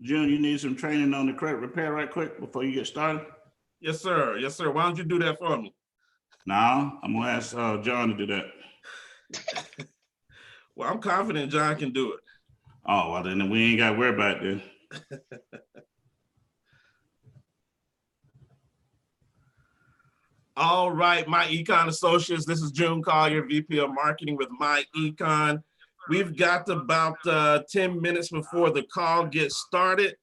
June, you need some training on the credit repair right quick before you get started? Yes, sir. Yes, sir. Why don't you do that for me? Now, I'm gonna ask John to do that. Well, I'm confident John can do it. Oh, well, then we ain't got to worry about it then. All right, myEcon Associates. This is June Collier, VP of Marketing with myEcon. We've got about 10 minutes before the call gets started,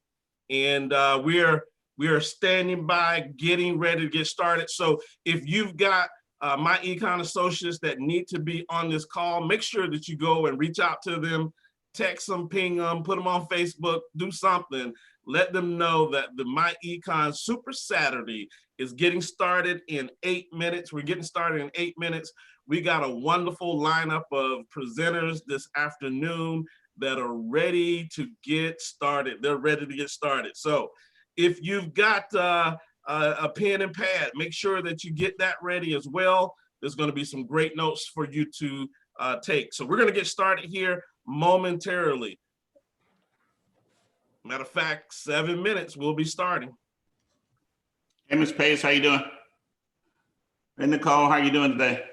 and we are standing by, getting ready to get started. So if you've got myEcon Associates that need to be on this call, make sure that you go and reach out to them, text them, ping them, put them on Facebook, do something. Let them know that the myEcon Super Saturday is getting started in 8 minutes. We're getting started in 8 minutes. We got a wonderful lineup of presenters this afternoon that are ready to get started. They're ready to get started. So if you've got a pen and pad, make sure that you get that ready as well. There's going to be some great notes for you to take. So we're going to get started here momentarily. Matter of fact, 7 minutes, we'll be starting. Hey, Ms. Pace, how you doing? Hey, Nicole, how you doing today?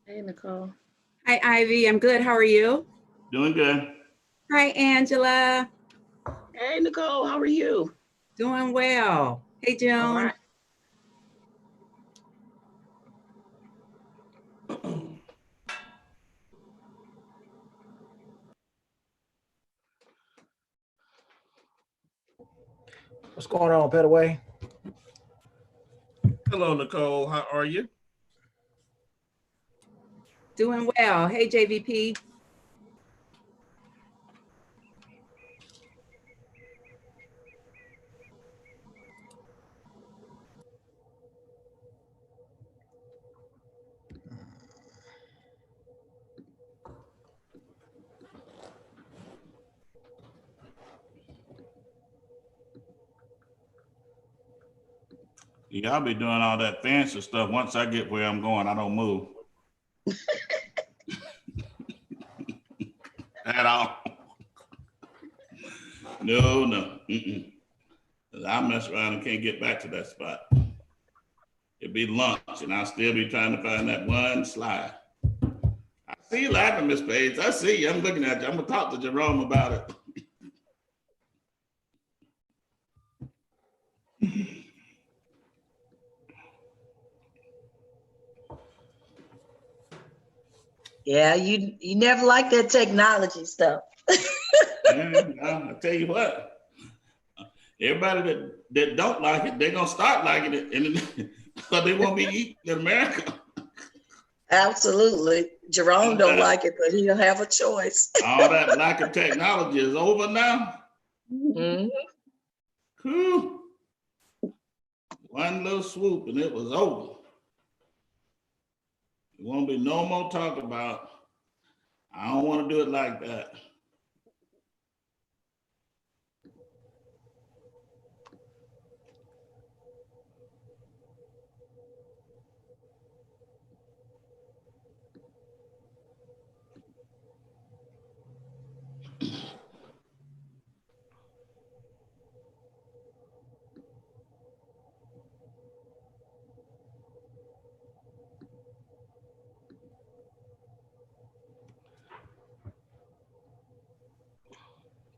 Hey, Nicole. Hi, Ivy. I'm good. How are you? Doing good. Hi, Angela. Hey, Nicole. How are you? Doing well. Hey, June. All right. What's going on, Petaway? Hello, Nicole. How are you? Doing well. Hey, JVP. Y'all be doing all that fancy stuff. Once I get where I'm going, I don't move. At all. No. I mess around and can't get back to that spot. It'd be lunch, and I'll still be trying to find that one slide. I see you laughing, Miss Page. I see you. I'm looking at you. I'm gonna talk to Jerome about it. Yeah, you never like that technology stuff. I tell you what, everybody that don't like it, they're gonna start liking it, and because they won't be eating in America. Absolutely. Jerome don't like it, but he'll have a choice. All that lack of technology is over now. Mhm. Whew. One little swoop and it was over. There won't be no more talk about, I don't want to do it like that.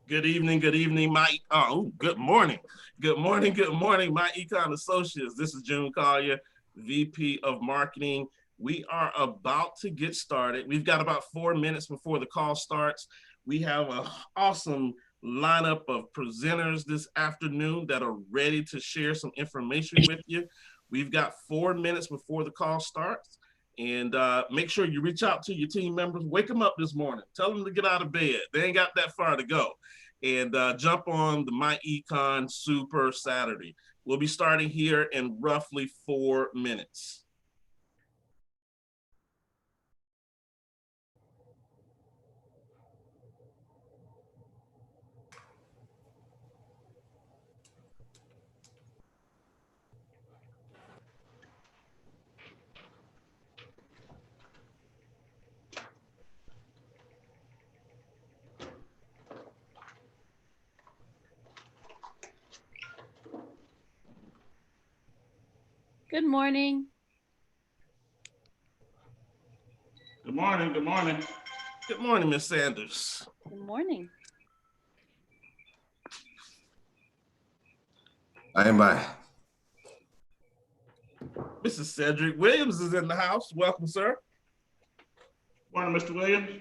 Good evening, good morning. Good morning, myEcon Associates. This is June Collier, VP of Marketing. We are about to get started. We've got about 4 minutes before the call starts. We have an awesome lineup of presenters this afternoon that are ready to share some information with you. We've got 4 minutes before the call starts. And make sure you reach out to your team members, wake them up this morning, tell them to get out of bed. They ain't got that far to go. And jump on the myEcon Super Saturday. We'll be starting here in roughly 4 minutes. Good morning. Good morning, good morning. Good morning, Ms. Sanders. Good morning. I am by. Mrs. Cedric Williams is in the house. Welcome, sir. Morning, Mr. Williams.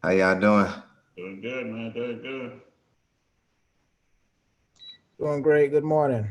How y'all doing? Doing good, man, doing good. Doing great. Good morning.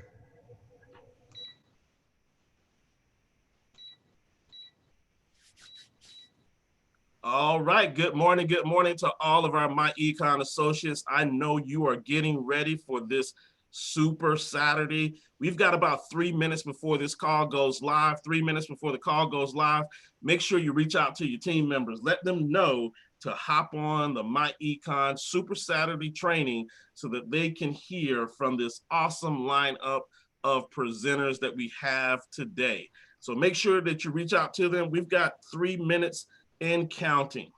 All right, good morning to all of our myEcon associates. I know you are getting ready for this Super Saturday. We've got about 3 minutes before this call goes live, 3 minutes before the call goes live. Make sure you reach out to your team members. Let them know to hop on the myEcon Super Saturday training so that they can hear from this awesome lineup of presenters that we have today. So make sure that you reach out to them. We've got 3 minutes and counting.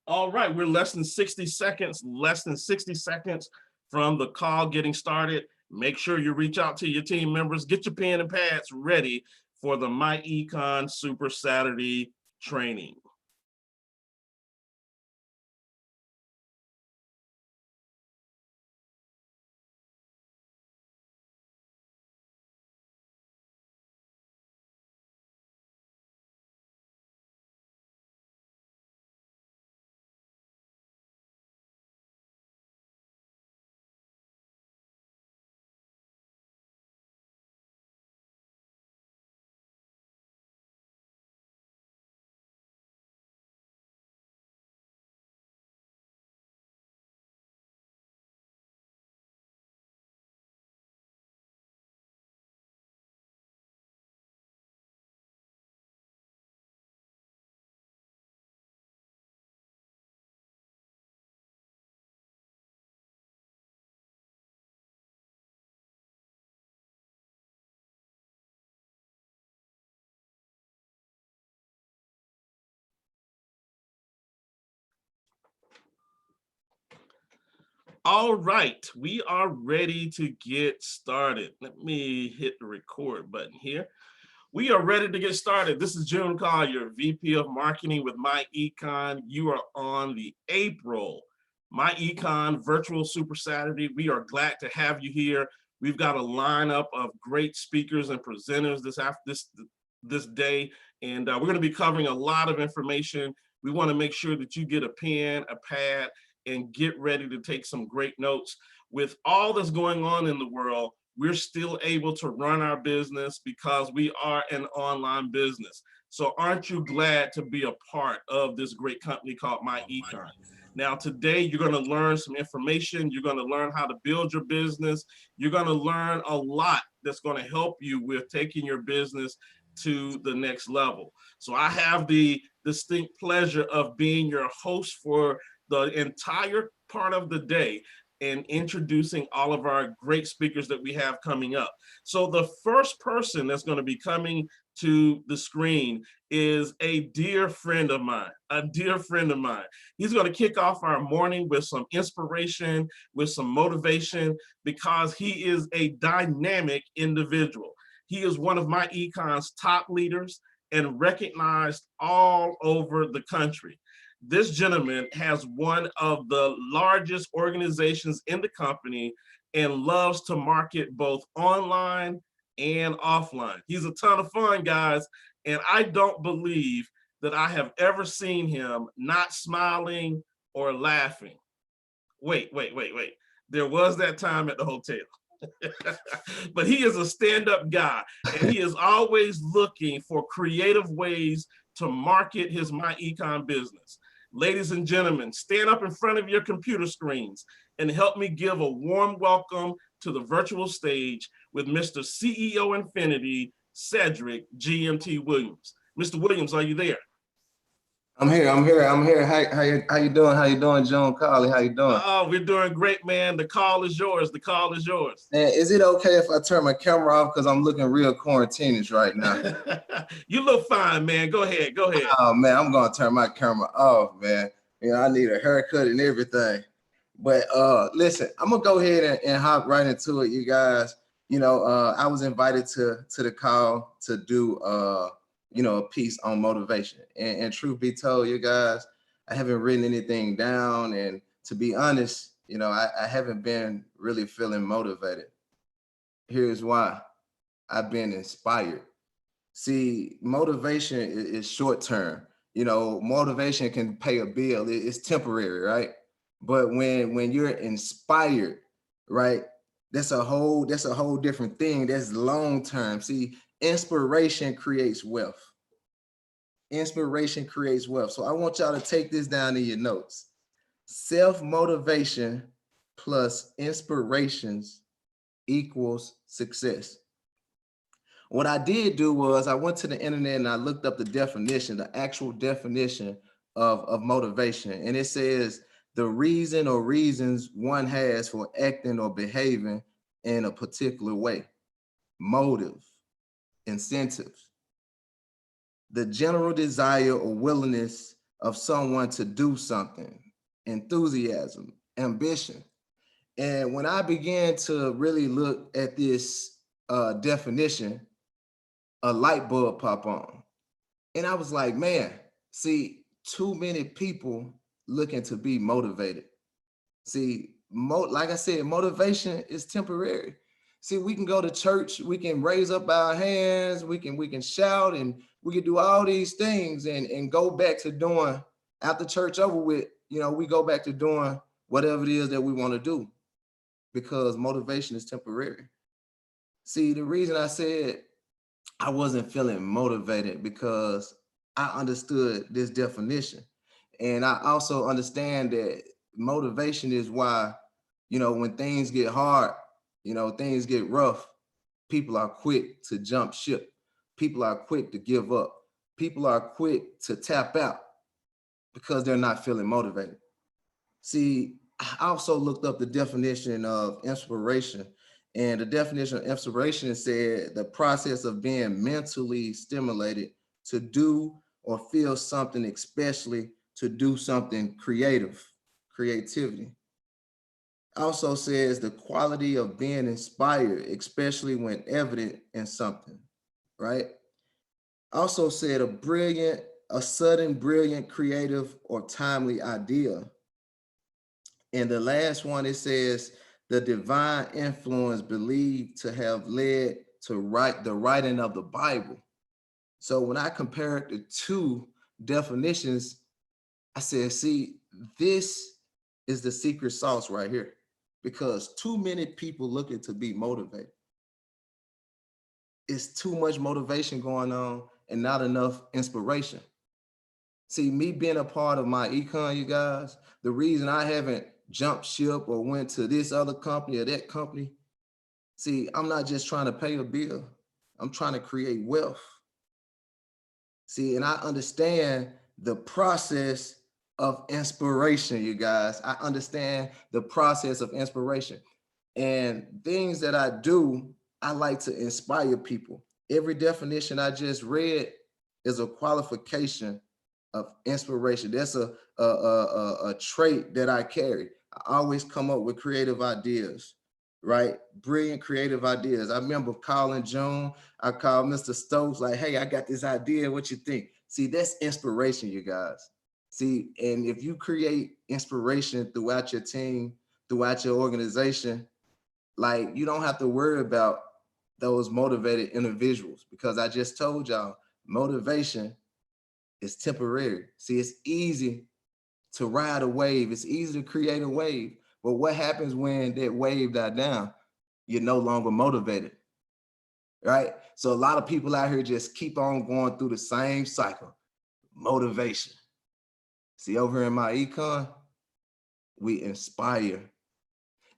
All right, we're less than 60 seconds from the call getting started. Make sure you reach out to your team members, get your pen and pads ready for the myEcon Super Saturday training. All right, we are ready to get started. Let me hit the record button here. We are ready to get started. This is June Collier, VP of Marketing with myEcon. You are on the April myEcon Virtual Super Saturday. We are glad to have you here. We've got a lineup of great speakers and presenters this day, and we're going to be covering a lot of information. We want to make sure that you get a pen, a pad, and get ready to take some great notes. With all that's going on in the world, we're still able to run our business because we are an online business. So aren't you glad to be a part of this great company called myEcon? Now today, you're gonna learn some information, you're gonna learn how to build your business, you're gonna learn a lot that's gonna help you with taking your business to the next level. So I have the distinct pleasure of being your host for the entire part of the day and introducing all of our great speakers that we have coming up. So the first person that's going to be coming to the screen is a dear friend of mine, He's going to kick off our morning with some inspiration, with some motivation, because he is a dynamic individual. He is one of myEcon's top leaders and recognized all over the country. This gentleman has one of the largest organizations in the company and loves to market both online and offline. He's a ton of fun, guys, and I don't believe that I have ever seen him not smiling or laughing. Wait. There was that time at the hotel. But he is a stand-up guy, and he is always looking for creative ways to market his myEcon business. Ladies and gentlemen, stand up in front of your computer screens and help me give a warm welcome to the virtual stage with Mr. CEO Infinity, Cedric GMT Williams. Mr. Williams, are you there? I'm here. How you doing? How you doing, John Carly? How you doing? Oh, we're doing great, man. The call is yours. The call is yours. And is it okay if I turn my camera off because I'm looking real quarantinish right now? You look fine, man. Go ahead. Go ahead. Oh man, I'm gonna turn my camera off, man. You know, I need a haircut and everything. But listen, I'm gonna go ahead and hop right into it, you guys. You know, I was invited to the call to do you know, a piece on motivation. And truth be told, you guys, I haven't written anything down. And to be honest, you know, I haven't been really feeling motivated. Here's why. I've been inspired. See, motivation is short term. You know, motivation can pay a bill. It's temporary, right? But when you're inspired, right, that's a whole different thing. That's long term. See, inspiration creates wealth. Inspiration creates wealth. So I want y'all to take this down in your notes. Self-motivation plus inspirations equals success. What I did do was I went to the internet and I looked up the definition, the actual definition of motivation. And it says the reason or reasons one has for acting or behaving in a particular way. Motive, incentives, the general desire or willingness of someone to do something, enthusiasm, ambition. And when I began to really look at this definition, a light bulb pop on. And I was like, man, see, too many people looking to be motivated. See, like I said, motivation is temporary. See, we can go to church, we can raise up our hands, we can shout, and we can do all these things and go back to doing, after church over with, you know, we go back to doing whatever it is that we want to do, because motivation is temporary. See, the reason I said I wasn't feeling motivated because I understood this definition. And I also understand that motivation is why, you know, when things get hard, you know, things get rough, people are quick to jump ship. People are quick to give up. People are quick to tap out because they're not feeling motivated. See, I also looked up the definition of inspiration, and the definition of inspiration said the process of being mentally stimulated to do or feel something, especially to do something creativity. Also says the quality of being inspired, especially when evident in something, right? Also said a sudden, brilliant, creative, or timely idea. And the last one, it says the divine influence believed to have led to the writing of the Bible. So when I compared the two definitions, I said, see, this is the secret sauce right here, because too many people looking to be motivated. It's too much motivation going on and not enough inspiration. See, me being a part of myEcon, you guys, the reason I haven't jumped ship or went to this other company or that company, see, I'm not just trying to pay a bill. I'm trying to create wealth. See, and I understand the process of inspiration, you guys. I understand the process of inspiration. And things that I do, I like to inspire people. Every definition I just read is a qualification of inspiration. That's a trait that I carry. I always come up with creative ideas, right? Brilliant creative ideas. I remember calling June. I called Mr. Stokes like, hey, I got this idea. What you think? See, that's inspiration, you guys. See, and if you create inspiration throughout your team, throughout your organization, like you don't have to worry about those motivated individuals, because I just told y'all motivation is temporary. See, it's easy to ride a wave. It's easy to create a wave. But what happens when that wave dies down? You're no longer motivated, right? So a lot of people out here just keep on going through the same cycle. Motivation. See, over in myEcon, we inspire.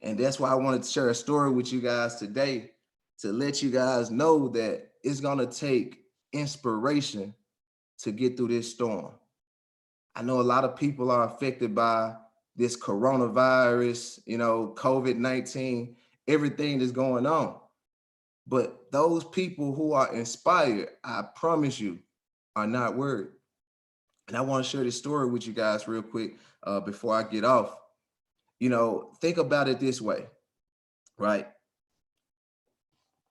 And that's why I wanted to share a story with you guys today, to let you guys know that it's gonna take inspiration to get through this storm. I know a lot of people are affected by this coronavirus, you know, COVID-19, everything that's going on. But those people who are inspired, I promise you, are not worried. And I want to share this story with you guys real quick before I get off. You know, think about it this way, right?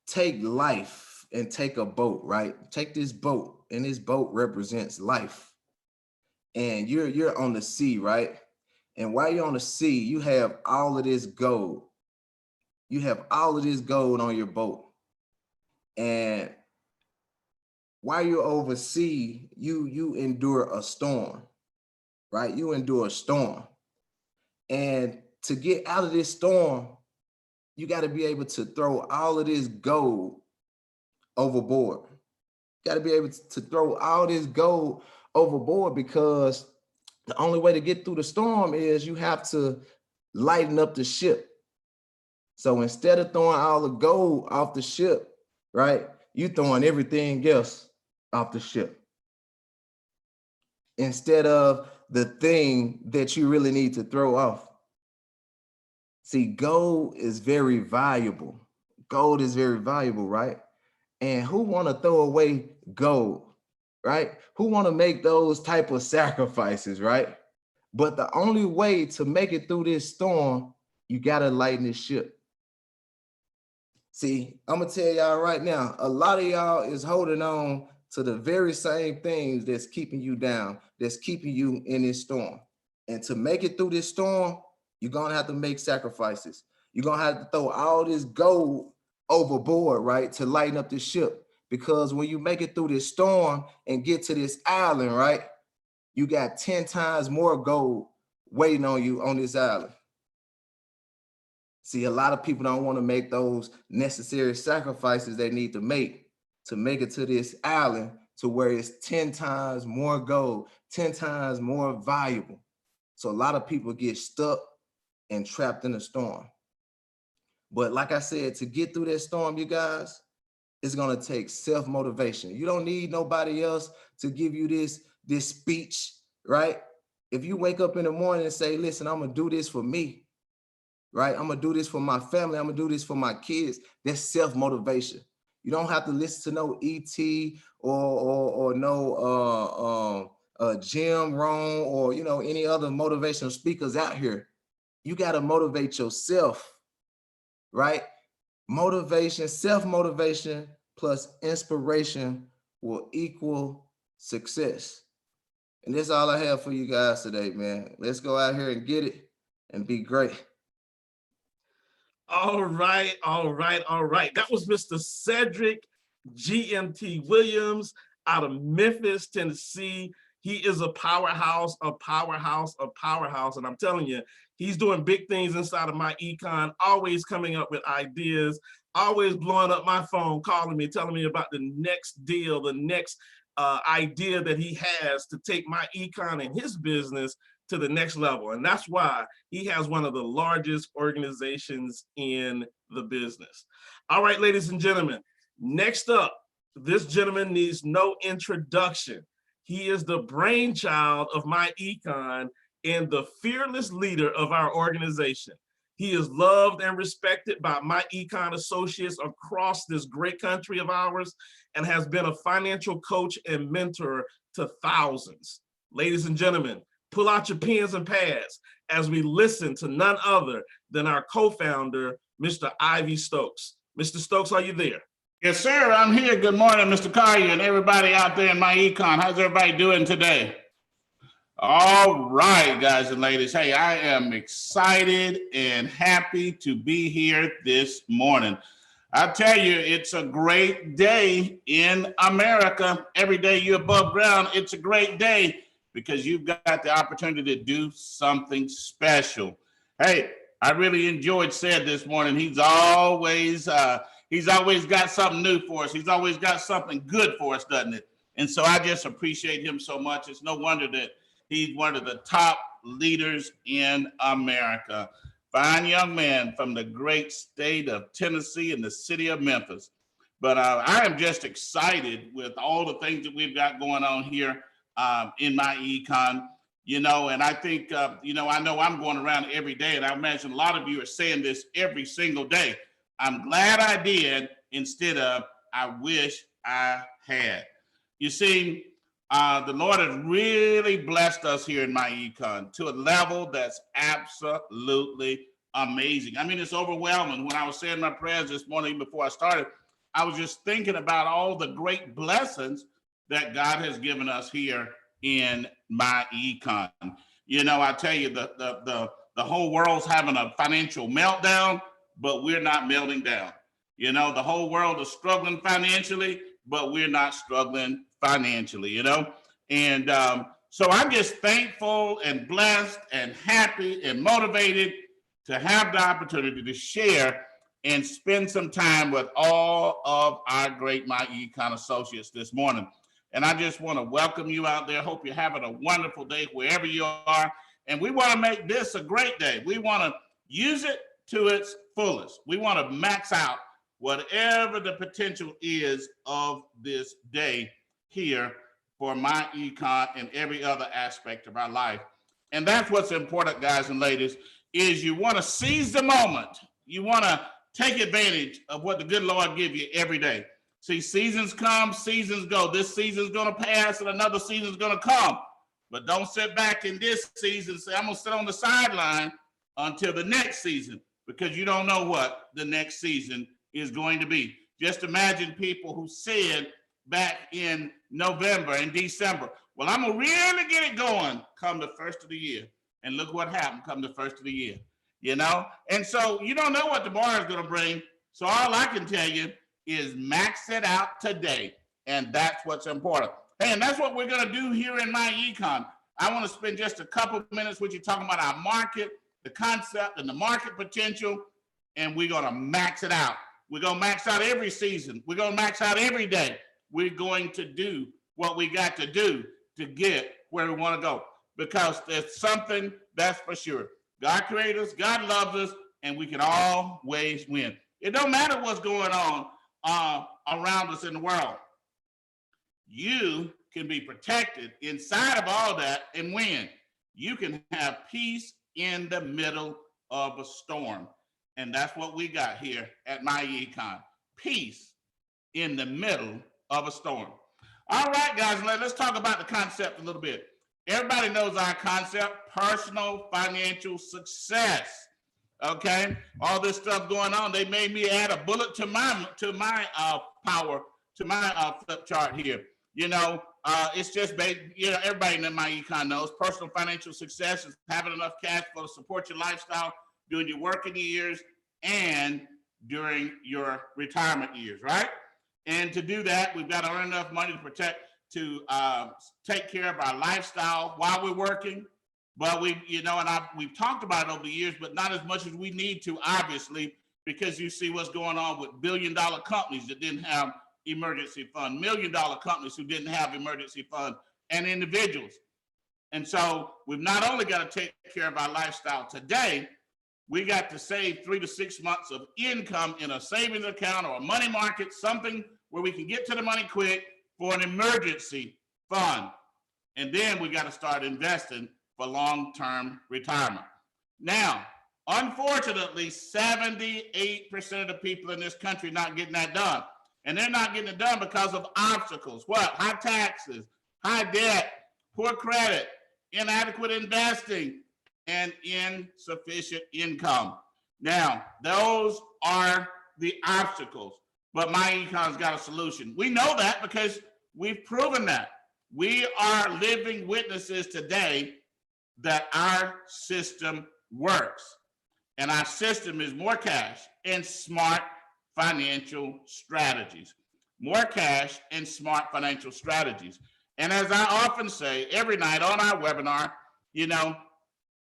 Take life and take a boat, right? Take this boat, and this boat represents life. And you're on the sea, right? And while you're on the sea, you have all of this gold. You have all of this gold on your boat. And while you're over sea, you endure a storm, right? You endure a storm. And to get out of this storm, you got to be able to throw all of this gold overboard. Got to be able to throw all this gold overboard, because the only way to get through the storm is you have to lighten up the ship. So instead of throwing all the gold off the ship, right, you throwing everything else off the ship instead of the thing that you really need to throw off. See, gold is very valuable. Gold is very valuable, right? And who want to throw away gold, right? Who want to make those type of sacrifices, right? But the only way to make it through this storm, you got to lighten the ship. See, I'm going to tell y'all right now, a lot of y'all is holding on to the very same things that's keeping you down, that's keeping you in this storm. And to make it through this storm, you're going to have to make sacrifices. You're going to have to throw all this gold overboard, right, to lighten up the ship. Because when you make it through this storm and get to this island, right, you got 10 times more gold waiting on you on this island. See, a lot of people don't want to make those necessary sacrifices they need to make it to this island, to where it's 10 times more gold, 10 times more valuable. So a lot of people get stuck and trapped in a storm. But like I said, to get through that storm, you guys, it's going to take self-motivation. You don't need nobody else to give you this speech, right? If you wake up in the morning and say, listen, I'm going to do this for me, right? I'm going to do this for my family. I'm going to do this for my kids. That's self-motivation. You don't have to listen to no ET or no Jim Rohn or, you know, any other motivational speakers out here. You got to motivate yourself, right? Motivation, self-motivation plus inspiration will equal success. And that's all I have for you guys today, man. Let's go out here and get it and be great. All right, all right, all right. That was Mr. Cedric GMT Williams out of Memphis, Tennessee. He is a powerhouse, a powerhouse, a powerhouse. And I'm telling you, he's doing big things inside of myEcon, always coming up with ideas, always blowing up my phone, calling me, telling me about the next deal, the next idea that he has to take myEcon and his business to the next level. And that's why he has one of the largest organizations in the business. All right, ladies and gentlemen, next up, this gentleman needs no introduction. He is the brainchild of myEcon and the fearless leader of our organization. He is loved and respected by myEcon associates across this great country of ours and has been a financial coach and mentor to thousands. Ladies and gentlemen, pull out your pens and pads as we listen to none other than our co-founder, Mr. Ivy Stokes. Mr. Stokes, are you there? Yes, sir. I'm here. Good morning, Mr. Collier, and everybody out there in myEcon. How's everybody doing today? All right, guys and ladies. Hey, I am excited and happy to be here this morning. I tell you, it's a great day in America. Every day you're above ground, it's a great day because you've got the opportunity to do something special. Hey, I really enjoyed Said this morning. He's always got something new for us. He's always got something good for us, doesn't it? And so I just appreciate him so much. It's no wonder that he's one of the top leaders in America. Fine young man from the great state of Tennessee and the city of Memphis. But I am just excited with all the things that we've got going on here in myEcon. And I think, I know I'm going around every day, and I imagine a lot of you are saying this every single day. I'm glad I did instead of I wish I had. You see, the Lord has really blessed us here in myEcon to a level that's absolutely amazing. I mean, it's overwhelming. When I was saying my prayers this morning before I started, I was just thinking about all the great blessings that God has given us here in myEcon. I tell you, the whole world's having a financial meltdown, but we're not melting down. The whole world is struggling financially, but we're not struggling financially, And so I'm just thankful and blessed and happy and motivated to have the opportunity to share and spend some time with all of our great myEcon associates this morning. And I just want to welcome you out there. Hope you're having a wonderful day wherever you are. And we want to make this a great day. We want to use it to its fullest. We want to max out whatever the potential is of this day here for myEcon and every other aspect of our life. And that's what's important, guys and ladies, is you want to seize the moment. You want to take advantage of what the good Lord gives you every day. See, seasons come, seasons go. This season's going to pass and another season's going to come. But don't sit back in this season and say, I'm going to sit on the sideline until the next season, because you don't know what the next season is going to be. Just imagine people who said back in November and December, well, I'm going to really get it going come the first of the year. And look what happened come the first of the year, And so you don't know what tomorrow is going to bring. So all I can tell you is max it out today. And that's what's important. Hey, and that's what we're going to do here in myEcon. I want to spend just a couple of minutes with you talking about our market, the concept and the market potential, and we're going to max it out. We're going to max out every season. We're going to max out every day. We're going to do what we got to do to get where we want to go, because there's something that's for sure. God created us, God loves us, and we can always win. It don't matter what's going on around us in the world. You can be protected inside of all that and win. You can have peace in the middle of a storm. And that's what we got here at myEcon. Peace in the middle of a storm. All right, guys, let's talk about the concept a little bit. Everybody knows our concept, personal financial success. Okay, all this stuff going on. They made me add a bullet to my flip chart here. It's just everybody in myEcon knows personal financial success is having enough cash flow to support your lifestyle during your working years and during your retirement years, right? And to do that, we've got to earn enough money to take care of our lifestyle while we're working. But we've talked about it over the years, but not as much as we need to, obviously, because you see what's going on with billion-dollar companies that didn't have emergency fund, million-dollar companies who didn't have emergency fund, and individuals. And so we've not only got to take care of our lifestyle today, we got to save 3 to 6 months of income in a savings account or a money market, something where we can get to the money quick for an emergency fund. And then we got to start investing for long-term retirement. Now, unfortunately, 78% of the people in this country not getting that done. And they're not getting it done because of obstacles. What? High taxes, high debt, poor credit, inadequate investing, and insufficient income. Now, those are the obstacles, but myEcon's got a solution. We know that because we've proven that. We are living witnesses today that our system works. And our system is more cash and smart financial strategies. More cash and smart financial strategies. And as I often say every night on our webinar, you know,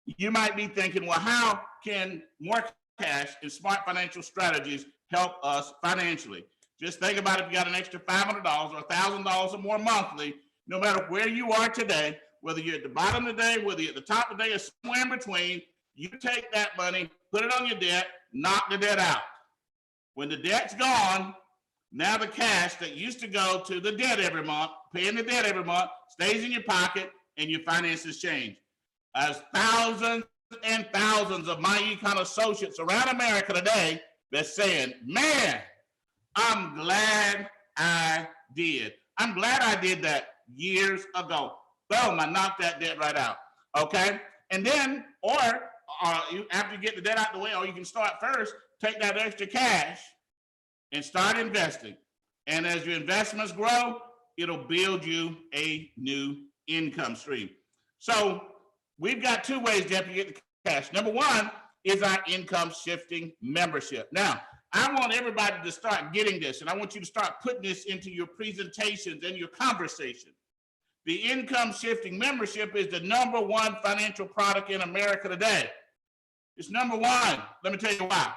you might be thinking, well, how can more cash and smart financial strategies help us financially? Just think about if you got an extra $500 or $1,000 or more monthly, no matter where you are today, whether you're at the bottom of the day, whether you're at the top of the day, or somewhere in between, you take that money, put it on your debt, knock the debt out. When the debt's gone, now the cash that used to go to the debt every month, paying the debt every month, stays in your pocket and your finances change. As thousands and thousands of myEcon associates around America today, they're saying, man, I'm glad I did. I'm glad I did that years ago. Boom, I knocked that debt right out, okay? And then, or after you get the debt out the way, or you can start first, take that extra cash and start investing. And as your investments grow, it'll build you a new income stream. So we've got two ways to help you get the cash. Number one is our income shifting membership. Now, I want everybody to start getting this, and I want you to start putting this into your presentations and your conversation. The income shifting membership is the #1 financial product in America today. It's #1. Let me tell you why.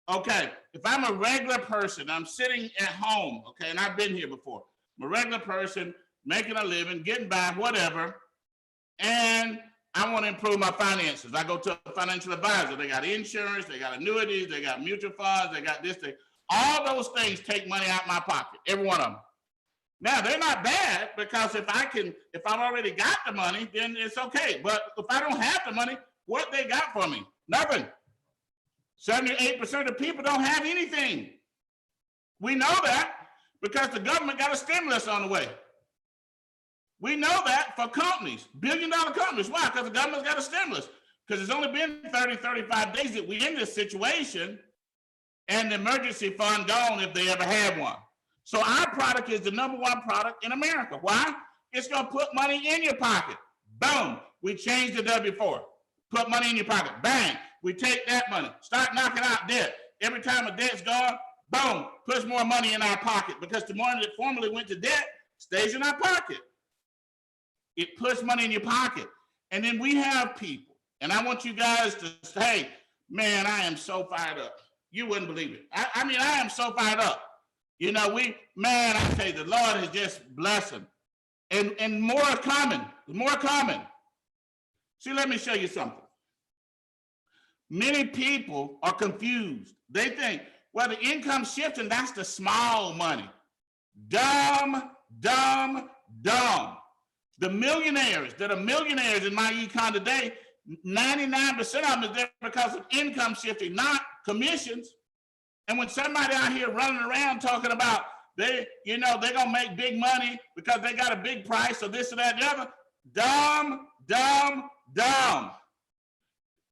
Okay, if I'm a regular person, I'm sitting at home, okay, and I've been here before. I'm a regular person, making a living, getting by, whatever, and I want to improve my finances. I go to a financial advisor. They got insurance, they got annuities, they got mutual funds, they got this thing. All those things take money out of my pocket, every one of them. Now, they're not bad, because if I've already got the money, then it's okay. But if I don't have the money, what they got for me? Nothing. 78% of people don't have anything. We know that because the government got a stimulus on the way. We know that for companies, billion-dollar companies. Why? Because the government's got a stimulus. Because it's only been 30, 35 days that we're in this situation, and the emergency fund gone if they ever had one. So our product is the #1 product in America. Why? It's going to put money in your pocket. Boom. We changed the W-4. Put money in your pocket. Bang. We take that money. Start knocking out debt. Every time a debt's gone, boom, puts more money in our pocket, because the money that formerly went to debt stays in our pocket. It puts money in your pocket. And then we have people, and I want you guys to say, man, I am so fired up. You wouldn't believe it. I mean, I am so fired up. You know, man, I tell you, the Lord is just blessing. And more is coming, more coming. See, let me show you something. Many people are confused. They think, well, the income shifting, that's the small money. Dumb, dumb, dumb. The millionaires that are millionaires in myEcon today, 99% of them is there because of income shifting, not commissions. And when somebody out here running around talking about they're gonna make big money because they got a big price or this or that, the other, dumb, dumb, dumb.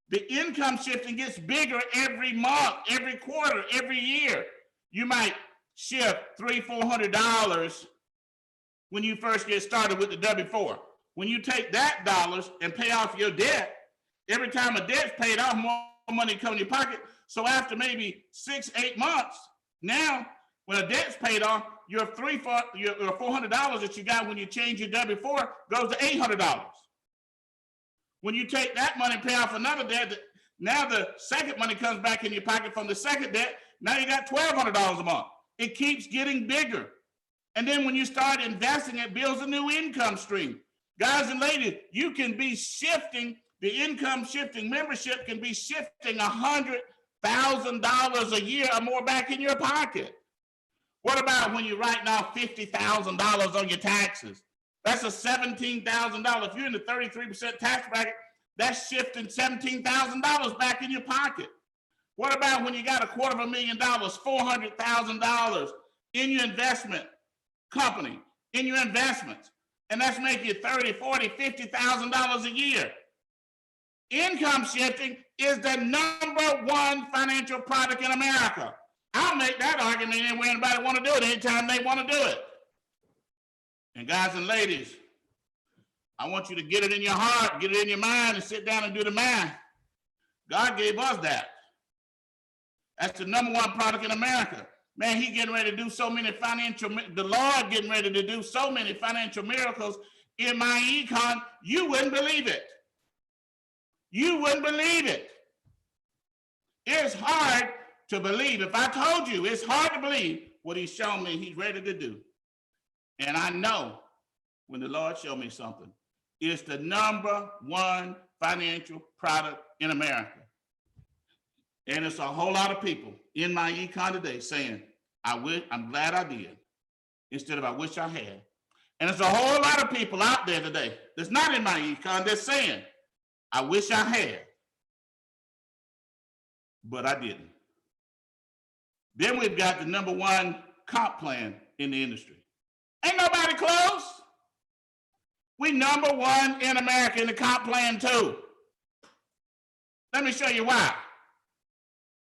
The income shifting gets bigger every month, every quarter, every year. You might shift $300, $400 when you first get started with the W-4. When you take that dollars and pay off your debt, every time a debt's paid off, more money comes in your pocket. So after maybe 6-8 months, now when a debt's paid off, your $400 that you got when you change your W-4 goes to $800. When you take that money and pay off another debt, now the second money comes back in your pocket from the second debt. Now you got $1,200 a month. It keeps getting bigger. And then when you start investing, it builds a new income stream. Guys and ladies, you can be shifting, the income shifting membership can be shifting $100,000 a year or more back in your pocket. What about when you're writing off $50,000 on your taxes? That's a $17,000. If you're in the 33% tax bracket, that's shifting $17,000 back in your pocket. What about when you got $250,000, $400,000 in your investment company, in your investments, and that's making you $30,000, $40,000, $50,000 a year? Income shifting is the #1 financial product in America. I'll make that argument anywhere anybody want to do it, anytime they want to do it. And guys and ladies, I want you to get it in your heart, get it in your mind, and sit down and do the math. God gave us that. That's the #1 product in America. Man, he getting ready to do so many the Lord getting ready to do so many financial miracles in myEcon, you wouldn't believe it. You wouldn't believe it. It's hard to believe. If I told you, it's hard to believe what he's shown me he's ready to do. And I know when the Lord showed me something, it's the #1 financial product in America. And it's a whole lot of people in myEcon today saying, I'm glad I did, instead of I wish I had. And there's a whole lot of people out there today that's not in myEcon that's saying, I wish I had, but I didn't. Then we've got the #1 comp plan in the industry. Ain't nobody close. We #1 in America in the comp plan too. Let me show you why.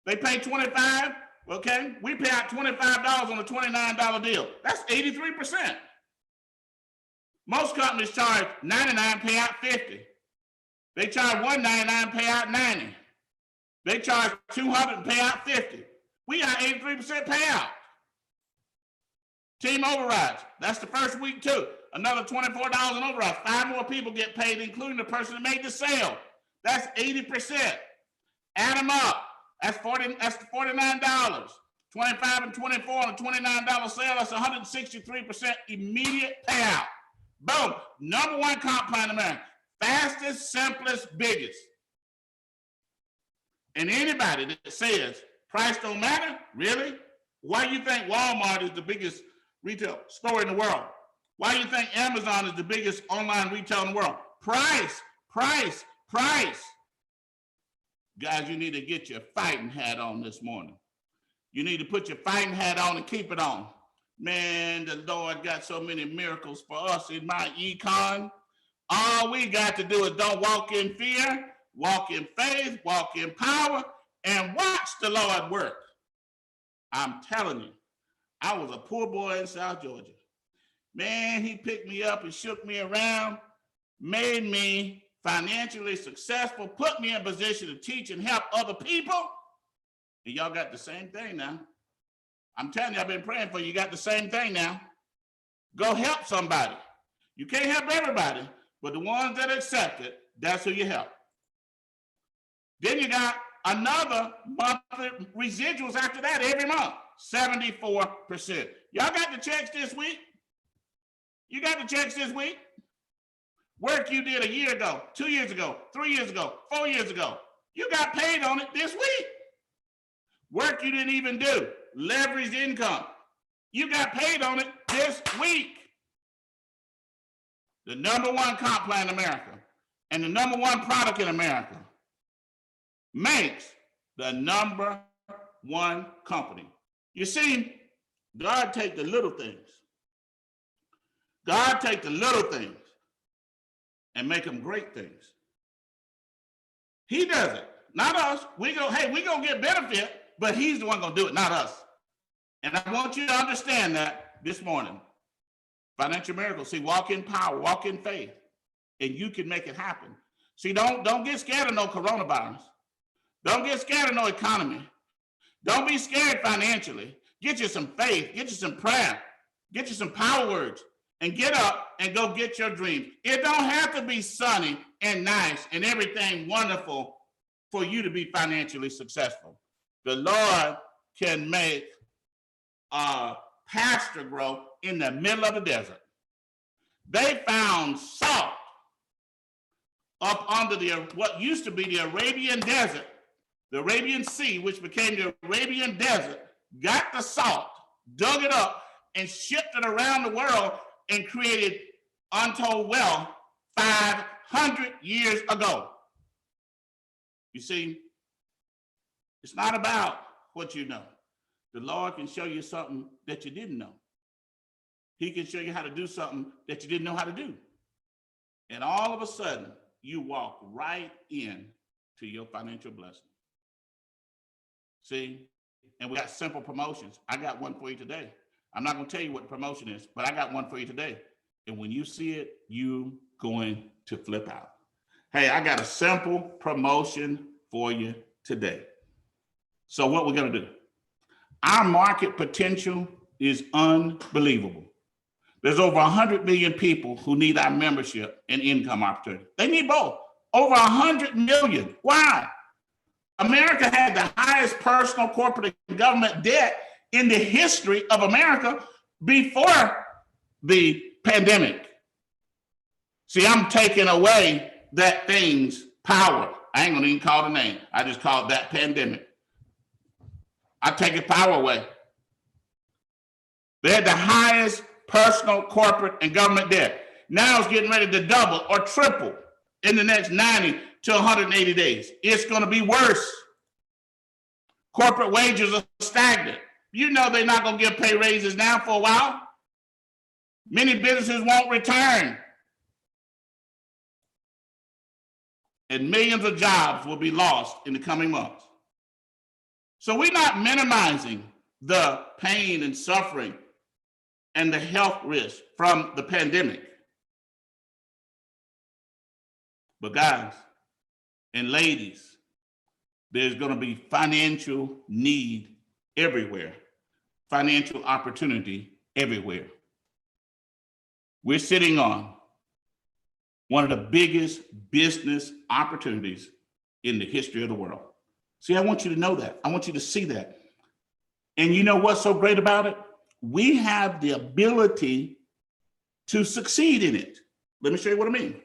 They pay $25, okay? We pay out $25 on a $29 deal. That's 83%. Most companies charge $99, pay out $50. They charge $199, pay out $90. They charge $200, pay out $50. We got 83% payout. Team overrides, that's the first week too. Another $24 in overrides. 5 more people get paid, including the person that made the sale. That's 80%. Add them up. That's $49. 25 and 24 on a $29 sale, that's 163% immediate payout. Boom. #1 comp plan in America. Fastest, simplest, biggest. And anybody that says price don't matter, really? Why do you think Walmart is the biggest retail store in the world? Why do you think Amazon is the biggest online retail in the world? Price, price, price. Guys, you need to get your fighting hat on this morning. You need to put your fighting hat on and keep it on. Man, the Lord got so many miracles for us in myEcon. All we got to do is don't walk in fear, walk in faith, walk in power, and watch the Lord work. I'm telling you, I was a poor boy in South Georgia. Man, he picked me up and shook me around, made me financially successful, put me in a position to teach and help other people. And y'all got the same thing now. I'm telling you, I've been praying for you. You got the same thing now. Go help somebody. You can't help everybody, but the ones that accept it, that's who you help. Then you got another monthly residuals after that every month, 74%. Y'all got the checks this week? You got the checks this week? Work you did a year ago, 2 years ago, 3 years ago, 4 years ago. You got paid on it this week. Work you didn't even do, leveraged income. You got paid on it this week. The #1 comp plan in America and the #1 product in America makes the #1 company. You see, God take the little things. God take the little things and make them great things. He does it, not us. We go, hey, we gonna get benefit, but he's the one gonna do it, not us. And I want you to understand that this morning. Financial miracles, see, walk in power, walk in faith, and you can make it happen. See, don't get scared of no coronavirus. Don't get scared of no economy. Don't be scared financially. Get you some faith, get you some prayer, get you some power words, and get up and go get your dreams. It don't have to be sunny and nice and everything wonderful for you to be financially successful. The Lord can make a pasture grow in the middle of the desert. They found salt up under what used to be the Arabian desert, the Arabian Sea, which became the Arabian desert, got the salt, dug it up, and shipped it around the world and created untold wealth 500 years ago. You see, it's not about what you know. The Lord can show you something that you didn't know. He can show you how to do something that you didn't know how to do. And all of a sudden, you walk right in to your financial blessing. See, and we got simple promotions. I got one for you today. I'm not going to tell you what the promotion is, but I got one for you today. And when you see it, you going to flip out. Hey, I got a simple promotion for you today. So what we're going to do, our market potential is unbelievable. There's over 100 million people who need our membership and income opportunity. They need both. Over 100 million. Why? America had the highest personal, corporate, and government debt in the history of America before the pandemic. See, I'm taking away that thing's power. I ain't gonna even call the name. I just call it that pandemic. I take its power away. They had the highest personal, corporate, and government debt. Now it's getting ready to double or triple in the next 90 to 180 days. It's going to be worse. Corporate wages are stagnant. You know they're not going to give pay raises now for a while. Many businesses won't return. And millions of jobs will be lost in the coming months. So we're not minimizing the pain and suffering and the health risk from the pandemic. But guys and ladies, there's going to be financial need everywhere, financial opportunity everywhere. We're sitting on one of the biggest business opportunities in the history of the world. See, I want you to know that. I want you to see that. And you know what's so great about it? We have the ability to succeed in it. Let me show you what I mean.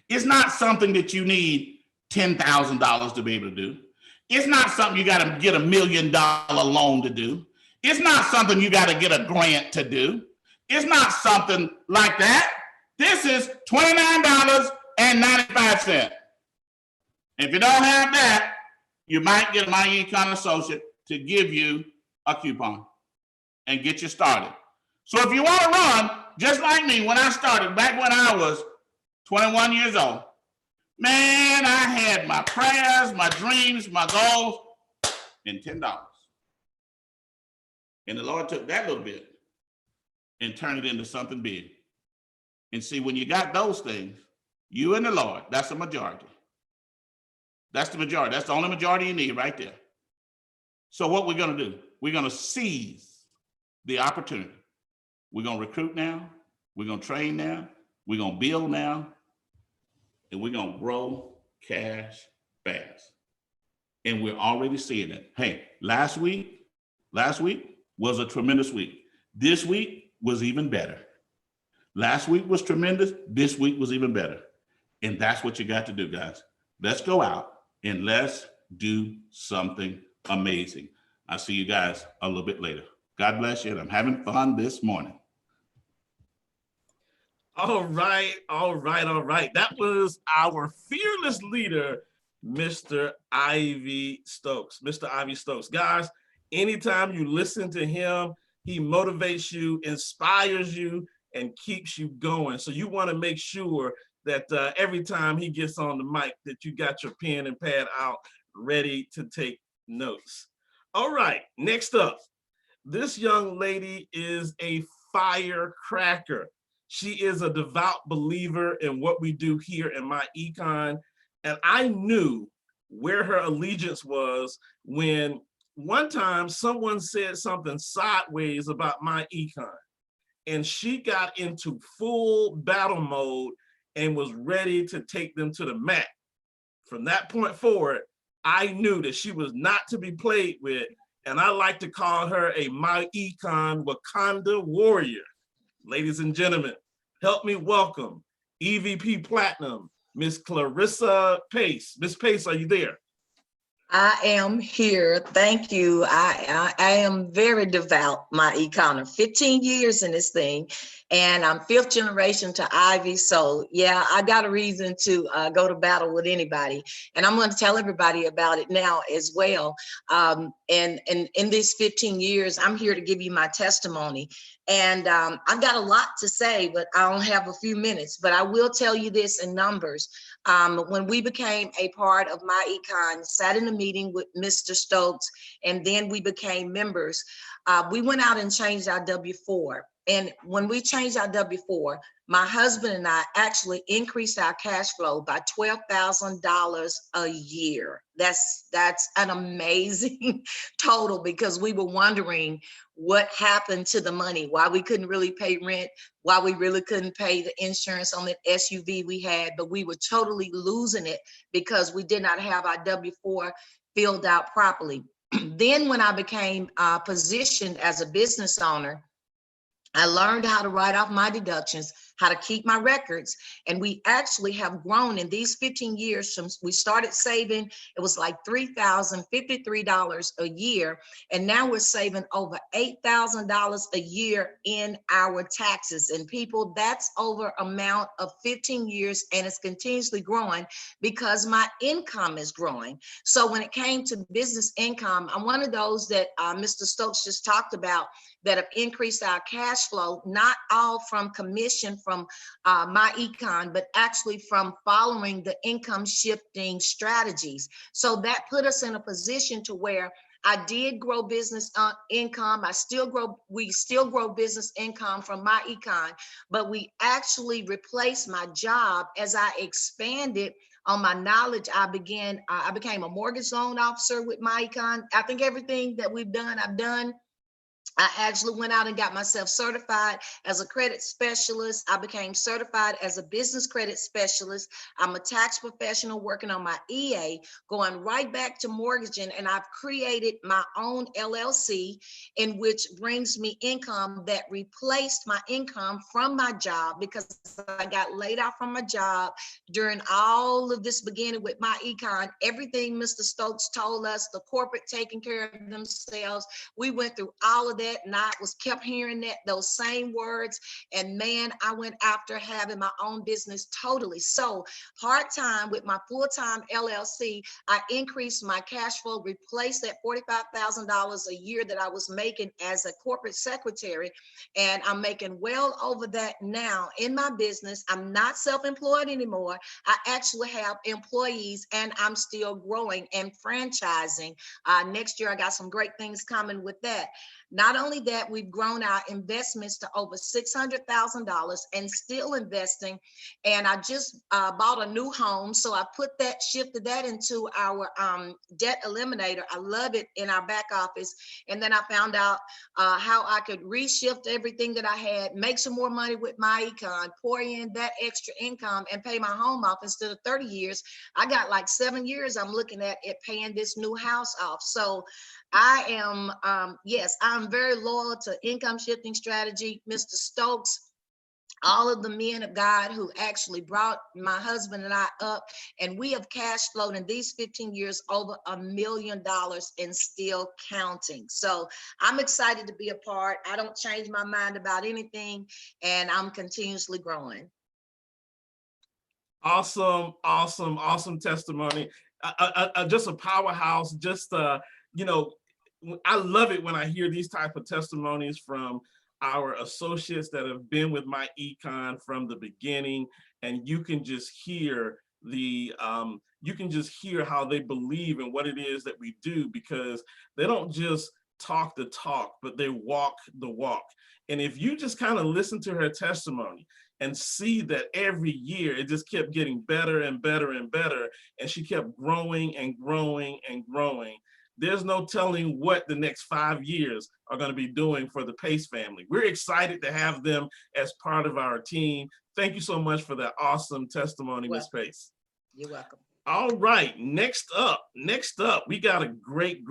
It's not something that you need $10,000 to be able to do. It's not something you got to get $1 million loan to do. It's not something you got to get a grant to do. It's not something like that. This is $29.95. If you don't have that, you might get a myEcon associate to give you a coupon and get you started. So if you want to run, just like me, when I started, back when I was 21 years old, man, I had my prayers, my dreams, my goals, and $10. And the Lord took that little bit and turned it into something big. And see, when you got those things, you and the Lord, that's the majority. That's the majority. That's the only majority you need right there. So what we're going to do, we're going to seize the opportunity. We're going to recruit now. We're going to train now. We're going to build now. And we're going to grow cash fast. And we're already seeing it. Hey, last week was a tremendous week. This week was even better. Last week was tremendous. This week was even better. And that's what you got to do, guys. Let's go out and let's do something amazing. I'll see you guys a little bit later. God bless you. And I'm having fun this morning. All right. That was our fearless leader, Mr. Ivy Stokes. Mr. Ivy Stokes. Guys, anytime you listen to him, he motivates you, inspires you, and keeps you going. So you want to make sure that every time he gets on the mic that you got your pen and pad out ready to take notes. All right, next up, this young lady is a firecracker. She is a devout believer in what we do here in myEcon, and I knew where her allegiance was when one time someone said something sideways about myEcon, and she got into full battle mode and was ready to take them to the mat. From that point forward, I knew that she was not to be played with, and I like to call her a myEcon Wakanda warrior. Ladies and gentlemen, help me welcome EVP Platinum, Miss Clarissa Pace. Miss Pace, are you there? I am here. Thank you. I am very devout, myEconer. 15 years in this thing, and I'm 5th generation to Ivy. So yeah, I got a reason to go to battle with anybody, and I'm going to tell everybody about it now as well. And in these 15 years, I'm here to give you my testimony. And I've got a lot to say, but I don't have a few minutes. But I will tell you this in numbers. When we became a part of myEcon, sat in a meeting with Mr. Stokes, and then we became members, we went out and changed our W-4. And when we changed our W-4, my husband and I actually increased our cash flow by $12,000 a year. That's an amazing total, because we were wondering what happened to the money, why we couldn't really pay rent, why we really couldn't pay the insurance on the SUV we had, but we were totally losing it because we did not have our W-4 filled out properly. Then when I became positioned as a business owner, I learned how to write off my deductions, how to keep my records. And we actually have grown in these 15 years since we started saving. It was like $3,053 a year. And now we're saving over $8,000 a year in our taxes. And people, that's over amount of 15 years, and it's continuously growing because my income is growing. So when it came to business income, I'm one of those that Mr. Stokes just talked about, that have increased our cash flow, not all from commission from myEcon, but actually from following the income shifting strategies. So that put us in a position to where I did grow business income. We still grow business income from myEcon, but we actually replaced my job as I expanded on my knowledge. I became a mortgage loan officer with myEcon. I think everything that we've done, I've done. I actually went out and got myself certified as a credit specialist. I became certified as a business credit specialist. I'm a tax professional working on my EA, going right back to mortgaging, and I've created my own LLC, in which brings me income that replaced my income from my job, because I got laid off from my job during all of this beginning with myEcon. Everything Mr. Stokes told us, the corporate taking care of themselves, we went through all of that, and I kept hearing those same words. And man, I went after having my own business totally. So part-time with my full-time LLC, I increased my cash flow, replaced that $45,000 a year that I was making as a corporate secretary. And I'm making well over that now in my business. I'm not self-employed anymore. I actually have employees, and I'm still growing and franchising. Next year, I got some great things coming with that. Not only that, we've grown our investments to over $600,000 and still investing. And I just bought a new home. So I shifted that into our debt eliminator. I love it in our back office. And then I found out how I could reshift everything that I had, make some more money with myEcon, pour in that extra income and pay my home off. Instead of 30 years, I got like 7 years I'm looking at paying this new house off. So I am, yes, I'm very loyal to income shifting strategy. Mr. Stokes, all of the men of God who actually brought my husband and I up, and we have cash flowed in these 15 years over $1 million and still counting. So I'm excited to be a part. I don't change my mind about anything, and I'm continuously growing. Awesome, awesome, awesome testimony. Just a powerhouse. Just you know, I love it when I hear these type of testimonies from our associates that have been with myEcon from the beginning, and you can just hear how they believe in what it is that we do, because they don't just talk the talk, but they walk the walk. And if you just kind of listen to her testimony and see that every year it just kept getting better and better and better, and she kept growing and growing and growing, there's no telling what the next 5 years are going to be doing for the Pace family. We're excited to have them as part of our team. Thank you so much for that awesome testimony, Ms. Pace. You're welcome. All right, next up, we got a great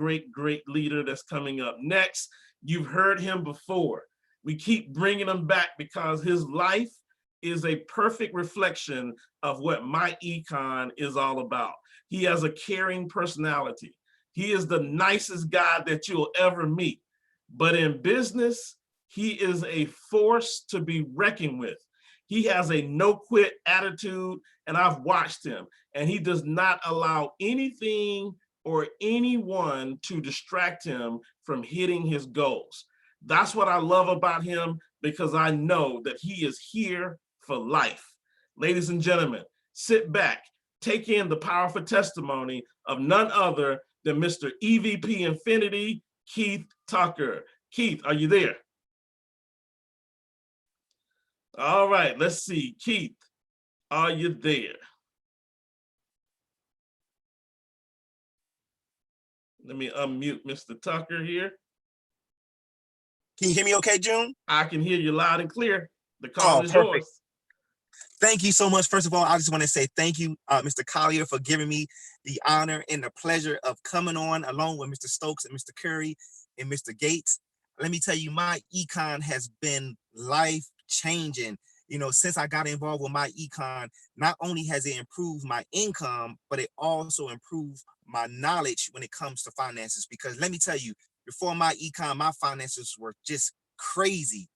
leader that's coming up next. You've heard him before. We keep bringing him back because his life is a perfect reflection of what myEcon is all about. He has a caring personality. He is the nicest guy that you'll ever meet. But in business, he is a force to be reckoned with. He has a no-quit attitude, and I've watched him, and he does not allow anything or anyone to distract him from hitting his goals. That's what I love about him, because I know that he is here for life. Ladies and gentlemen, sit back, take in the powerful testimony of none other than Mr. EVP Infinity, Keith Tucker. Keith, are you there? All right, let's see. Keith, are you there? Let me unmute Mr. Tucker here. Can you hear me okay, June? I can hear you loud and clear. The call is Perfect. yours. Thank you so much. First of all, I just want to say thank you, Mr. Collier, for giving me the honor and the pleasure of coming on along with Mr. Stokes and Mr. Curry and Mr. Gates. Let me tell you, myEcon has been life-changing. Since I got involved with myEcon, not only has it improved my income, but it also improved my knowledge when it comes to finances. Because let me tell you, before myEcon, my finances were just crazy.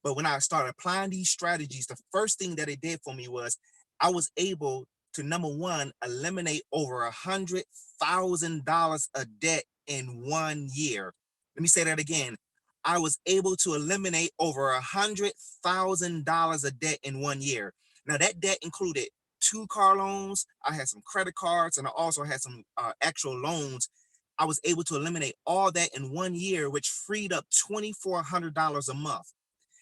But when I started applying these strategies, the first thing that it did for me was I was able to, number one, eliminate over $100,000 of debt in 1 year. Let me say that again. I was able to eliminate over $100,000 of debt in 1 year. Now that debt included 2 car loans. I had some credit cards, and I also had some actual loans. I was able to eliminate all that in 1 year, which freed up $2,400 a month.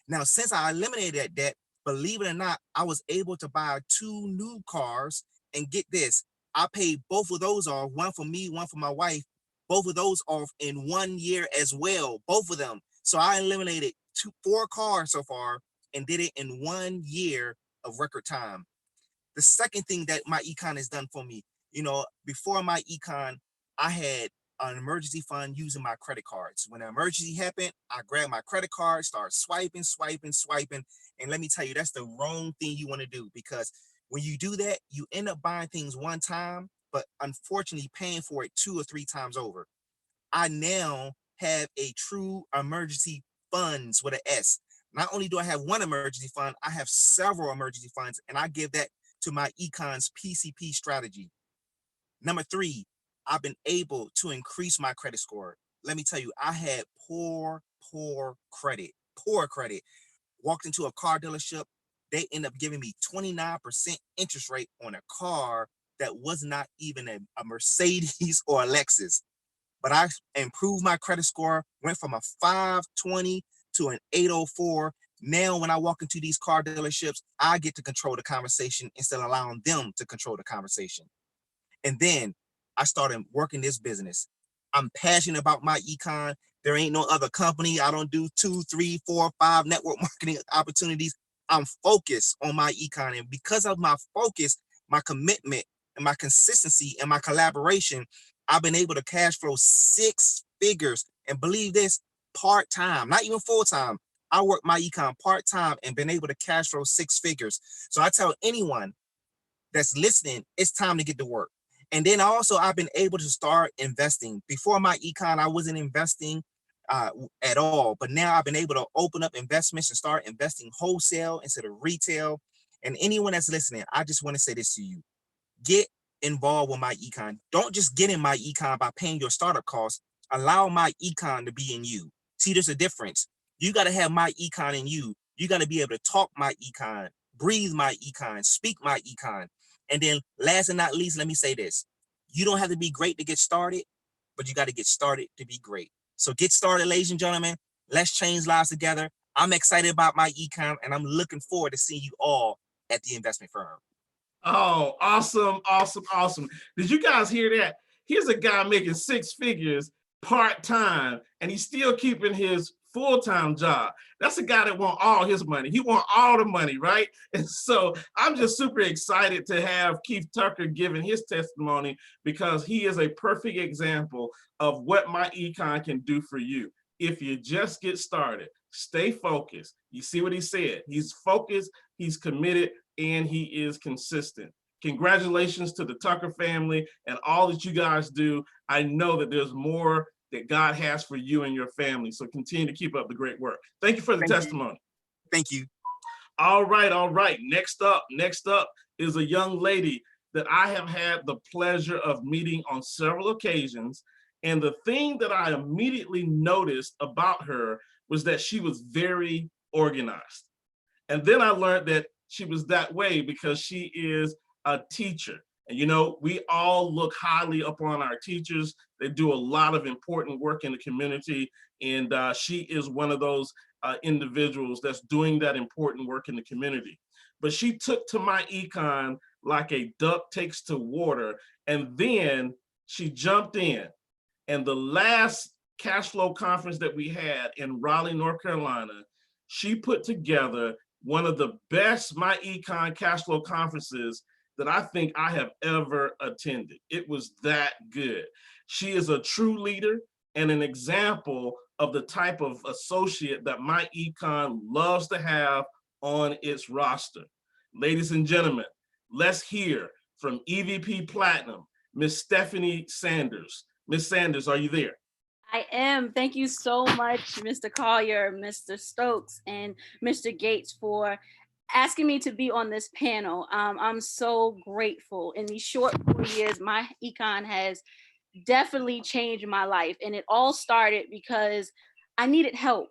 Now, since I eliminated that debt, believe it or not, I was able to buy 2 new cars, and get this, I paid both of those off, one for me, one for my wife, both of those off in 1 year as well, both of them. So I eliminated 4 cars so far and did it in 1 year of record time. The second thing that myEcon has done for me, before myEcon, I had an emergency fund using my credit cards. When an emergency happened, I grabbed my credit card, start swiping. And let me tell you, that's the wrong thing you want to do, because when you do that, you end up buying things one time, but unfortunately paying for it 2 or 3 times over. I now have a true emergency funds with an S. Not only do I have one emergency fund, I have several emergency funds, and I give that to myEcon's PCP strategy. Number 3, I've been able to increase my credit score. Let me tell you, I had poor credit. Walked into a car dealership, they end up giving me 29% interest rate on a car that was not even a Mercedes or a Lexus. But I improved my credit score, went from a 520 to an 804. Now, when I walk into these car dealerships, I get to control the conversation instead of allowing them to control the conversation. And then I started working this business. I'm passionate about myEcon. There ain't no other company. I don't do 2, 3, 4, 5 network marketing opportunities. I'm focused on myEcon. And because of my focus, my commitment, and my consistency, and my collaboration, I've been able to cash flow 6 figures. And believe this, part-time, not even full-time. I work myEcon part-time and been able to cash flow 6 figures. So I tell anyone that's listening, it's time to get to work. And then also, I've been able to start investing. Before myEcon, I wasn't investing at all, but now I've been able to open up investments and start investing wholesale instead of retail. And anyone that's listening, I just want to say this to you: get involved with myEcon. Don't just get in myEcon by paying your startup costs. Allow myEcon to be in you. See, there's a difference. You got to have myEcon in you. You got to be able to talk myEcon, breathe myEcon, speak myEcon. And then last and not least, let me say this: you don't have to be great to get started, but you got to get started to be great. So get started, ladies and gentlemen. Let's change lives together. I'm excited about myEcon, and I'm looking forward to seeing you all at the investment firm. Oh, awesome. Did you guys hear that? Here's a guy making 6 figures part-time, and he's still keeping his full-time job. That's a guy that want all his money. He want all the money, right? And so I'm just super excited to have Keith Tucker giving his testimony, because he is a perfect example of what myEcon can do for you. If you just get started, stay focused. You see what he said? He's focused, he's committed, and he is consistent. Congratulations to the Tucker family and all that you guys do. I know that there's more that God has for you and your family. So continue to keep up the great work. Thank you for the testimony. Thank you. All right. Next up is a young lady that I have had the pleasure of meeting on several occasions. And the thing that I immediately noticed about her was that she was very organized. And then I learned that she was that way because she is a teacher. And we all look highly upon our teachers. They do a lot of important work in the community. And she is one of those individuals that's doing that important work in the community. But she took to myEcon like a duck takes to water, and then she jumped in. And the last cash flow conference that we had in Raleigh, North Carolina, she put together one of the best myEcon cash flow conferences that I think I have ever attended. It was that good. She is a true leader and an example of the type of associate that myEcon loves to have on its roster. Ladies and gentlemen, let's hear from EVP Platinum, Miss Stephanie Sanders. Miss Sanders, are you there? I am. Thank you so much, Mr. Collier, Mr. Stokes, and Mr. Gates for asking me to be on this panel. I'm so grateful. In these short 4 years, myEcon has definitely changed my life. And it all started because I needed help.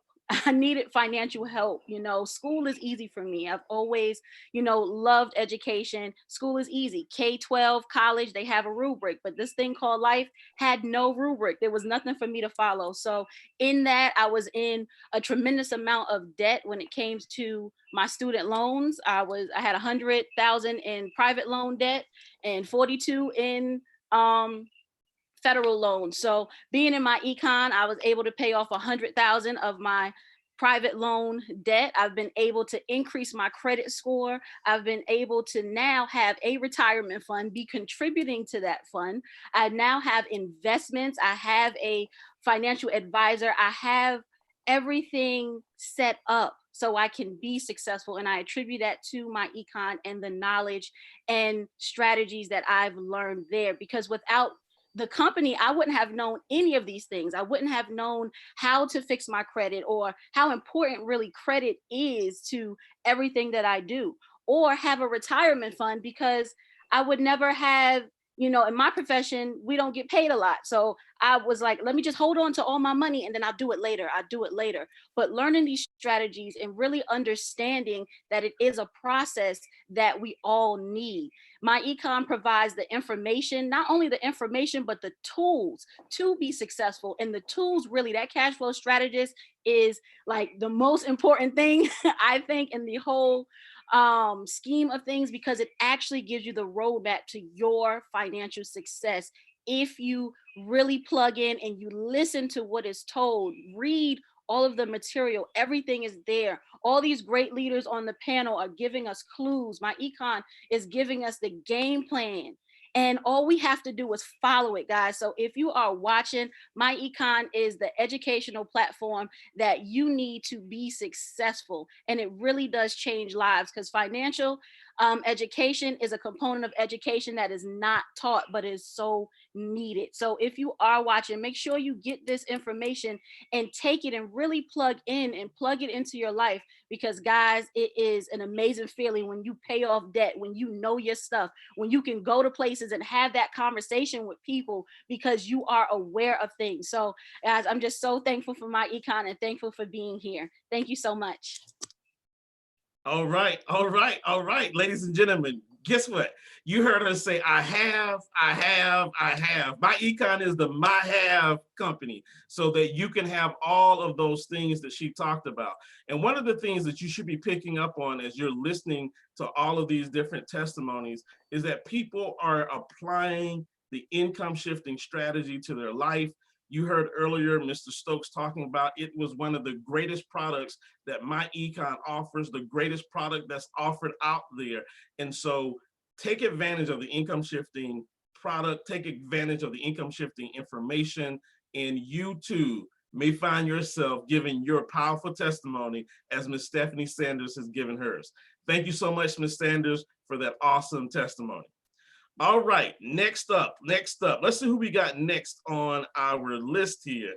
I needed financial help. You know, school is easy for me. I've always, loved education. School is easy. K-12, college, they have a rubric, but this thing called life had no rubric. There was nothing for me to follow. So in that, I was in a tremendous amount of debt when it came to my student loans. I had 100,000 in private loan debt and 42 in federal loans. So being in myEcon, I was able to pay off 100,000 of my private loan debt. I've been able to increase my credit score. I've been able to now have a retirement fund, be contributing to that fund. I now have investments. I have a financial advisor. I have everything set up so I can be successful. And I attribute that to myEcon and the knowledge and strategies that I've learned there, because without the company, I wouldn't have known any of these things. I wouldn't have known how to fix my credit or how important really credit is to everything that I do, or have a retirement fund, because I would never have, in my profession, we don't get paid a lot. So I was like, let me just hold on to all my money and then I'll do it later. I'll do it later. But learning these strategies and really understanding that it is a process that we all need. myEcon provides the information, not only the information, but the tools to be successful. And the tools, really, that cash flow strategist is like the most important thing, I think, in the whole scheme of things, because it actually gives you the roadmap to your financial success. If you really plug in and you listen to what is told, read all of the material, everything is there. All these great leaders on the panel are giving us clues. myEcon is giving us the game plan. And all we have to do is follow it, guys. So if you are watching, myEcon is the educational platform that you need to be successful. And it really does change lives, because financial education is a component of education that is not taught, but is so needed. So if you are watching, make sure you get this information and take it and really plug in and plug it into your life, because guys, it is an amazing feeling when you pay off debt, when you know your stuff, when you can go to places and have that conversation with people because you are aware of things. So guys, I'm just so thankful for myEcon and thankful for being here. Thank you so much. All right, ladies and gentlemen, guess what? You heard her say, I have. myEcon is the have company, so that you can have all of those things that she talked about. And one of the things that you should be picking up on as you're listening to all of these different testimonies is that people are applying the income shifting strategy to their life. You heard earlier Mr. Stokes talking about it was one of the greatest products that myEcon offers, the greatest product that's offered out there. And so take advantage of the income shifting product, take advantage of the income shifting information, and you too may find yourself giving your powerful testimony as Ms. Stephanie Sanders has given hers. Thank you so much, Ms. Sanders, for that awesome testimony. All right, next up, let's see who we got next on our list here.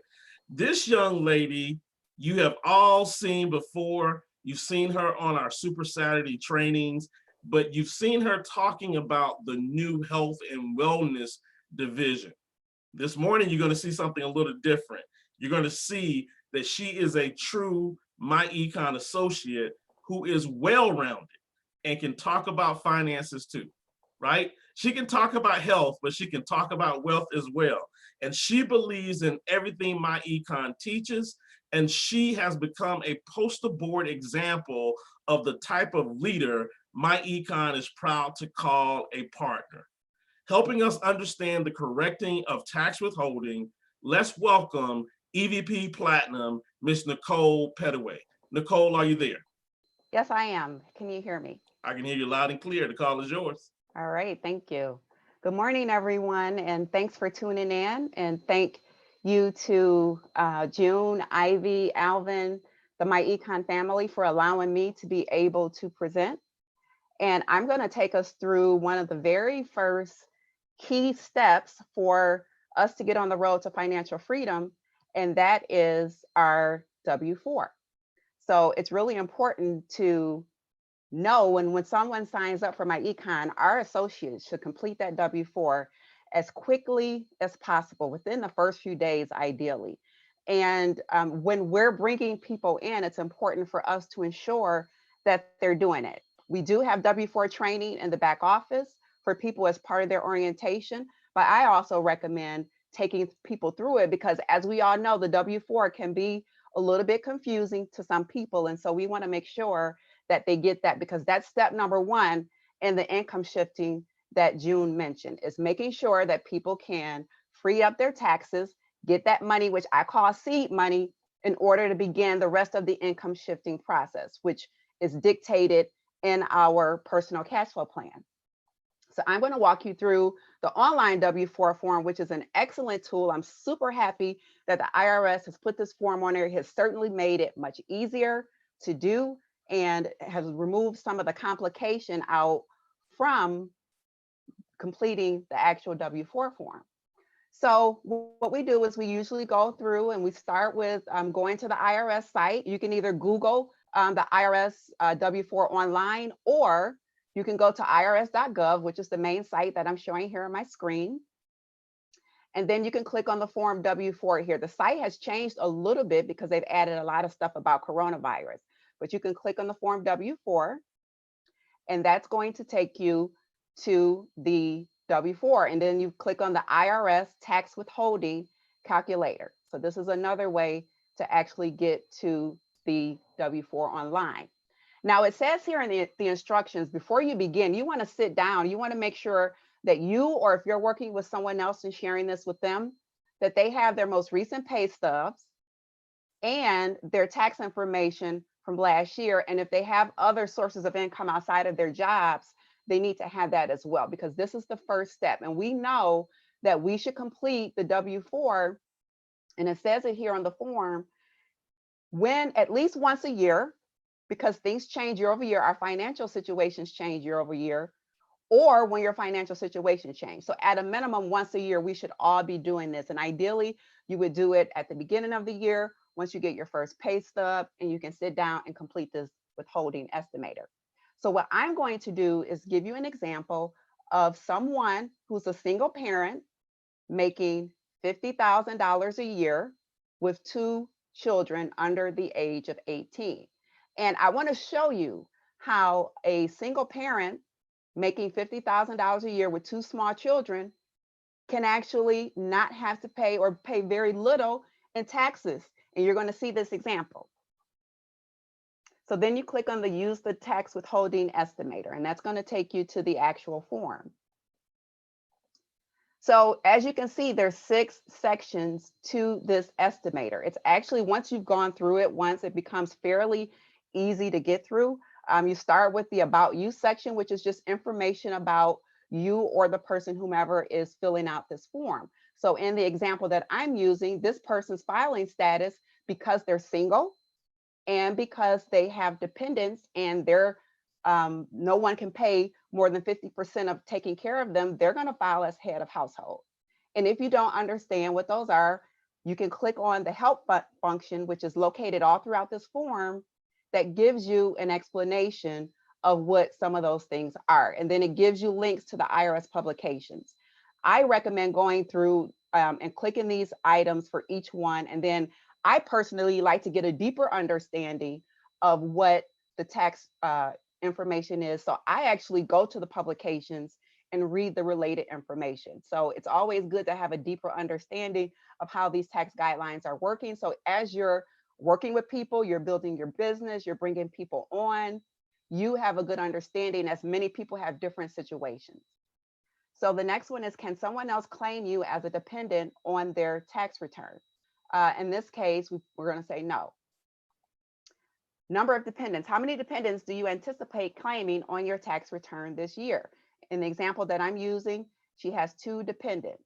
This young lady, you have all seen before. You've seen her on our Super Saturday trainings, but you've seen her talking about the new health and wellness division. This morning, you're gonna see something a little different. You're gonna see that she is a true myEcon associate who is well-rounded and can talk about finances too, right? She can talk about health, but she can talk about wealth as well. And she believes in everything myEcon teaches, And she has become a poster board example of the type of leader myEcon is proud to call a partner. Helping us understand the correcting of tax withholding, let's welcome EVP Platinum, Ms. Nicole Pettaway. Nicole, are you there? Yes, I am. Can you hear me? I can hear you loud and clear. The call is yours. All right, thank you. Good morning, everyone, and thanks for tuning in. And thank you to June, Ivy, Alvin, the myEcon family for allowing me to be able to present. And I'm going to take us through one of the very first key steps for us to get on the road to financial freedom, and that is our W-4. So it's really important to know when someone signs up for myEcon, our associates should complete that W-4 as quickly as possible within the first few days, ideally. And when we're bringing people in, it's important for us to ensure that they're doing it. We do have W-4 training in the back office for people as part of their orientation, but I also recommend taking people through it because, as we all know, the W-4 can be a little bit confusing to some people. And so we want to make sure that they get that, because that's step number one in the income shifting that June mentioned, is making sure that people can free up their taxes, get that money, which I call seed money, in order to begin the rest of the income shifting process, which is dictated in our personal cash flow plan. So I'm going to walk you through the online W-4 form, which is an excellent tool. I'm super happy that the IRS has put this form on there. It has certainly made it much easier to do and has removed some of the complication out from completing the actual W-4 form. So what we do is we usually go through and we start with going to the IRS site. You can either Google the IRS W-4 online, or you can go to irs.gov, which is the main site that I'm showing here on my screen. And then you can click on the form W-4 here. The site has changed a little bit because they've added a lot of stuff about coronavirus, but you can click on the form W-4, and that's going to take you to the W-4. And then you click on the IRS tax withholding calculator. So this is another way to actually get to the W-4 online. Now it says here in the instructions, before you begin, you want to sit down, you want to make sure that you, or if you're working with someone else and sharing this with them, that they have their most recent pay stubs and their tax information from last year. And if they have other sources of income outside of their jobs, they need to have that as well, because this is the first step. And we know that we should complete the W-4, and it says it here on the form, when at least once a year, because things change year over year, our financial situations change year over year, or when your financial situation change. So at a minimum, once a year, we should all be doing this. And ideally, you would do it at the beginning of the year, once you get your first pay stub, and you can sit down and complete this withholding estimator. So what I'm going to do is give you an example of someone who's a single parent making $50,000 a year with 2 children under the age of 18. And I want to show you how a single parent making $50,000 a year with 2 small children can actually not have to pay, or pay very little in taxes. And you're going to see this example. So then you click on the use the tax withholding estimator, and that's going to take you to the actual form. So as you can see, there's 6 sections to this estimator. It's actually, once you've gone through it once, it becomes fairly easy to get through. You start with the About You section, which is just information about you or the person, whomever is filling out this form. So in the example that I'm using, this person's filing status, because they're single and because they have dependents and they're no one can pay more than 50% of taking care of them, they're going to file as head of household. And if you don't understand what those are, you can click on the help function, which is located all throughout this form, that gives you an explanation of what some of those things are. And then it gives you links to the IRS publications. I recommend going through and clicking these items for each one. And then I personally like to get a deeper understanding of what the tax information is. So I actually go to the publications and read the related information. So it's always good to have a deeper understanding of how these tax guidelines are working. So as you're working with people, you're building your business, you're bringing people on. You have a good understanding, as many people have different situations. So the next one is, can someone else claim you as a dependent on their tax return? In this case, we're going to say no. Number of dependents. How many dependents do you anticipate claiming on your tax return this year? In the example that I'm using, she has 2 dependents.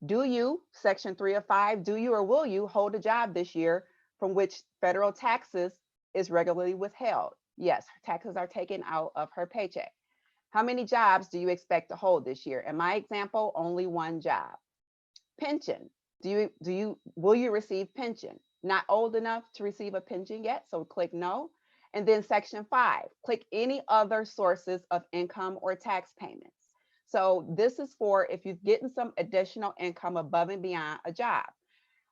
Do you, section 3 of 5, do you or will you hold a job this year from which federal taxes is regularly withheld? Yes, taxes are taken out of her paycheck. How many jobs do you expect to hold this year? In my example, only 1 job. Pension. Will you receive pension? Not old enough to receive a pension yet, so click no. And then section 5, click any other sources of income or tax payments. So this is for if you're getting some additional income above and beyond a job.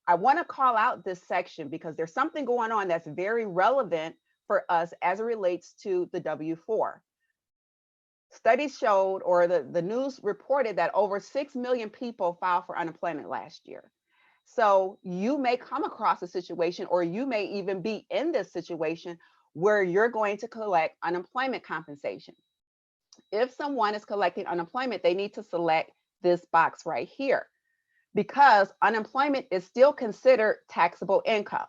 I want to call out this section because there's something going on that's very relevant for us as it relates to the W-4. Studies showed, or the news reported, that over 6 million people filed for unemployment last year. So you may come across a situation, or you may even be in this situation where you're going to collect unemployment compensation. If someone is collecting unemployment, they need to select this box right here, because unemployment is still considered taxable income.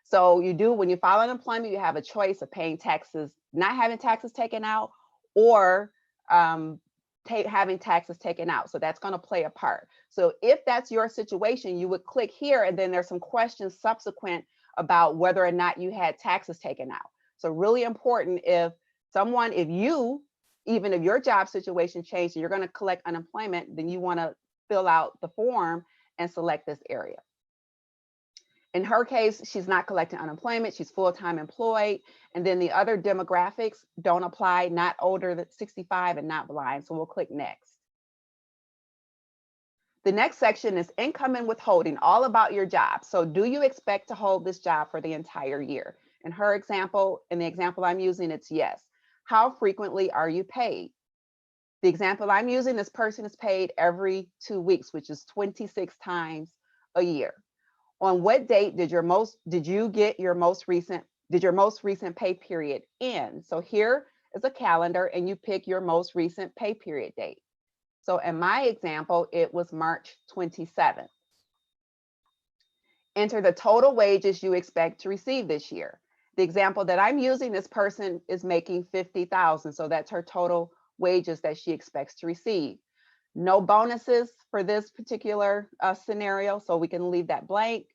So when you file unemployment, you have a choice of paying taxes, not having taxes taken out, or having taxes taken out. So that's going to play a part. So if that's your situation, you would click here, and then there's some questions subsequent about whether or not you had taxes taken out. So really important, even if your job situation changed and you're going to collect unemployment, then you want to fill out the form and select this area. In her case, she's not collecting unemployment, she's full-time employed. And then the other demographics don't apply, not older than 65 and not blind. So we'll click next. The next section is income and withholding, all about your job. So do you expect to hold this job for the entire year? In her example, in the example I'm using, it's yes. How frequently are you paid? The example I'm using, this person is paid every 2 weeks, which is 26 times a year. On what date did your most recent pay period end? So here is a calendar, and you pick your most recent pay period date. So in my example, it was March 27th. Enter the total wages you expect to receive this year. The example that I'm using, this person is making $50,000. So that's her total wages that she expects to receive. No bonuses for this particular scenario, so we can leave that blank.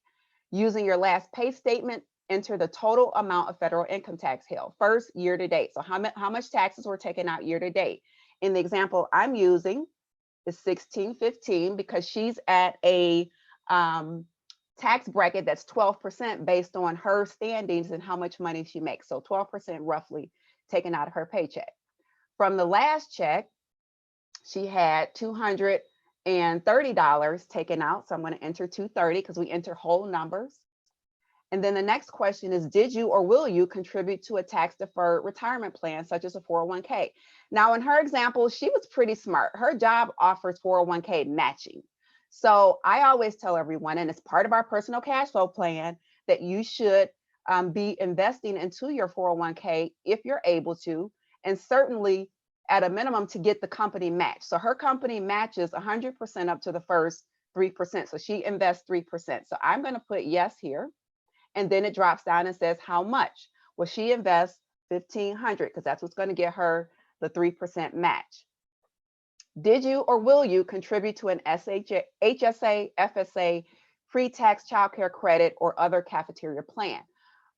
Using your last pay statement, enter the total amount of federal income tax held. First, year to date. So how much taxes were taken out year to date? In the example I'm using is 1615, because she's at a tax bracket that's 12% based on her standings and how much money she makes. So 12% roughly taken out of her paycheck. From the last check, she had $230 taken out. So I'm going to enter 230 because we enter whole numbers. And then the next question is, did you or will you contribute to a tax deferred retirement plan, such as a 401k? Now, in her example, she was pretty smart. Her job offers 401k matching. So I always tell everyone, and it's part of our personal cash flow plan, that you should be investing into your 401k if you're able to, and certainly at a minimum to get the company match. So her company matches 100% up to the first 3%. So she invests 3%. So I'm going to put yes here. And then it drops down and says how much. Well, she invests $1,500 because that's what's going to get her the 3% match. Did you or will you contribute to an HSA, FSA, pre-tax childcare credit, or other cafeteria plan?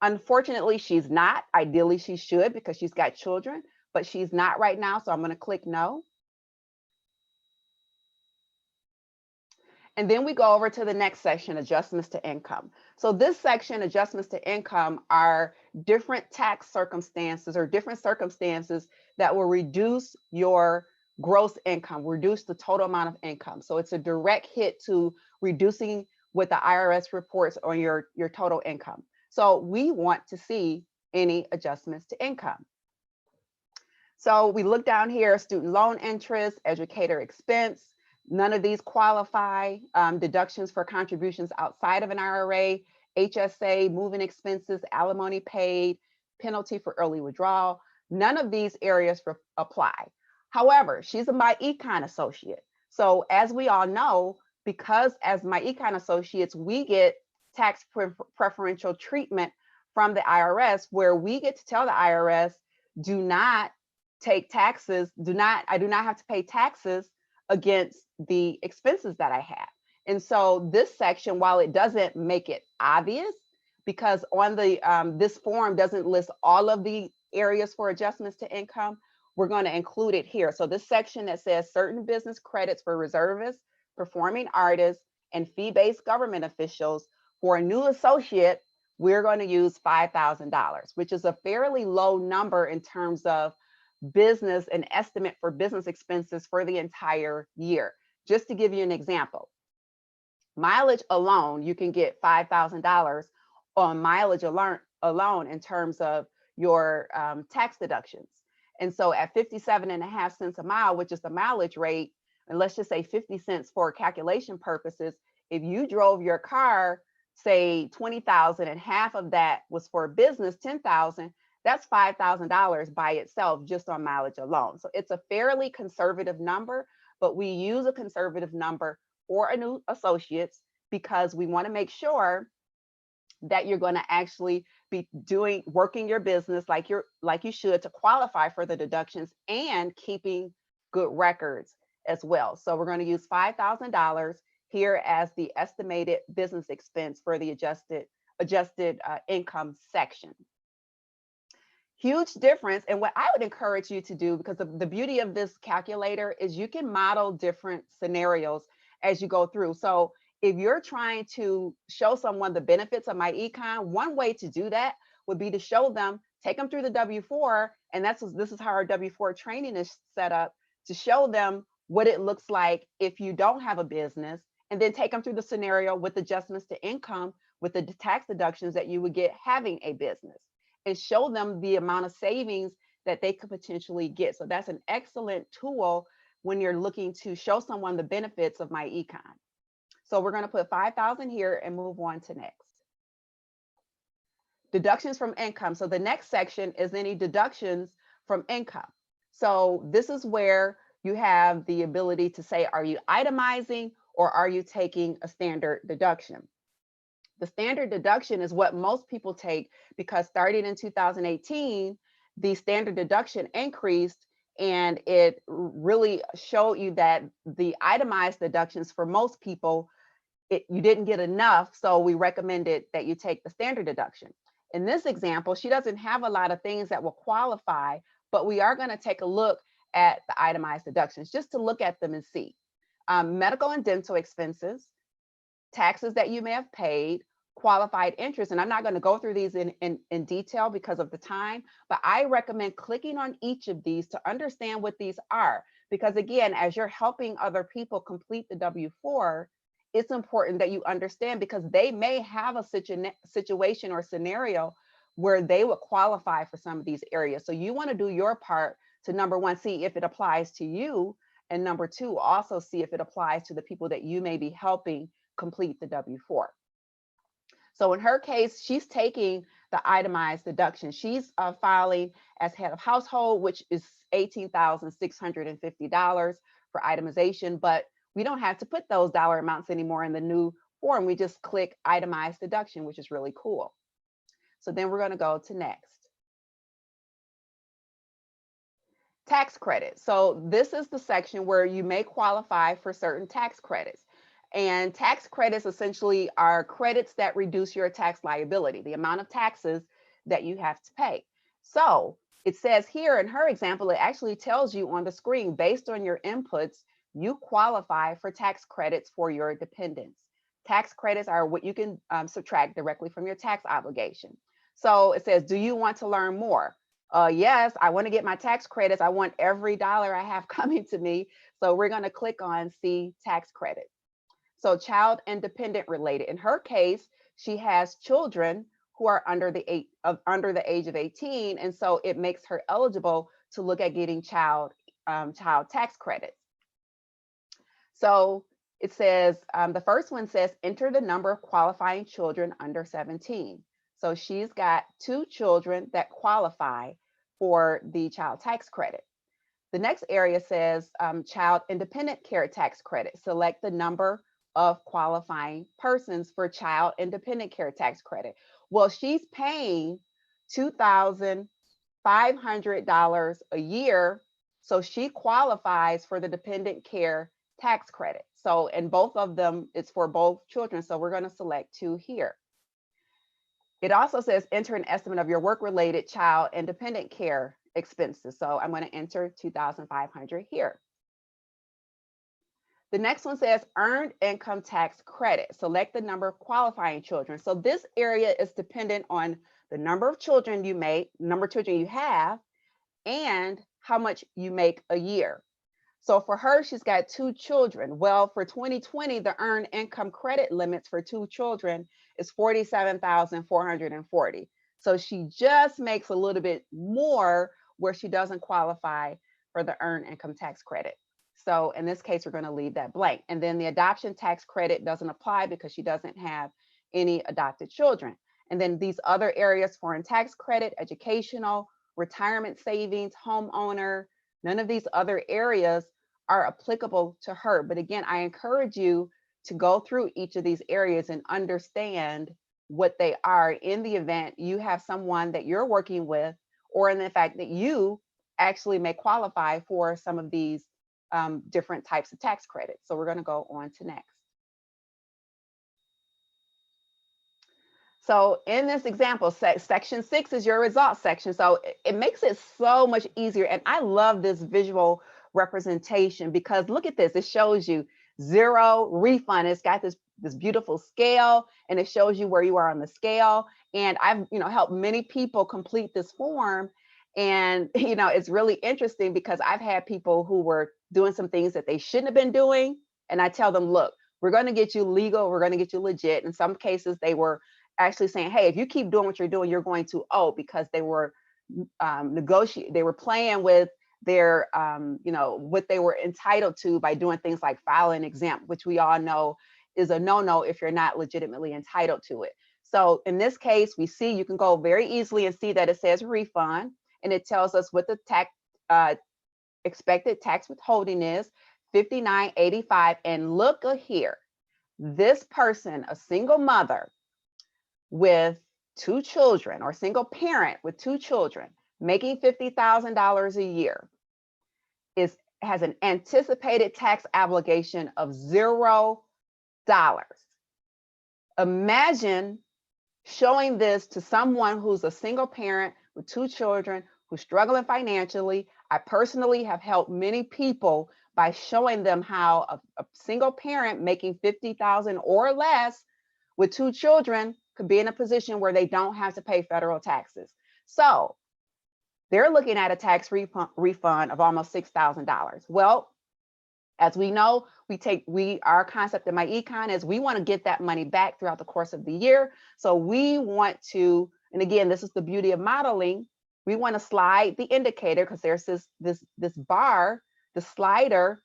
Unfortunately, she's not. Ideally, she should because she's got children, but she's not right now. So I'm going to click no. And then we go over to the next section, adjustments to income. So this section, adjustments to income, are different tax circumstances or different circumstances that will reduce your gross income, reduce the total amount of income. So it's a direct hit to reducing what the IRS reports on your total income. So we want to see any adjustments to income. So we look down here, student loan interest, educator expense. None of these qualify. Deductions for contributions outside of an IRA, HSA, moving expenses, alimony paid, penalty for early withdrawal. None of these areas apply. However, she's a myEcon associate. So as we all know, because as myEcon associates, we get tax preferential treatment from the IRS, where we get to tell the IRS, do not take taxes, I do not have to pay taxes against the expenses that I have. And so this section, while it doesn't make it obvious, because on the this form doesn't list all of the areas for adjustments to income, we're going to include it here. So this section that says certain business credits for reservists, performing artists, and fee-based government officials, for a new associate, we're going to use $5,000, which is a fairly low number in terms of business, an estimate for business expenses for the entire year. Just to give you an example, mileage alone, you can get $5,000 on mileage alone in terms of your tax deductions. And so at 57.5 cents a mile, which is the mileage rate, and let's just say 50 cents for calculation purposes, if you drove your car, say 20,000 and half of that was for business, 10,000, that's $5,000 by itself just on mileage alone. So it's a fairly conservative number, but we use a conservative number for a new associates because we want to make sure that you're going to actually be working your business like you should to qualify for the deductions and keeping good records as well. So we're going to use $5,000 here as the estimated business expense for the adjusted income section. Huge difference. And what I would encourage you to do, because the beauty of this calculator is you can model different scenarios as you go through. So if you're trying to show someone the benefits of myEcon, one way to do that would be to show them, take them through the W-4, and this is how our W-4 training is set up, to show them what it looks like if you don't have a business, and then take them through the scenario with adjustments to income with the tax deductions that you would get having a business, and show them the amount of savings that they could potentially get. So that's an excellent tool when you're looking to show someone the benefits of myEcon. So we're going to put 5,000 here and move on to next. Deductions from income. So the next section is any deductions from income. So this is where you have the ability to say, are you itemizing or are you taking a standard deduction? The standard deduction is what most people take because starting in 2018, the standard deduction increased, and it really showed you that the itemized deductions for most people, you didn't get enough, so we recommended that you take the standard deduction. In this example, she doesn't have a lot of things that will qualify, but we are going to take a look at the itemized deductions just to look at them and see. Medical and dental expenses, taxes that you may have paid, qualified interest, and I'm not going to go through these in detail because of the time, but I recommend clicking on each of these to understand what these are, because again, as you're helping other people complete the W-4, it's important that you understand, because they may have a situation or scenario where they would qualify for some of these areas. So you want to do your part to, number one, see if it applies to you, and number two, also see if it applies to the people that you may be helping complete the W-4. So in her case, she's taking the itemized deduction. She's filing as head of household, which is $18,650 for itemization, but we don't have to put those dollar amounts anymore in the new form. We just click itemized deduction, which is really cool. So then we're going to go to next. Tax credit. So this is the section where you may qualify for certain tax credits. And tax credits essentially are credits that reduce your tax liability, the amount of taxes that you have to pay. So it says here in her example, it actually tells you on the screen, based on your inputs, you qualify for tax credits for your dependents. Tax credits are what you can subtract directly from your tax obligation. So it says, do you want to learn more? Yes, I want to get my tax credits. I want every dollar I have coming to me. So we're going to click on see tax credit. So child and dependent related. In her case, she has children who are under the age of 18. And so it makes her eligible to look at getting child tax credits. So it says, the first one says, enter the number of qualifying children under 17. So she's got 2 children that qualify for the child tax credit. The next area says child independent care tax credit. Select the number of qualifying persons for child independent care tax credit. Well, she's paying $2,500 a year, so she qualifies for the dependent care tax credit. So, and both of them, it's for both children. So we're going to select 2 here. It also says enter an estimate of your work-related child independent care expenses. So I'm going to enter 2,500 here. The next one says earned income tax credit. Select the number of qualifying children. So this area is dependent on the number of children you make, number of children you have, and how much you make a year. So for her, she's got 2 children. Well, for 2020, the earned income credit limits for 2 children is $47,440. So she just makes a little bit more where she doesn't qualify for the earned income tax credit. So in this case, we're going to leave that blank. And then the adoption tax credit doesn't apply because she doesn't have any adopted children. And then these other areas, foreign tax credit, educational, retirement savings, homeowner, none of these other areas are applicable to her. But again, I encourage you to go through each of these areas and understand what they are in the event you have someone that you're working with, or in the fact that you actually may qualify for some of these different types of tax credits. So we're going to go on to next. So in this example, section 6 is your results section. So it makes it so much easier. And I love this visual representation because look at this. It shows you 0 refund. It's got this beautiful scale, and it shows you where you are on the scale. And I've helped many people complete this form. And it's really interesting because I've had people who were doing some things that they shouldn't have been doing. And I tell them, look, we're going to get you legal. We're going to get you legit. In some cases, they were actually saying, hey, if you keep doing what you're doing, you're going to owe, because they were they were playing with their, what they were entitled to by doing things like filing exempt, which we all know is a no-no if you're not legitimately entitled to it. So in this case, we see, you can go very easily and see that it says refund, and it tells us what the tax expected tax withholding is, $59.85. And look here, this person, a single mother with 2 children, or single parent with 2 children, making $50,000 a year, has an anticipated tax obligation of $0. Imagine showing this to someone who's a single parent with 2 children, who's struggling financially. I personally have helped many people by showing them how a single parent making $50,000 or less with 2 children could be in a position where they don't have to pay federal taxes. So they're looking at a tax refund of almost $6,000. Well, as we know, our concept in myEcon is we want to get that money back throughout the course of the year. So we want to, and again, this is the beauty of modeling, we want to slide the indicator, because there's this bar, the slider,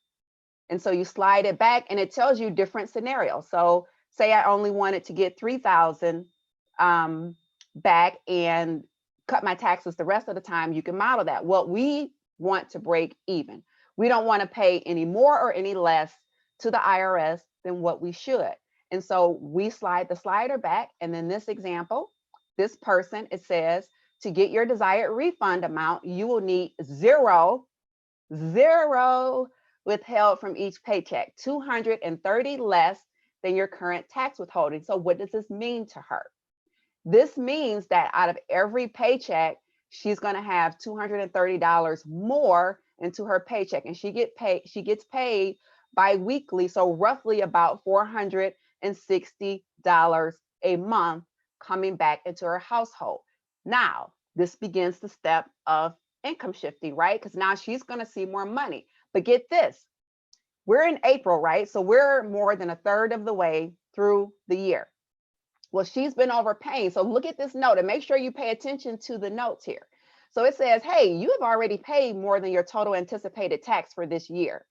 and so you slide it back and it tells you different scenarios. So say I only wanted to get $3,000 back and cut my taxes the rest of the time, you can model that. Well, we want to break even. We don't want to pay any more or any less to the IRS than what we should. And so we slide the slider back. And then this example, this person, it says, to get your desired refund amount, you will need zero withheld from each paycheck, 230 less than your current tax withholding. So what does this mean to her? This means that out of every paycheck, she's going to have $230 more into her paycheck, and she gets paid bi-weekly, so roughly about $460 a month coming back into her household. Now, this begins the step of income shifting, right? Because now she's going to see more money. But get this, we're in April, right? So we're more than a third of the way through the year. Well, she's been overpaying. So look at this note and make sure you pay attention to the notes here. So it says, hey, you have already paid more than your total anticipated tax for this year.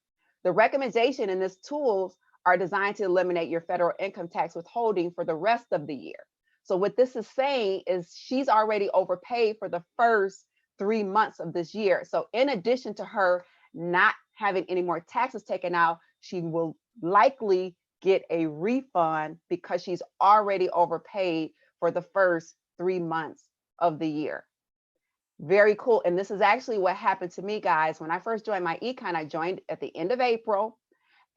The recommendation in this tools are designed to eliminate your federal income tax withholding for the rest of the year. So what this is saying is she's already overpaid for the first 3 months of this year. So in addition to her not having any more taxes taken out, she will likely get a refund because she's already overpaid for the first 3 months of the year. Very cool. And this is actually what happened to me, guys. When I first joined myEcon, I joined at the end of April,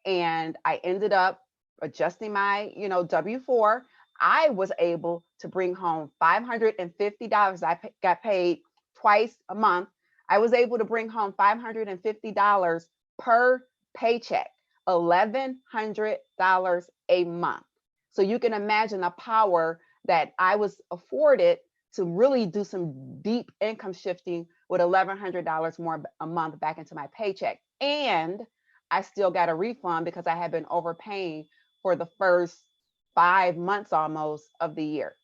and I ended up adjusting my, W-4. I was able to bring home $550. I got paid twice a month. I was able to bring home $550 per paycheck, $1,100 a month. So you can imagine the power that I was afforded to really do some deep income shifting with $1,100 more a month back into my paycheck. And I still got a refund because I had been overpaying for the first 5 months almost of the year.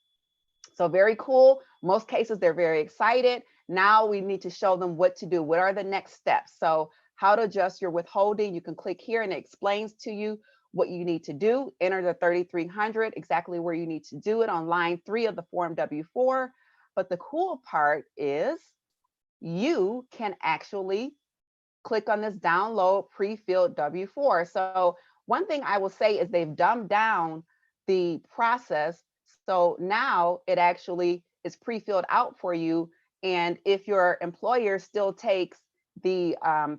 So very cool. Most cases, they're very excited. Now we need to show them what to do. What are the next steps? So how to adjust your withholding. You can click here and it explains to you what you need to do. Enter the 3,300, exactly where you need to do it on line 3 of the Form W-4. But the cool part is you can actually click on this download pre-filled W-4. So one thing I will say is they've dumbed down the process. So now it actually is pre-filled out for you. And if your employer still takes the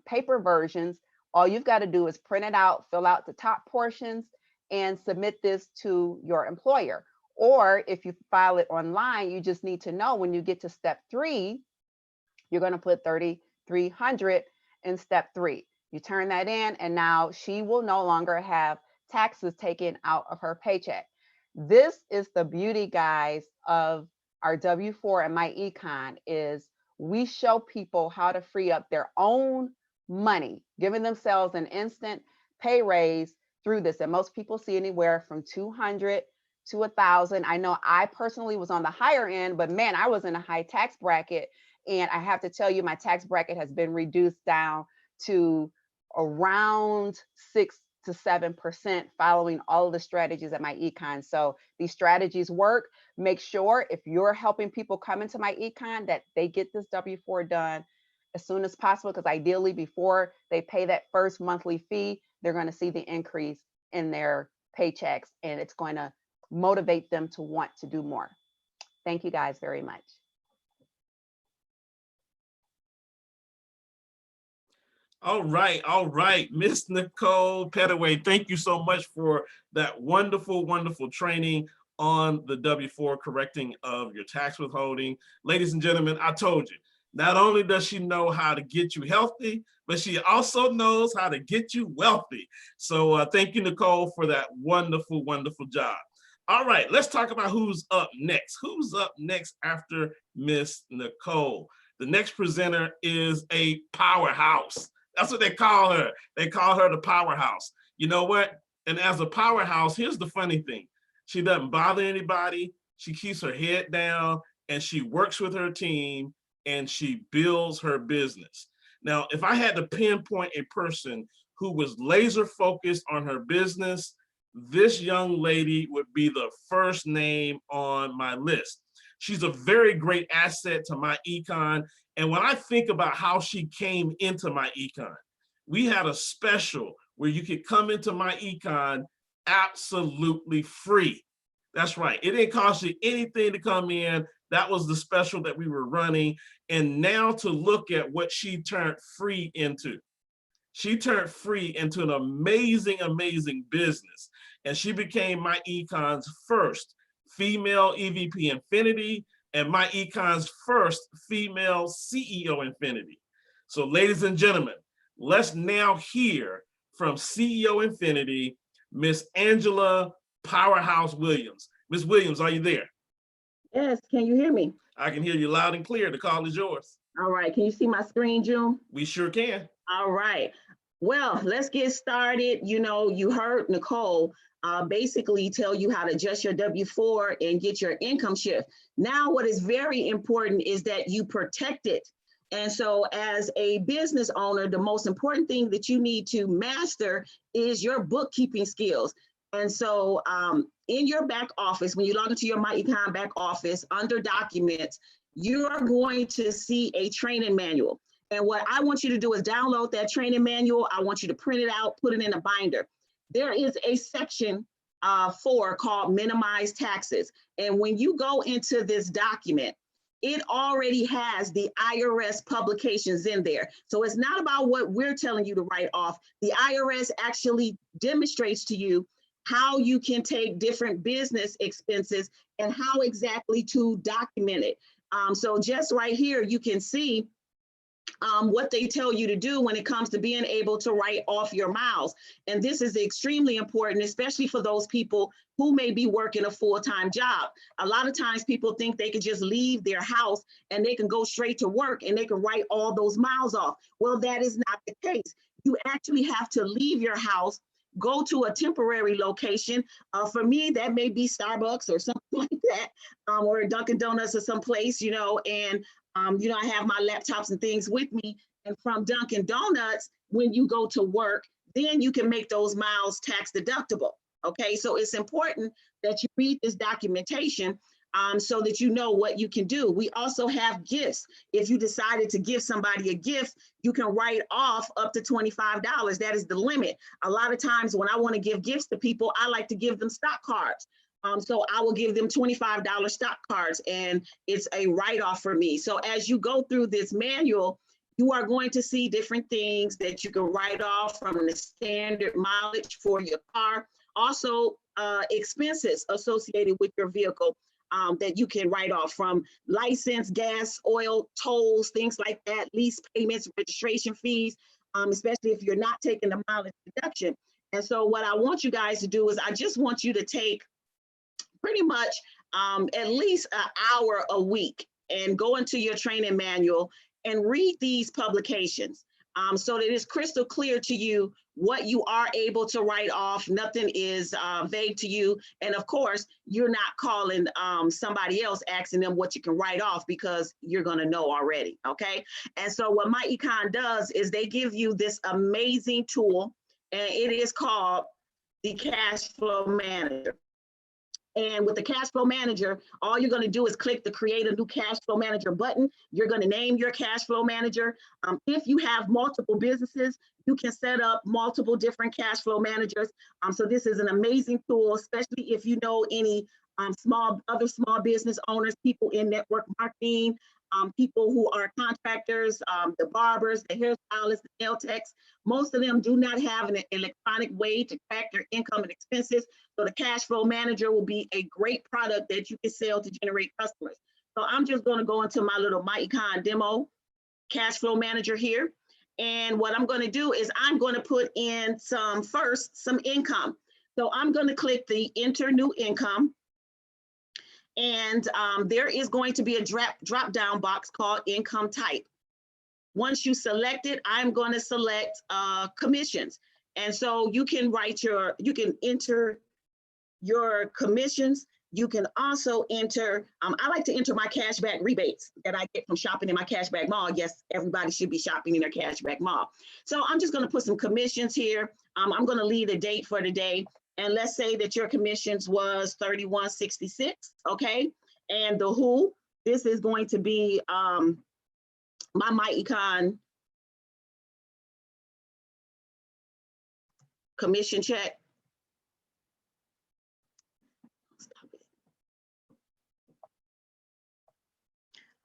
paper versions, all you've got to do is print it out, fill out the top portions, and submit this to your employer. Or if you file it online, you just need to know when you get to step 3, you're going to put 3,300 in step 3. You turn that in, and now she will no longer have taxes taken out of her paycheck. This is the beauty, guys, of our W-4 and myEcon is we show people how to free up their own money, giving themselves an instant pay raise through this. And most people see anywhere from 200 to 1,000. I know I personally was on the higher end, but man, I was in a high tax bracket. And I have to tell you, my tax bracket has been reduced down to around 6 to 7% following all of the strategies at myEcon. So these strategies work. Make sure if you're helping people come into myEcon that they get this W-4 done as soon as possible, because ideally before they pay that first monthly fee, they're going to see the increase in their paychecks, and it's going to motivate them to want to do more. Thank you guys very much. All right, Miss Nicole Pettaway, thank you so much for that wonderful, wonderful training on the W-4 correcting of your tax withholding. Ladies and gentlemen, I told you, not only does she know how to get you healthy, but she also knows how to get you wealthy. So thank you, Nicole, for that wonderful, wonderful job. All right, let's talk about who's up next. Who's up next after Miss Nicole? The next presenter is a powerhouse. That's what they call her. They call her the powerhouse. You know what? And as a powerhouse, here's the funny thing. She doesn't bother anybody. She keeps her head down and she works with her team and she builds her business. Now, if I had to pinpoint a person who was laser focused on her business, this young lady would be the first name on my list. She's a very great asset to myEcon. And when I think about how she came into myEcon, we had a special where you could come into myEcon absolutely free. That's right. It didn't cost you anything to come in. That was the special that we were running. And now to look at what she turned free into. She turned free into an amazing, amazing business. And she became myEcon's first female EVP Infinity and myEcon's first female CEO Infinity. So ladies and gentlemen, let's now hear from CEO Infinity, Miss Angela Powerhouse Williams. Miss Williams, are you there? Yes, can you hear me? I can hear you loud and clear. The call is yours. All right, can you see my screen, June? We sure can. All right, well, let's get started. You know, you heard Nicole basically tell you how to adjust your W-4 and get your income shift. Now, what is very important is that you protect it And so as a business owner, the most important thing that you need to master is your bookkeeping skills. And so in your back office, when you log into your myEcon back office under documents, you are going to see a training manual. And what I want you to do is download that training manual. I want you to print it out, put it in a binder. There is a section 4 called minimize taxes. And when you go into this document, it already has the IRS publications in there. So it's not about what we're telling you to write off. The IRS actually demonstrates to you how you can take different business expenses and how exactly to document it. So just right here, you can see what they tell you to do when it comes to being able to write off your miles. And this is extremely important, especially for those people who may be working a full-time job. A lot of times people think they can just leave their house and they can go straight to work and they can write all those miles off. Well, that is not the case. You actually have to leave your house, go to a temporary location. For me, that may be Starbucks or something like that, or Dunkin' Donuts or someplace, you know, and I have my laptops and things with me. And from Dunkin' Donuts, when you go to work, then you can make those miles tax deductible. Okay, so it's important that you read this documentation so that you know what you can do. We also have gifts. If you decided to give somebody a gift, you can write off up to $25. That is the limit. A lot of times when I want to give gifts to people, I like to give them stock cards. So I will give them $25 stock cards and it's a write-off for me. So as you go through this manual, you are going to see different things that you can write off from the standard mileage for your car. Also, expenses associated with your vehicle that you can write off, from license, gas, oil, tolls, things like that, lease payments, registration fees, especially if you're not taking the mileage deduction. And so what I want you guys to do is I just want you to take pretty much at least an hour a week and go into your training manual and read these publications so that it's crystal clear to you what you are able to write off. Nothing is vague to you. And of course, you're not calling somebody else asking them what you can write off, because you're going to know already. Okay. And so what myEcon does is they give you this amazing tool, and it is called the Cash Flow Manager. And with the Cash Flow Manager, all you're going to do is click the Create a New Cash Flow Manager button. You're going to name your Cash Flow Manager. If you have multiple businesses, you can set up multiple different cash flow managers. So this is an amazing tool, especially if you know any other small business owners, people in network marketing, people who are contractors, the barbers, the hairstylists, the nail techs. Most of them do not have an electronic way to track their income and expenses. So the Cash Flow Manager will be a great product that you can sell to generate customers. So I'm just going to go into my little myEcon demo Cash Flow Manager here. And what I'm going to do is I'm going to put in some income. So I'm going to click the Enter New Income. And there is going to be a drop down box called Income Type. Once you select it, I'm going to select commissions. And so you can enter your commissions. You can also enter, I like to enter my cashback rebates that I get from shopping in my cashback mall. Yes, everybody should be shopping in their cashback mall. So I'm just going to put some commissions here. I'm going to leave the date for today. And let's say that your commissions was $31.66, okay? And the who, this is going to be my myEcon commission check.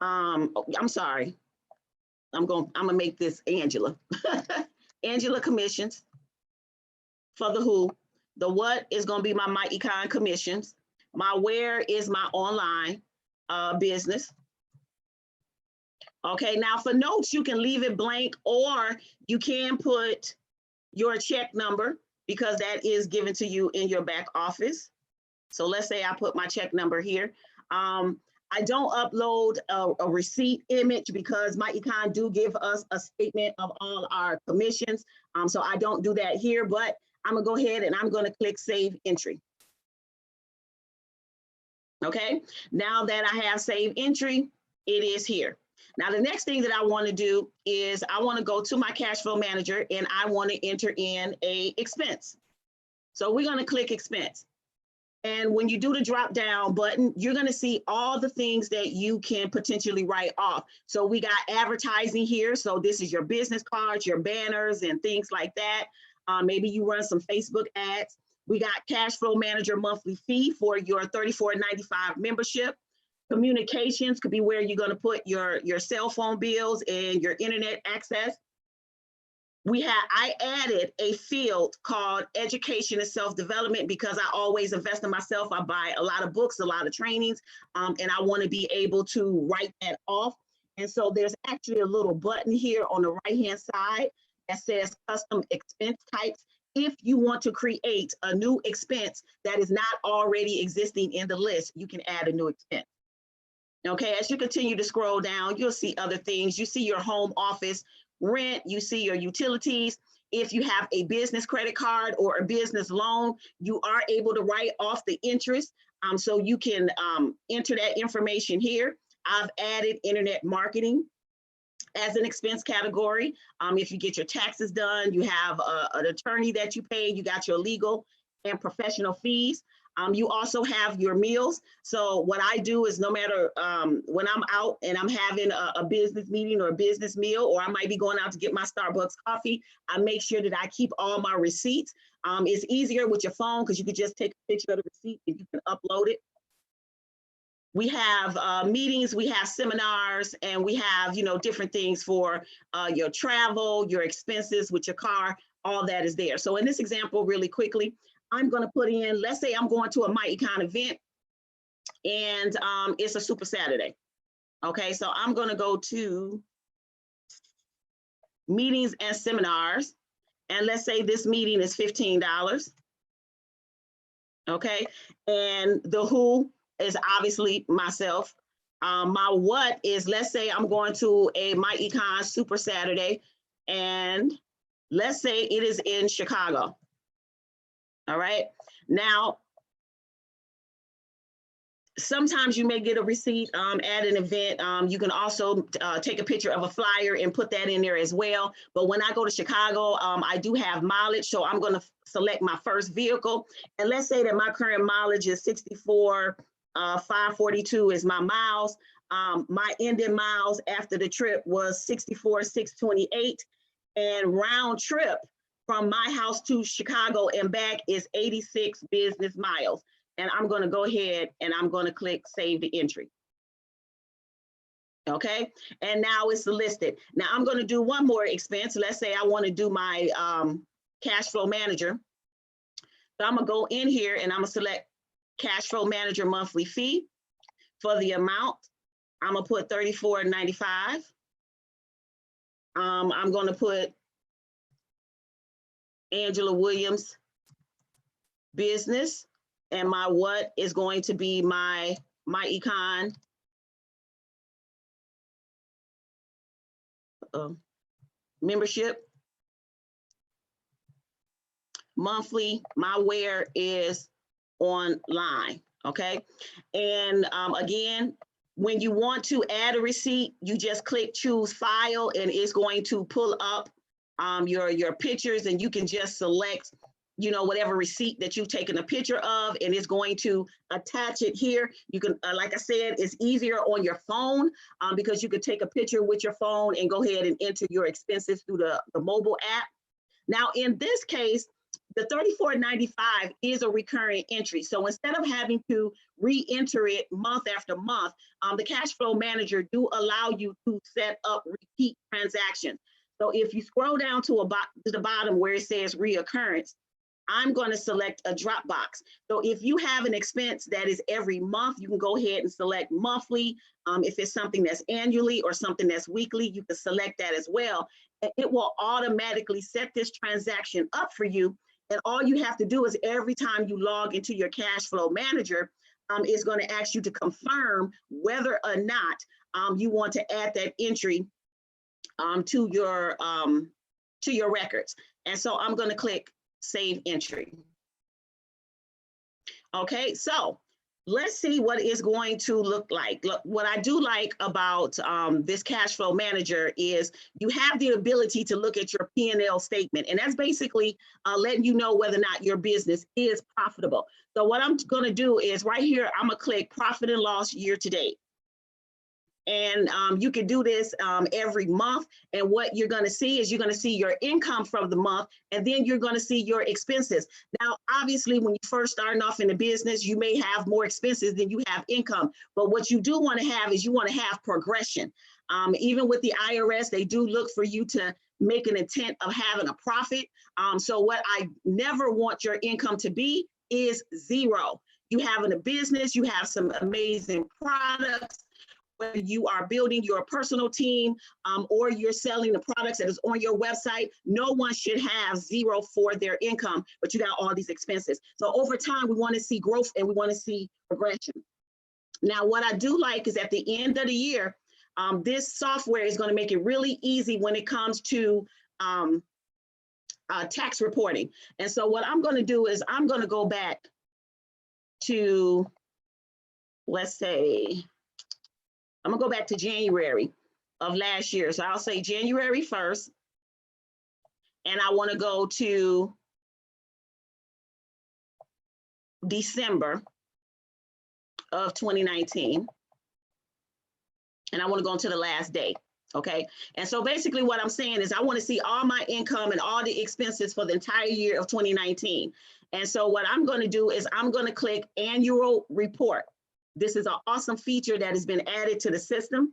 I'm sorry. I'm gonna make this Angela. Angela commissions for the who. The what is gonna be my myEcon commissions. My where is my online business. Okay, now for notes, you can leave it blank, or you can put your check number, because that is given to you in your back office. So let's say I put my check number here. I don't upload a receipt image because myEcon do give us a statement of all our commissions. So I don't do that here, but I'm gonna go ahead and I'm gonna click Save Entry. Okay, now that I have Save Entry, it is here. Now, the next thing that I want to do is I want to go to my cash flow manager and I want to enter in a expense. So we're going to click expense. And when you do the drop down button, you're going to see all the things that you can potentially write off. So we got advertising here. So this is your business cards, your banners and things like that. Maybe you run some Facebook ads. We got cash flow manager monthly fee for your $34.95 membership. Communications could be where you're going to put your cell phone bills and your internet access. I added a field called education and self-development because I always invest in myself. I buy a lot of books, a lot of trainings, and I want to be able to write that off. And so there's actually a little button here on the right-hand side that says custom expense types. If you want to create a new expense that is not already existing in the list, you can add a new expense. Okay, as you continue to scroll down, you'll see other things. You see your home office rent, you see your utilities. If you have a business credit card or a business loan, you are able to write off the interest. So you can enter that information here. I've added internet marketing as an expense category. If you get your taxes done, you have an attorney that you pay, you got your legal and professional fees. You also have your meals. So what I do is no matter when I'm out and I'm having a business meeting or a business meal, or I might be going out to get my Starbucks coffee, I make sure that I keep all my receipts. It's easier with your phone because you could just take a picture of the receipt and you can upload it. We have meetings, we have seminars, and we have, different things for your travel, your expenses with your car, all that is there. So in this example, really quickly, I'm going to put in, let's say I'm going to a myEcon event and it's a Super Saturday. Okay, so I'm going to go to meetings and seminars. And let's say this meeting is $15. Okay, and the who is obviously myself. My what is, let's say I'm going to a myEcon Super Saturday and let's say it is in Chicago. All right. Now, sometimes you may get a receipt at an event. You can also take a picture of a flyer and put that in there as well. But when I go to Chicago, I do have mileage. So I'm going to select my first vehicle. And let's say that my current mileage is 64,542 is my miles. My ending miles after the trip was 64,628, and round trip from my house to Chicago and back is 86 business miles. And I'm going to go ahead and I'm going to click save the entry. Okay, and now it's listed. Now I'm going to do one more expense. Let's say I want to do my cash flow manager. So I'm going to go in here and I'm going to select cash flow manager monthly fee. For the amount, I'm going to put $34.95. I'm going to put Angela Williams business, and my what is going to be my myEcon membership monthly. My where is online. Okay, and again, when you want to add a receipt, you just click choose file and it's going to pull up your pictures, and you can just select, whatever receipt that you've taken a picture of, and it's going to attach it here. You can, like I said, it's easier on your phone because you could take a picture with your phone and go ahead and enter your expenses through the mobile app. Now, in this case, the $34.95 is a recurring entry. So instead of having to re-enter it month after month, the cash flow manager do allow you to set up repeat transactions. So if you scroll down to the bottom where it says reoccurrence, I'm going to select a drop box. So if you have an expense that is every month, you can go ahead and select monthly. If it's something that's annually or something that's weekly, you can select that as well. And it will automatically set this transaction up for you. And all you have to do is every time you log into your cash flow manager, it's going to ask you to confirm whether or not you want to add that entry to your records. And so I'm going to click save entry. Okay, so let's see what it's going to look like. Look, what I do like about this cash flow manager is you have the ability to look at your P&L statement, and that's basically letting you know whether or not your business is profitable. So what I'm going to do is right here, I'm going to click profit and loss year to date. And you can do this every month. And what you're going to see is you're going to see your income from the month, and then you're going to see your expenses. Now, obviously, when you first starting off in the business, you may have more expenses than you have income. But what you do want to have is you want to have progression. Even with the IRS, they do look for you to make an intent of having a profit. So what I never want your income to be is zero. You having a business, you have some amazing products, whether you are building your personal team or you're selling the products that is on your website, no one should have zero for their income, but you got all these expenses. So over time, we want to see growth and we want to see progression. Now, what I do like is at the end of the year, this software is going to make it really easy when it comes to tax reporting. And so what I'm going to do is I'm going to go back to, let's say, I'm gonna go back to January of last year. So I'll say January 1st, and I wanna go to December of 2019. And I wanna go into the last day, okay? And so basically what I'm saying is I wanna see all my income and all the expenses for the entire year of 2019. And so what I'm gonna do is I'm gonna click annual report. This is an awesome feature that has been added to the system.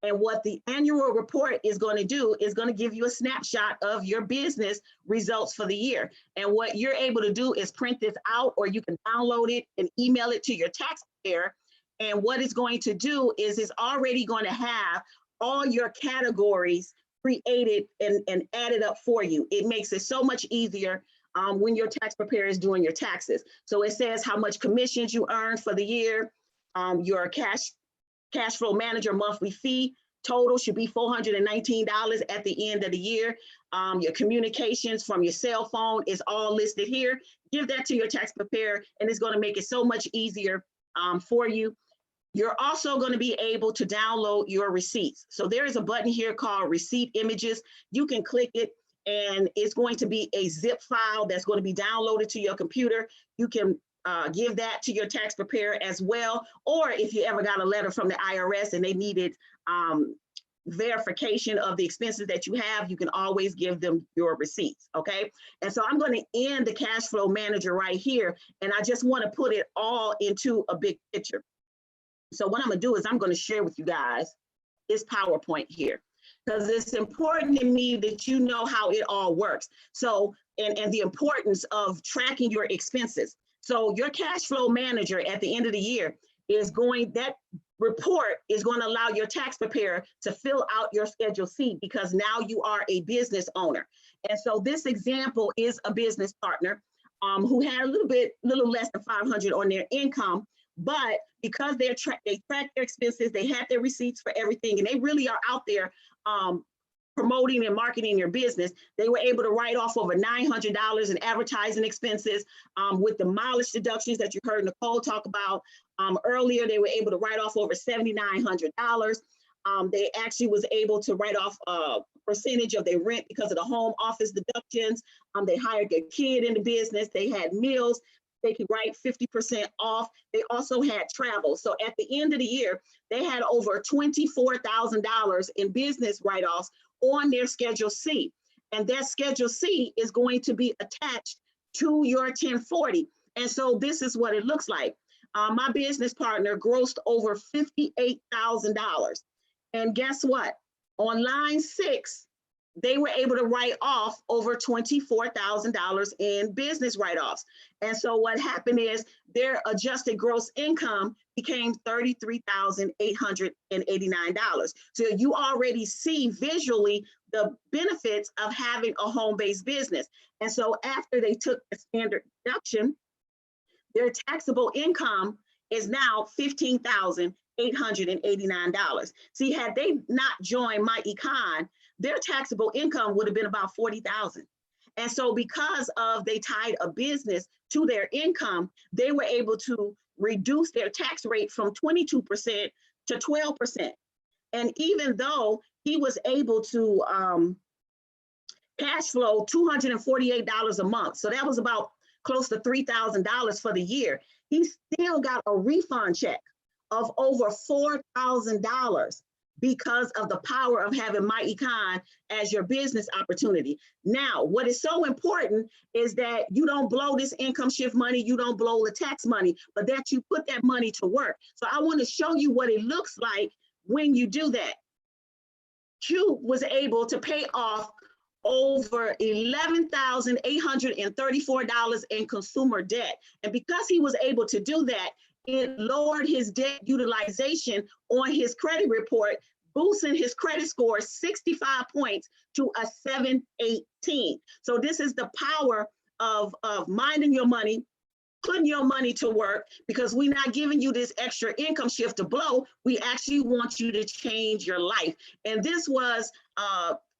And what the annual report is going to do is going to give you a snapshot of your business results for the year. And what you're able to do is print this out, or you can download it and email it to your tax preparer. And what it's going to do is it's already going to have all your categories created and added up for you. It makes it so much easier when your tax preparer is doing your taxes. So it says how much commissions you earned for the year. Your cash flow manager monthly fee total should be $419 at the end of the year. Your communications from your cell phone is all listed here. Give that to your tax preparer, and it's going to make it so much easier for you. You're also going to be able to download your receipts. So there is a button here called receipt images. You can click it, and it's going to be a zip file that's going to be downloaded to your computer. You can give that to your tax preparer as well. Or if you ever got a letter from the IRS and they needed verification of the expenses that you have, you can always give them your receipts, okay? And so I'm going to end the cash flow manager right here, and I just want to put it all into a big picture. So what I'm going to do is I'm going to share with you guys this PowerPoint here, because it's important to me that you know how it all works. So, and the importance of tracking your expenses. So your cash flow manager at the end of the year is that report is going to allow your tax preparer to fill out your Schedule C, because now you are a business owner. And so this example is a business partner who had a little less than 500 on their income, but because they track their expenses, they had their receipts for everything, and they really are out there promoting and marketing your business, they were able to write off over $900 in advertising expenses with the mileage deductions that you heard Nicole talk about earlier. They were able to write off over $7,900. They actually was able to write off a percentage of their rent because of the home office deductions. They hired their kid in the business. They had meals. They could write 50% off. They also had travel. So at the end of the year, they had over $24,000 in business write-offs on their Schedule C. And that Schedule C is going to be attached to your 1040. And so this is what it looks like. My business partner grossed over $58,000. And guess what? On line 6, they were able to write off over $24,000 in business write-offs. And so what happened is their adjusted gross income became $33,889. So you already see visually the benefits of having a home-based business. And so after they took the standard deduction, their taxable income is now $15,889. See, had they not joined myEcon, their taxable income would have been about $40,000. And so because of they tied a business to their income, they were able to reduced their tax rate from 22% to 12%. And even though he was able to cash flow $248 a month, so that was about close to $3,000 for the year, he still got a refund check of over $4,000 because of the power of having myEcon as your business opportunity. Now, what is so important is that you don't blow this income shift money, you don't blow the tax money, but that you put that money to work. So I want to show you what it looks like when you do that. Q was able to pay off over $11,834 in consumer debt. And because he was able to do that, it lowered his debt utilization on his credit report, boosting his credit score 65 points to a 718. So this is the power of minding your money, putting your money to work, because we're not giving you this extra income shift to blow. We actually want you to change your life. And this was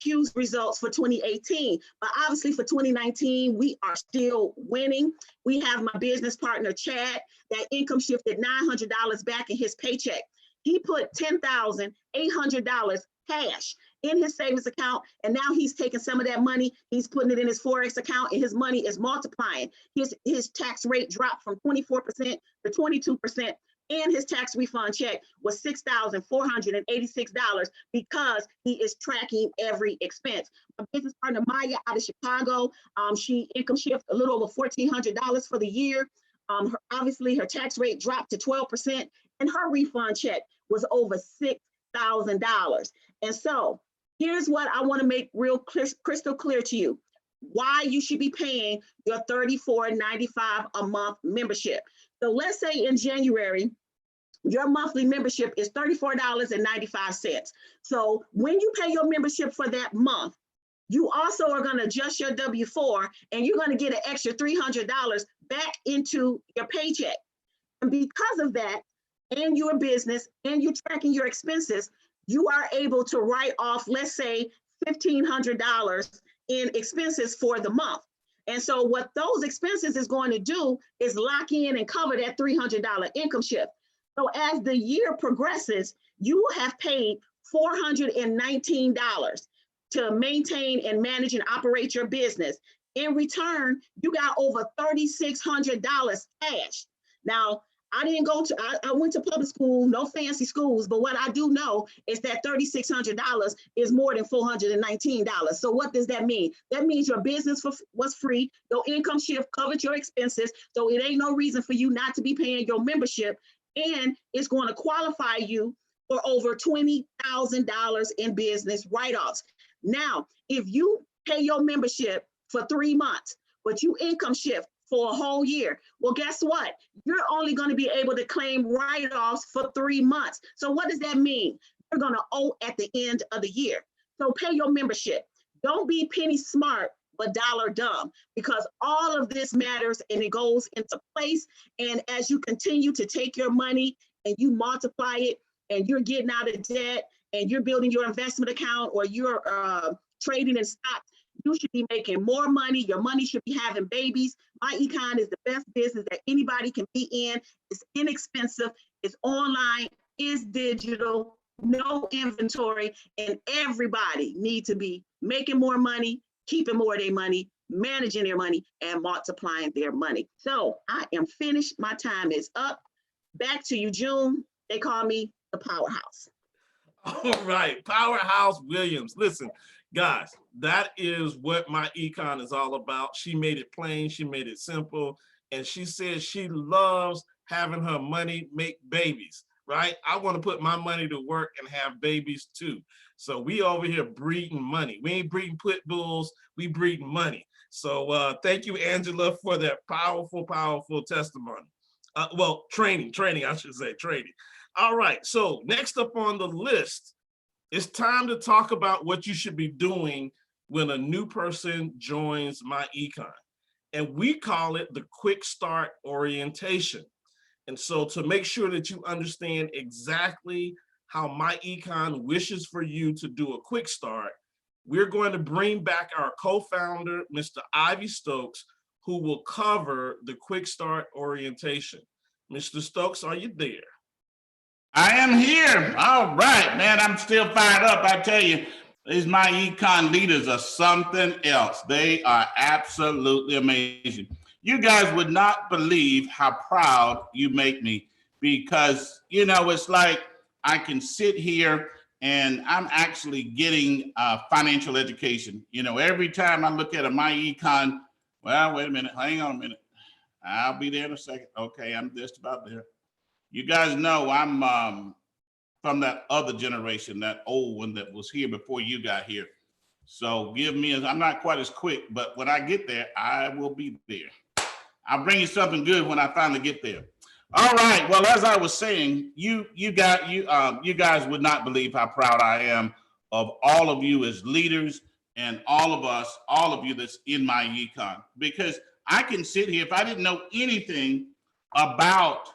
Q's results for 2018. But obviously for 2019, we are still winning. We have my business partner, Chad, that income shifted $900 back in his paycheck. He put $10,800 cash in his savings account, and now he's taking some of that money, he's putting it in his Forex account, and his money is multiplying. His tax rate dropped from 24% to 22%, and his tax refund check was $6,486 because he is tracking every expense. My business partner, Maya, out of Chicago, she income shift a little over $1,400 for the year. Obviously, her tax rate dropped to 12%, and her refund check was over $6,000. And so here's what I want to make real crystal clear to you: why you should be paying your $34.95 a month membership. So let's say in January, your monthly membership is $34.95. So when you pay your membership for that month, you also are going to adjust your W-4, and you're going to get an extra $300 back into your paycheck. And because of that, and your business, and you're tracking your expenses, you are able to write off, let's say, $1,500 in expenses for the month. And so what those expenses is going to do is lock in and cover that $300 income shift. So as the year progresses, you will have paid $419 to maintain and manage and operate your business. In return, you got over $3,600 cash. Now, I went to public school, no fancy schools, but what I do know is that $3,600 is more than $419. So what does that mean? That means your business was free, your income shift covered your expenses, so it ain't no reason for you not to be paying your membership, and it's going to qualify you for over $20,000 in business write-offs. Now, if you pay your membership for 3 months, but you income shift for a whole year, well, guess what? You're only going to be able to claim write-offs for 3 months. So what does that mean? You're going to owe at the end of the year. So pay your membership. Don't be penny smart, but dollar dumb, because all of this matters and it goes into place. And as you continue to take your money and you multiply it, and you're getting out of debt, and you're building your investment account, or you're trading in stocks, you should be making more money. Your money should be having babies. myEcon is the best business that anybody can be in. It's inexpensive, it's online, it's digital, no inventory, and everybody needs to be making more money, keeping more of their money, managing their money, and multiplying their money. So I am finished. My time is up. Back to you, June. They call me the powerhouse. All right, Powerhouse Williams. Listen, guys, that is what myEcon is all about. She made it plain, she made it simple, and she says she loves having her money make babies, right? I want to put my money to work and have babies too. So we over here breeding money. We ain't breeding pit bulls, we breeding money. So thank you, Angela, for that powerful, powerful testimony. Well, training, I should say, training. All right, so next up on the list, it's time to talk about what you should be doing when a new person joins myEcon. And we call it the Quick Start Orientation. And so to make sure that you understand exactly how myEcon wishes for you to do a quick start, we're going to bring back our co-founder, Mr. Ivy Stokes, who will cover the Quick Start Orientation. Mr. Stokes, are you there? I am here. All right, man. I'm still fired up. I tell you, these myEcon leaders are something else. They are absolutely amazing. You guys would not believe how proud you make me because, you know, it's like I can sit here and I'm actually getting financial education. You know, every time I look at a myEcon, well, wait a minute. Hang on a minute. I'll be there in a second. Okay, I'm just about there. You guys know I'm from that other generation, that old one that was here before you got here. So give me, I'm not quite as quick, but when I get there, I will be there. I'll bring you something good when I finally get there. All right. Well, as I was saying, you guys would not believe how proud I am of all of you as leaders and all of you that's in myEcon, because I can sit here. If I didn't know anything about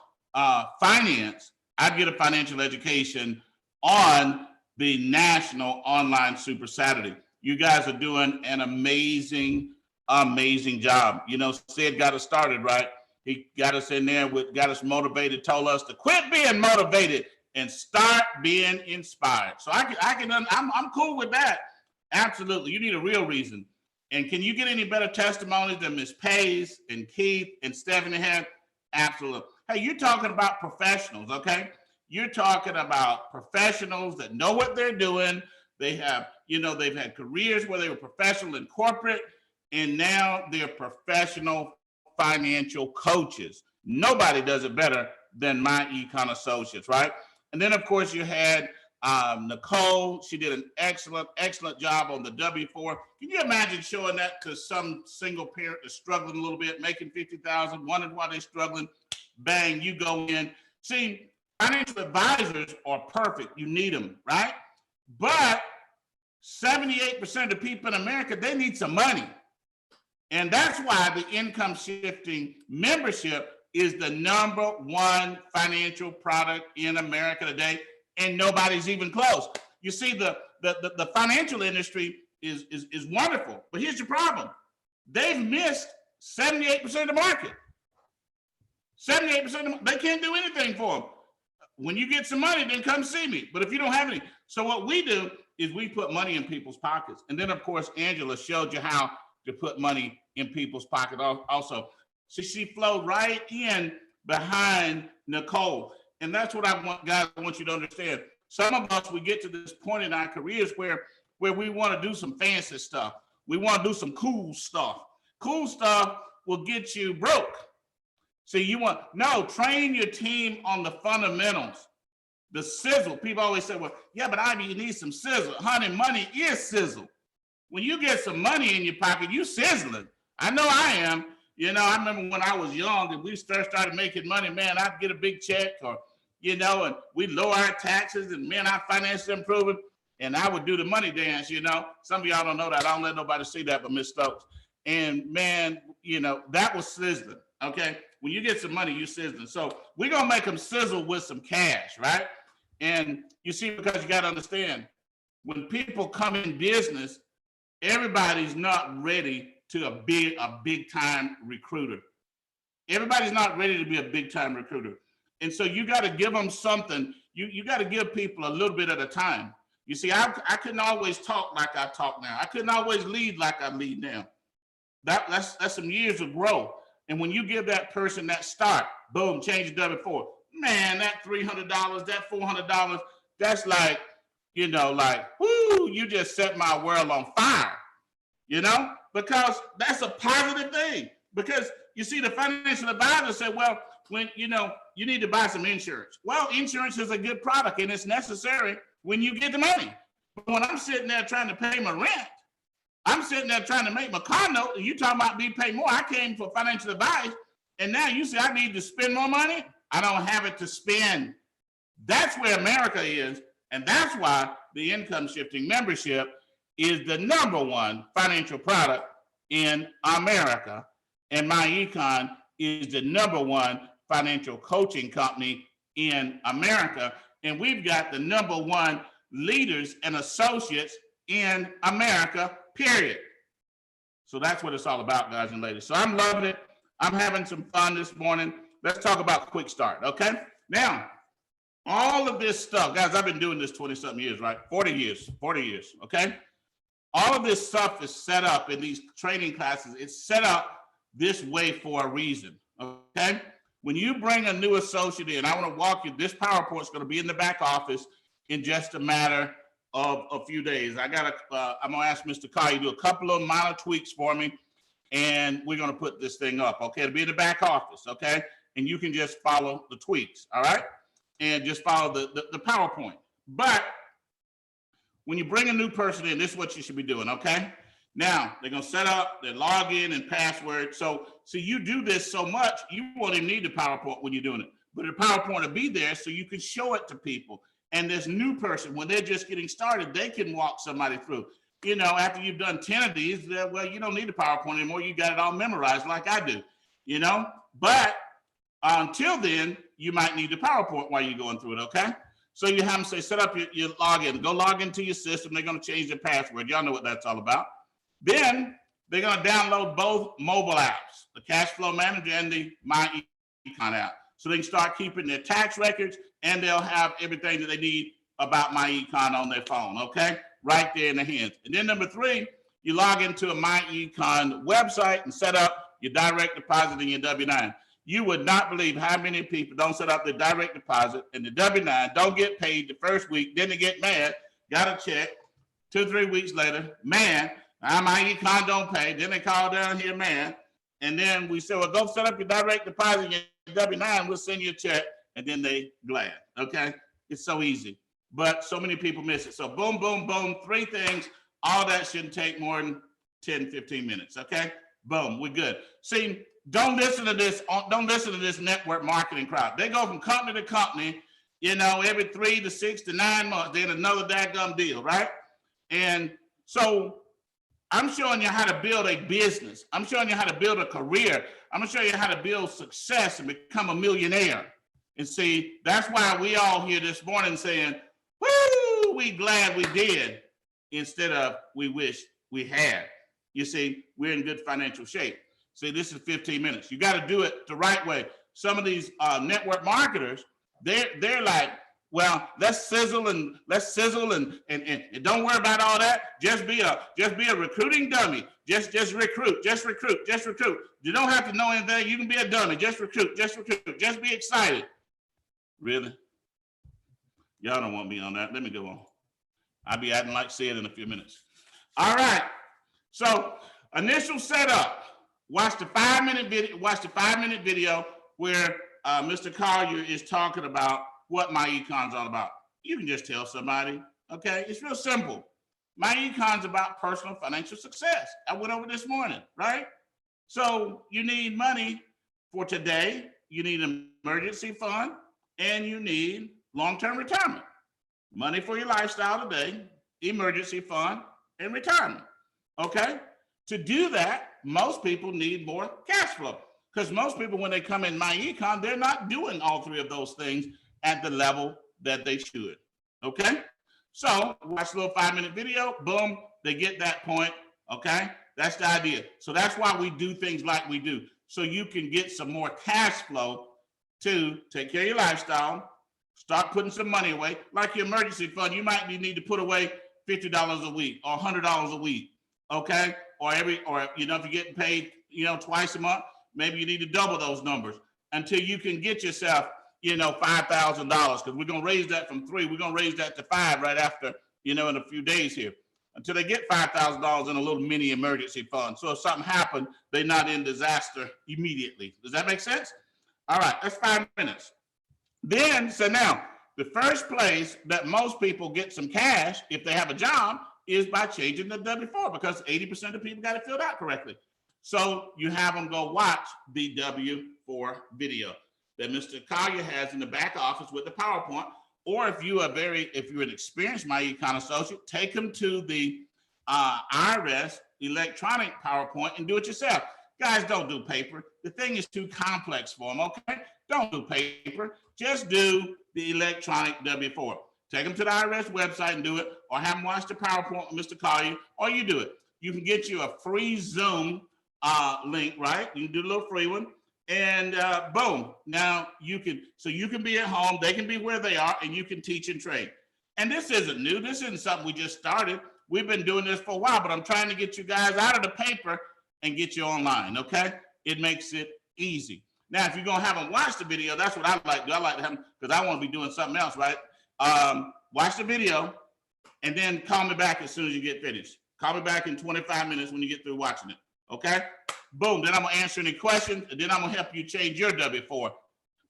finance, I'd get a financial education on the National Online Super Saturday. You guys are doing an amazing job. You know, Sid got us started, right? He got us in there, got us motivated, told us to quit being motivated and start being inspired. So I'm cool with that. Absolutely. You need a real reason. And can you get any better testimonies than Ms. Pays and Keith and Stephanie had? Absolutely. Hey, you're talking about professionals, okay? You're talking about professionals that know what they're doing. They have, they've had careers where they were professional in corporate, and now they're professional financial coaches. Nobody does it better than myEcon associates, right? And then, of course, you had Nicole. She did an excellent job on the W-4. Can you imagine showing that to some single parent that's struggling a little bit, making $50,000, wondering why they're struggling? Bang, you go in. See, financial advisors are perfect. You need them, right? But 78% of the people in America, they need some money. And that's why the income shifting membership is the #1 financial product in America today, and nobody's even close. You see, the financial industry is wonderful, but here's your problem. They've missed 78% of the market. 78% of them, they can't do anything for them. When you get some money, then come see me. But if you don't have any, so what we do is we put money in people's pockets. And then, of course, Angela showed you how to put money in people's pocket also. So she flowed right in behind Nicole. And that's what I want you to understand. Some of us, we get to this point in our careers where we want to do some fancy stuff. We want to do some cool stuff. Cool stuff will get you broke. See, train your team on the fundamentals, the sizzle. People always say, well, yeah, but Ivy, you need some sizzle. Honey, money is sizzle. When you get some money in your pocket, you sizzling. I know I am. I remember when I was young and we started making money, man, I'd get a big check and we'd lower our taxes and man, our finances improving. And I would do the money dance, Some of y'all don't know that. I don't let nobody see that but Miss Stokes. And man, that was sizzling, okay? When you get some money, you sizzling. So we're going to make them sizzle with some cash, right? And you see, because you got to understand, when people come in business, everybody's not ready to be a big time recruiter. Everybody's not ready to be a big time recruiter. And so you got to give them something. You got to give people a little bit at a time. You see, I couldn't always talk like I talk now. I couldn't always lead like I lead now. That's some years of growth. And when you give that person that start, boom, change the W-4. Man, that $300, that $400, that's like, whoo, you just set my world on fire, because that's a positive thing. Because you see, the financial advisor said, well, when, you need to buy some insurance. Well, insurance is a good product and it's necessary when you get the money. But when I'm sitting there trying to pay my rent, I'm sitting there trying to make my car note, and you talking about me pay more. I came for financial advice, and now you say I need to spend more money? I don't have it to spend. That's where America is, and that's why the income shifting membership is the #1 financial product in America, and myEcon is the #1 financial coaching company in America, and we've got the #1 leaders and associates in America, period. So that's what it's all about, guys and ladies. So I'm loving it. I'm having some fun this morning. let's talk about quick start, okay? Now, all of this stuff, guys, I've been doing this 20-something years, right? 40 years, okay? All of this stuff is set up in these training classes. It's set up this way for a reason, okay? When you bring a new associate in, I want to walk you, this PowerPoint is going to be in the back office in just a matter of a few days. I'm going to ask Mr. Carr to do a couple of minor tweaks for me, and we're going to put this thing up, okay? It'll be in the back office, okay? And you can just follow the tweaks, all right? And just follow the PowerPoint. But when you bring a new person in, this is what you should be doing, okay? Now, they're going to set up their login and password. So you do this so much, you won't even need the PowerPoint when you're doing it. But the PowerPoint will be there so you can show it to people. And this new person, when they're just getting started, they can walk somebody through. You know, after you've done 10 of these, well, you don't need the PowerPoint anymore. You got it all memorized like I do, you know? But until then, you might need the PowerPoint while you're going through it, okay? So you have them say, set up your login. Go log into your system. They're going to change their password. Y'all know what that's all about. Then they're going to download both mobile apps, the Cash Flow Manager and the myEcon app. So they can start keeping their tax records, and they'll have everything that they need about myEcon on their phone, okay? Right there in the hands. And then number 3, you log into a myEcon website and set up your direct deposit and your W-9. You would not believe how many people don't set up their direct deposit and the W-9, don't get paid the first week, then they get mad, got a check, 2 or 3 weeks later, man, myEcon don't pay, then they call down here, man, and then we say, well, go set up your direct deposit and your W-9, we'll send you a check, and then they glad, okay? It's so easy, but so many people miss it. So boom, boom, boom, 3 things, all that shouldn't take more than 10, 15 minutes, okay? Boom, we're good. See, don't listen to this network marketing crowd. They go from company to company, you know, every 3 to 6 to 9 months, then another daggum deal, right? And so I'm showing you how to build a business. I'm showing you how to build a career. I'm gonna show you how to build success and become a millionaire. And see, that's why we all here this morning saying, woo, we glad we did, instead of we wish we had. You see, we're in good financial shape. See, this is 15 minutes. You got to do it the right way. Some of these network marketers, they're like, well, let's sizzle and don't worry about all that. Just be a recruiting dummy. Just recruit. You don't have to know anything. You can be a dummy. Just recruit. Just be excited. Really? Y'all don't want me on that. Let me go on. I'll be acting like Sid in a few minutes. All right. So initial setup. Watch the 5-minute video. Watch the 5-minute video where Mr. Collier is talking about what myEcon's all about. You can just tell somebody, okay? It's real simple. myEcon's about personal financial success. I went over this morning, right? So you need money for today, you need an emergency fund, and you need long-term retirement. Money for your lifestyle today, emergency fund, and retirement, okay? To do that, most people need more cash flow, because most people, when they come in myEcon, they're not doing all 3 of those things at the level that they should, okay? So watch a little 5-minute video, boom, they get that point, okay? That's the idea. So that's why we do things like we do, so you can get some more cash flow to take care of your lifestyle, start putting some money away. Like your emergency fund, you might need to put away $50 a week or $100 a week, okay? Or you know, if you're getting paid, you know, twice a month, maybe you need to double those numbers until you can get yourself, you know, $5,000, because we're going to raise that from 3. We're going to raise that to 5 right after, you know, in a few days here, until they get $5,000 in a little mini emergency fund. So if something happened, they're not in disaster immediately. Does that make sense? All right, that's 5 minutes. Then, so now, the first place that most people get some cash, if they have a job, is by changing the W-4, because 80% of people got it filled out correctly. So you have them go watch the W-4 video that Mr. Collier has in the back office with the PowerPoint. Or if you're an experienced myEcon associate, take them to the IRS electronic PowerPoint and do it yourself. Guys, don't do paper. The thing is too complex for them, okay? Don't do paper. Just do the electronic W-4. Take them to the IRS website and do it, or have them watch the PowerPoint with Mr. Collier, or you do it. You can get you a free Zoom link, right? You can do a little free one, And boom, now you can be at home, they can be where they are, and you can teach and train. And this isn't new. This isn't something we just started. We've been doing this for a while, but I'm trying to get you guys out of the paper and get you online, okay? It makes it easy. Now, if you're gonna have them watch the video, that's what I like to do. I like to have them, because I want to be doing something else, right? Watch the video and then call me back as soon as you get finished. Call me back in 25 minutes when you get through watching it, okay? Boom, then I'm gonna answer any questions, and then I'm gonna help you change your W-4.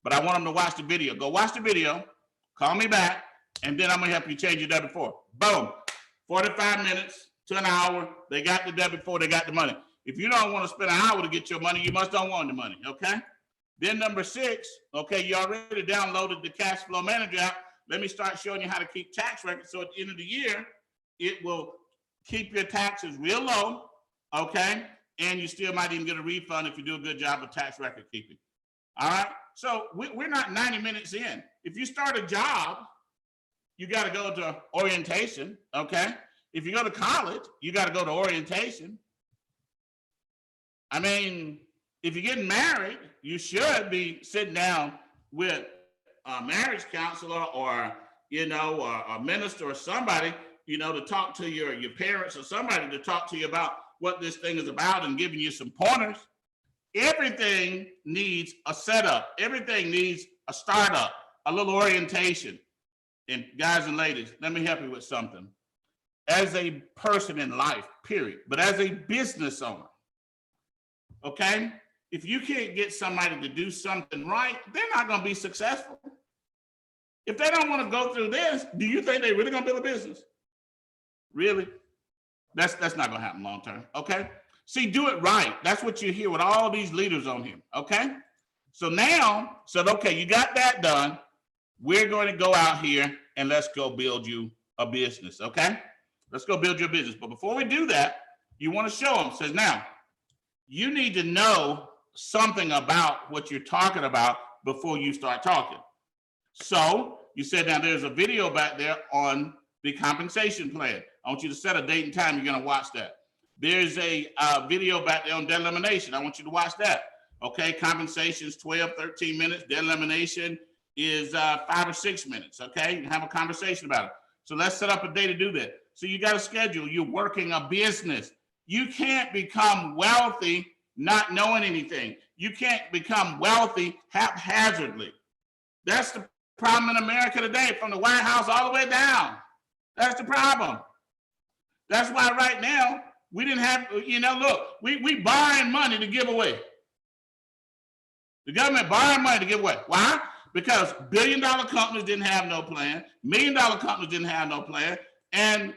But I want them to watch the video. Go watch the video, call me back, and then I'm gonna help you change your W-4. Boom, 45 minutes to an hour, they got the W-4, they got the money. If you don't wanna spend an hour to get your money, you must don't want the money, okay? Then number 6, okay, you already downloaded the Cash Flow Manager app. Let me start showing you how to keep tax records. So at the end of the year, it will keep your taxes real low, okay? And you still might even get a refund if you do a good job of tax record keeping. All right, so we're not 90 minutes in. If you start a job, you got to go to orientation, okay? If you go to college, you got to go to orientation. I mean, if you're getting married, you should be sitting down with a marriage counselor or, you know, a minister or somebody, you know, to talk to your parents or somebody to talk to you about what this thing is about and giving you some pointers. Everything needs a setup. Everything needs a startup, a little orientation. And guys and ladies, let me help you with something. As a person in life, period, but as a business owner, okay? If you can't get somebody to do something right, they're not gonna be successful. If they don't wanna go through this, do you think they're really gonna build a business? Really? That's not gonna happen long term, okay? See, do it right. That's what you hear with all these leaders on here, okay? So now, okay, you got that done. We're going to go out here and let's go build you a business, okay? Let's go build your business. But before we do that, you want to show them, says now, you need to know something about what you're talking about before you start talking. So you said, now there's a video back there on the compensation plan. I want you to set a date and time you're going to watch that. There's a video back there on debt elimination. I want you to watch that. Okay, compensation is 12, 13 minutes. Debt elimination is 5 or 6 minutes. Okay, you can have a conversation about it. So let's set up a day to do that. So you got a schedule. You're working a business. You can't become wealthy not knowing anything. You can't become wealthy haphazardly. That's the problem in America today, from the White House all the way down. That's the problem. That's why right now we didn't have, you know, look, we borrowing money to give away. The government borrowing money to give away. Why? Because billion-dollar companies didn't have no plan, million-dollar companies didn't have no plan, and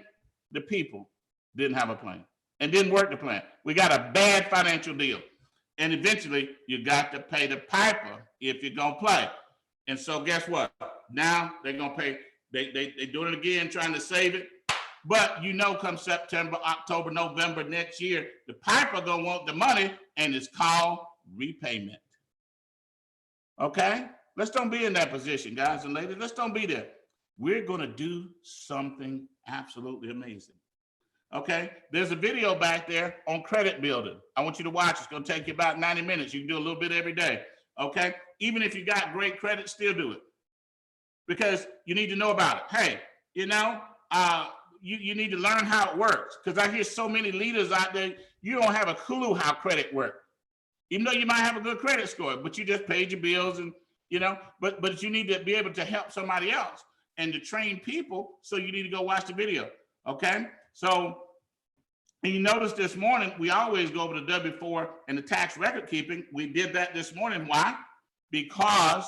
the people didn't have a plan and didn't work the plan. We got a bad financial deal. And eventually you got to pay the piper if you're gonna play. And so guess what? Now they're gonna pay, they doing it again, trying to save it. But you know, come September, October, November next year, the piper gonna want the money, and it's called repayment. Okay? Let's don't be in that position, guys and ladies. Let's don't be there. We're gonna do something absolutely amazing. Okay? There's a video back there on credit building. I want you to watch. It's gonna take you about 90 minutes. You can do a little bit every day. Okay? Even if you got great credit, still do it. Because you need to know about it. Hey, you know, you need to learn how it works, because I hear so many leaders out there, you don't have a clue how credit works. Even though you might have a good credit score, but you just paid your bills and, you know, but you need to be able to help somebody else and to train people, so you need to go watch the video, okay? So, and you notice this morning, we always go over the W-4 and the tax record keeping. We did that this morning. Why? Because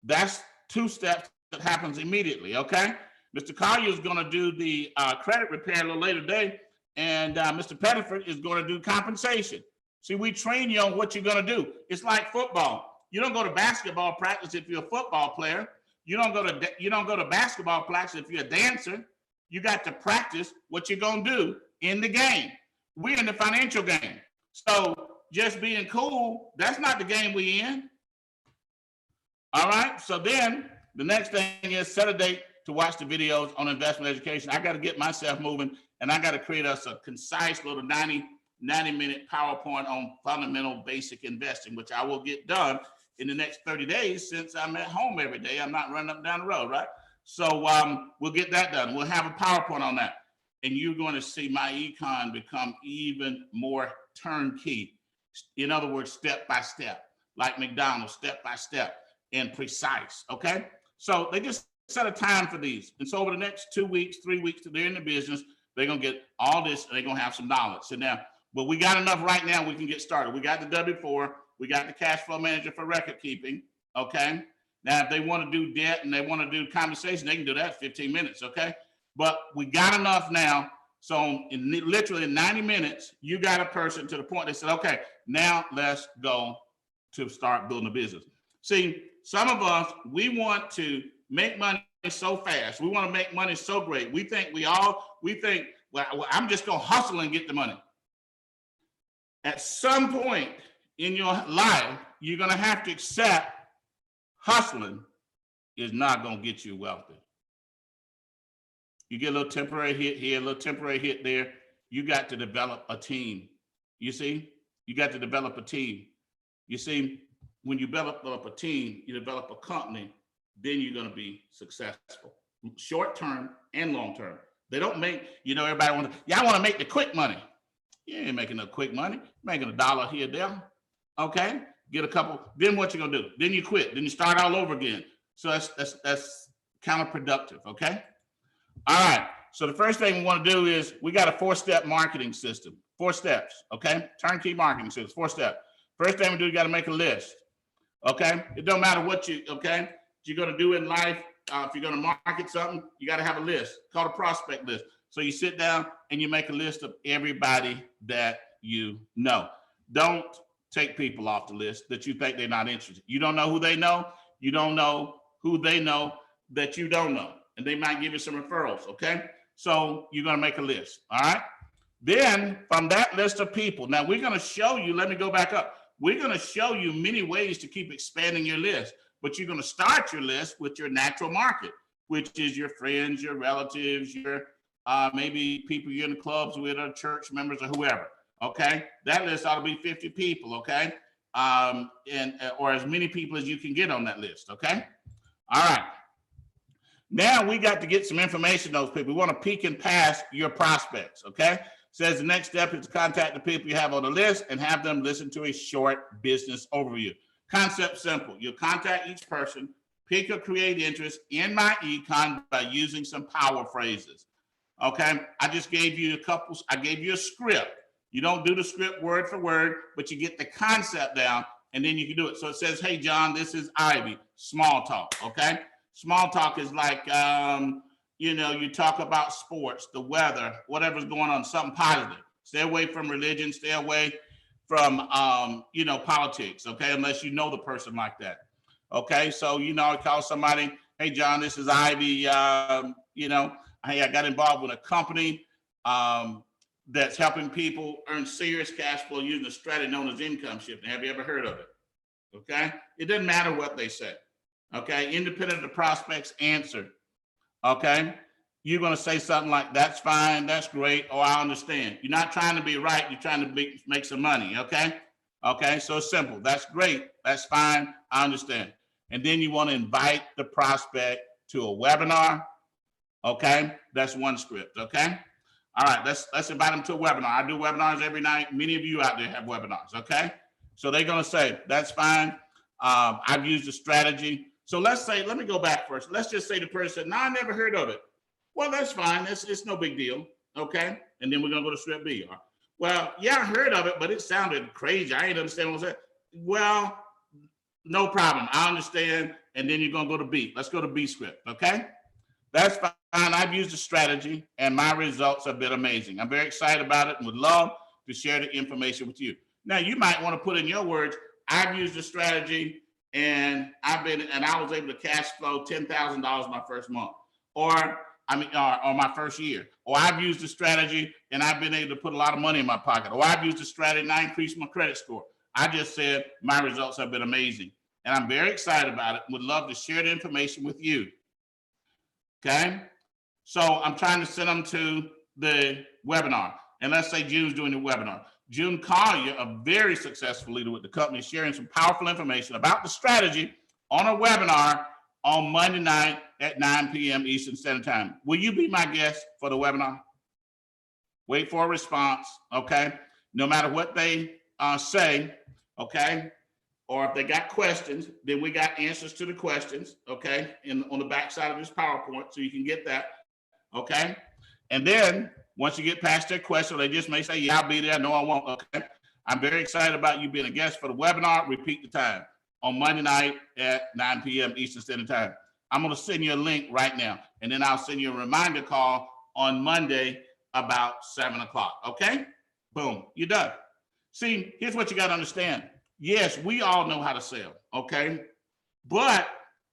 that's 2 steps that happens immediately, okay? Mr. Collier is going to do the credit repair a little later today, and Mr. Pettiford is going to do compensation. See, we train you on what you're going to do. It's like football. You don't go to basketball practice if you're a football player. You don't go to basketball practice if you're a dancer. You got to practice what you're going to do in the game. We're in the financial game. So just being cool, that's not the game we in. All right. So then the next thing is set a date to watch the videos on investment education. I got to get myself moving, and I got to create us a concise little 90 90-minute PowerPoint on fundamental basic investing, which I will get done in the next 30 days since I'm at home every day. I'm not running up and down the road, right? So we'll get that done. We'll have a PowerPoint on that. And you're going to see myEcon become even more turnkey. In other words, step by step, like McDonald's, step by step and precise, okay? So they just set a time for these. And so over the next 2 weeks, 3 weeks that they're in the business, they're going to get all this and they're going to have some knowledge. So now, but we got enough right now, we can get started. We got the W4, we got the cash flow manager for record keeping, okay? Now, if they want to do debt and they want to do conversation, they can do that in 15 minutes, okay? But we got enough now. So in literally 90 minutes, you got a person to the point they said, okay, now let's go to start building a business. See, some of us, we want to make money so fast. We want to make money so great. We think, well, I'm just going to hustle and get the money. At some point in your life, you're going to have to accept hustling is not going to get you wealthy. You get a little temporary hit here, a little temporary hit there. You got to develop a team. You see, you got to develop a team. You see, when you develop a team, you develop a company, then you're going to be successful, short term and long term. They don't make, everybody y'all want to make the quick money. You ain't making no quick money, making $1 here, there. Okay, get a couple. Then what you gonna do? Then you quit. Then you start all over again. So that's counterproductive. Okay. All right. So the first thing we want to do is we got a 4-step marketing system. 4 steps. Okay. Turnkey marketing system. 4 steps. First thing we do, you got to make a list. Okay. It don't matter what you're gonna do in life. If you're gonna market something, you got to have a list called a prospect list. So you sit down and you make a list of everybody that you know. Don't take people off the list that you think they're not interested. You don't know who they know. You don't know who they know that you don't know. And they might give you some referrals, okay? So you're gonna make a list, all right? Then from that list of people, now we're gonna show you, let me go back up. We're gonna show you many ways to keep expanding your list, but you're gonna start your list with your natural market, which is your friends, your relatives, your maybe people you're in the clubs with or church members or whoever, okay? That list ought to be 50 people, okay? Or as many people as you can get on that list, okay? All right. Now we got to get some information on those people. We want to peek and pass your prospects, okay? Says the next step is to contact the people you have on the list and have them listen to a short business overview. Concept simple. You'll contact each person, pick or create interest in myEcon by using some power phrases. Okay, I just gave you I gave you a script. You don't do the script word for word, but you get the concept down and then you can do it. So it says, hey, John, this is Ivy, small talk, okay? Small talk is like, you talk about sports, the weather, whatever's going on, something positive. Stay away from religion, stay away from, politics, okay? Unless you know the person like that, okay? So, I call somebody, hey, John, this is Ivy, hey, I got involved with a company that's helping people earn serious cash flow using a strategy known as income shifting. Have you ever heard of it? Okay. It doesn't matter what they say. Okay. Independent of the prospect's answer. Okay. You're going to say something like, that's fine. That's great. Or I understand. You're not trying to be right. You're trying to make some money. Okay. Okay. So it's simple. That's great. That's fine. I understand. And then you want to invite the prospect to a webinar. Okay, that's one script. Okay, all right. Let's invite them to a webinar. I do webinars every night. Many of you out there have webinars. Okay, so they're gonna say that's fine. I've used a strategy. So let me go back first. Let's just say the person, no, I never heard of it. Well, that's fine. It's no big deal. Okay, and then we're gonna go to script B. Well, yeah, I heard of it, but it sounded crazy. I ain't understand what was that. Well, no problem. I understand. And then you're gonna go to B. Let's go to B script. Okay. That's fine. I've used a strategy and my results have been amazing. I'm very excited about it and would love to share the information with you. Now, you might want to put in your words, I've used a strategy and I was able to cash flow $10,000 my first month, or my first year. Or I've used a strategy and I've been able to put a lot of money in my pocket. Or I've used a strategy and I increased my credit score. I just said my results have been amazing. And I'm very excited about it and would love to share the information with you. Okay, so I'm trying to send them to the webinar. And let's say June's doing the webinar. June Collier, a very successful leader with the company, sharing some powerful information about the strategy on a webinar on Monday night at 9 p.m. Eastern Standard Time. Will you be my guest for the webinar? Wait for a response, okay? No matter what they say, okay? Or if they got questions, then we got answers to the questions, okay? On the back side of this PowerPoint, so you can get that, okay? And then once you get past their question, they just may say, yeah, I'll be there. No, I won't, okay? I'm very excited about you being a guest for the webinar. Repeat the time on Monday night at 9 p.m. Eastern Standard Time. I'm gonna send you a link right now, and then I'll send you a reminder call on Monday about 7 o'clock, okay? Boom, you're done. See, here's what you gotta understand. Yes, we all know how to sell, okay? But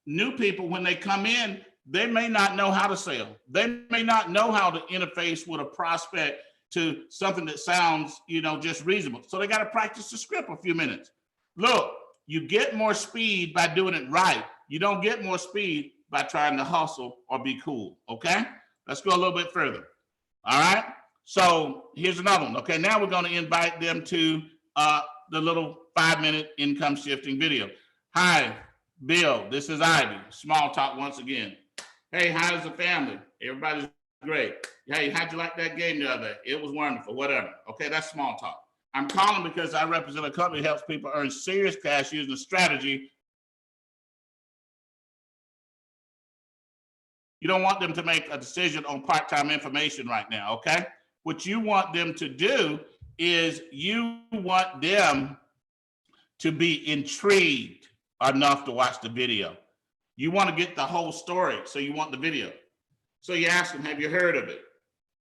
new people, when they come in, they may not know how to sell. They may not know how to interface with a prospect to something that sounds, just reasonable. So they gotta practice the script a few minutes. Look, you get more speed by doing it right. You don't get more speed by trying to hustle or be cool, okay? Let's go a little bit further, all right? So here's another one, okay? Now we're gonna invite them to the little 5-minute income shifting video. Hi, Bill, this is Ivy. Small talk once again. Hey, how's the family? Everybody's great. Hey, how'd you like that game the other day? It was wonderful, whatever. Okay, that's small talk. I'm calling because I represent a company that helps people earn serious cash using a strategy. You don't want them to make a decision on part-time information right now, okay? What you want them to do is you want them to be intrigued enough to watch the video. You want to get the whole story, so you want the video. So you ask them, have you heard of it?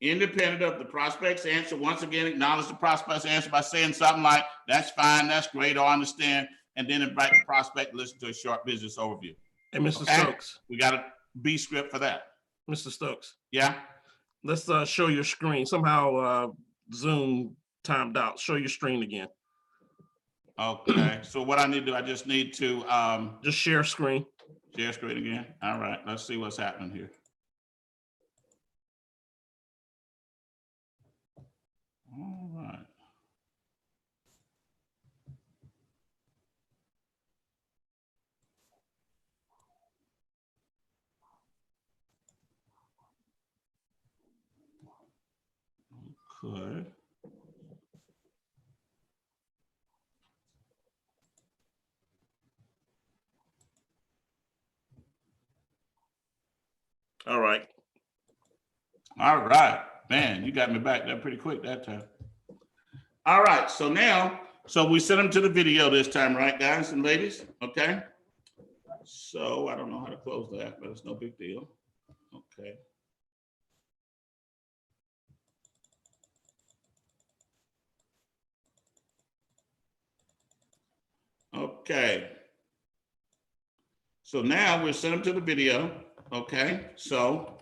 Independent of the prospect's answer, once again, acknowledge the prospect's answer by saying something like, that's fine, that's great, I understand, and then invite the prospect to listen to a short business overview. Hey, Mr. Okay? Stokes. We got a B script for that. Mr. Stokes. Yeah? Let's show your screen. Somehow Zoom timed out. Show your screen again. Okay, so what I need to do, I just need to just share screen. Share screen again. All right, let's see what's happening here. All right. Okay. All right. All right, man, you got me back there pretty quick that time. All right, so now, we sent them to the video this time, right, guys and ladies? Okay. So I don't know how to close that, but it's no big deal. Okay. Okay. So now we're sent them to the video. Okay, so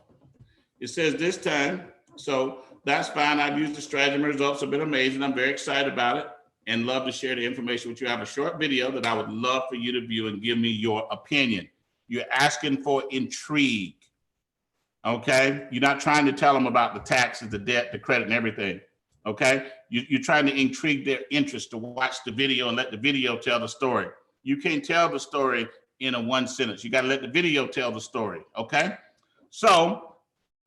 it says this time, so that's fine. I've used the strategy and results have been amazing. I'm very excited about it and love to share the information with you. I have a short video that I would love for you to view and give me your opinion. You're asking for intrigue, okay? You're not trying to tell them about the taxes, the debt, the credit, and everything, okay? You're trying to intrigue their interest to watch the video and let the video tell the story. You can't tell the story in a one sentence. You got to let the video tell the story, okay? So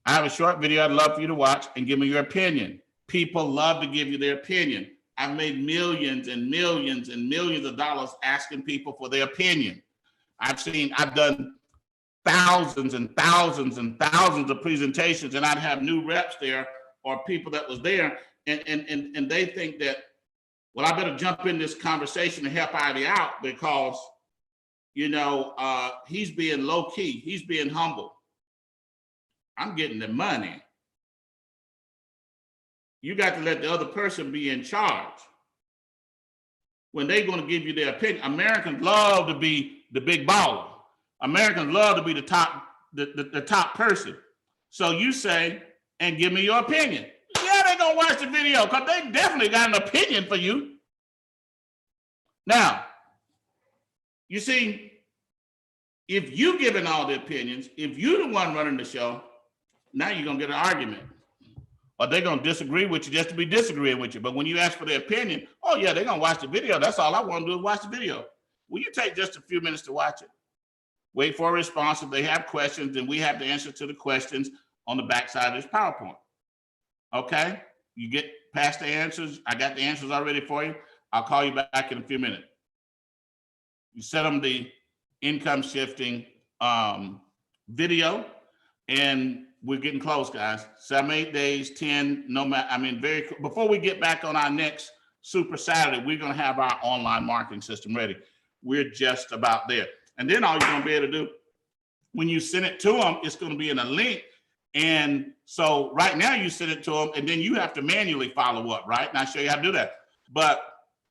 I have a short video I'd love for you to watch and give me your opinion. People love to give you their opinion. I've made millions and millions and millions of dollars asking people for their opinion. I've done thousands and thousands and thousands of presentations, and I'd have new reps there or people that was there, and they think that, well, I better jump in this conversation and help Ivy out because, he's being low key, he's being humble. I'm getting the money. You got to let the other person be in charge. When they're going to give you their opinion, Americans love to be the big baller. Americans love to be the top person. So you say, and give me your opinion. Yeah, they're going to watch the video because they definitely got an opinion for you. Now, you see, if you giving all the opinions, if you're the one running the show, now you're going to get an argument. or they're gonna disagree with you just to be disagreeing with you. But when you ask for their opinion, oh yeah, they're gonna watch the video. That's all I want to do is watch the video. Will you take just a few minutes to watch it? Wait for a response. If they have questions, then we have the answers to the questions on the backside of this PowerPoint. Okay? You get past the answers. I got the answers already for you. I'll call you back in a few minutes. You send them the income shifting video, and we're getting close, guys. 7, 8 days, 10, no matter, I mean, before we get back on our next Super Saturday, we're gonna have our online marketing system ready. We're just about there. And then all you're gonna be able to do, when you send it to them, it's gonna be in a link. And so right now you send it to them, and then you have to manually follow up, right? And I'll show you how to do that. But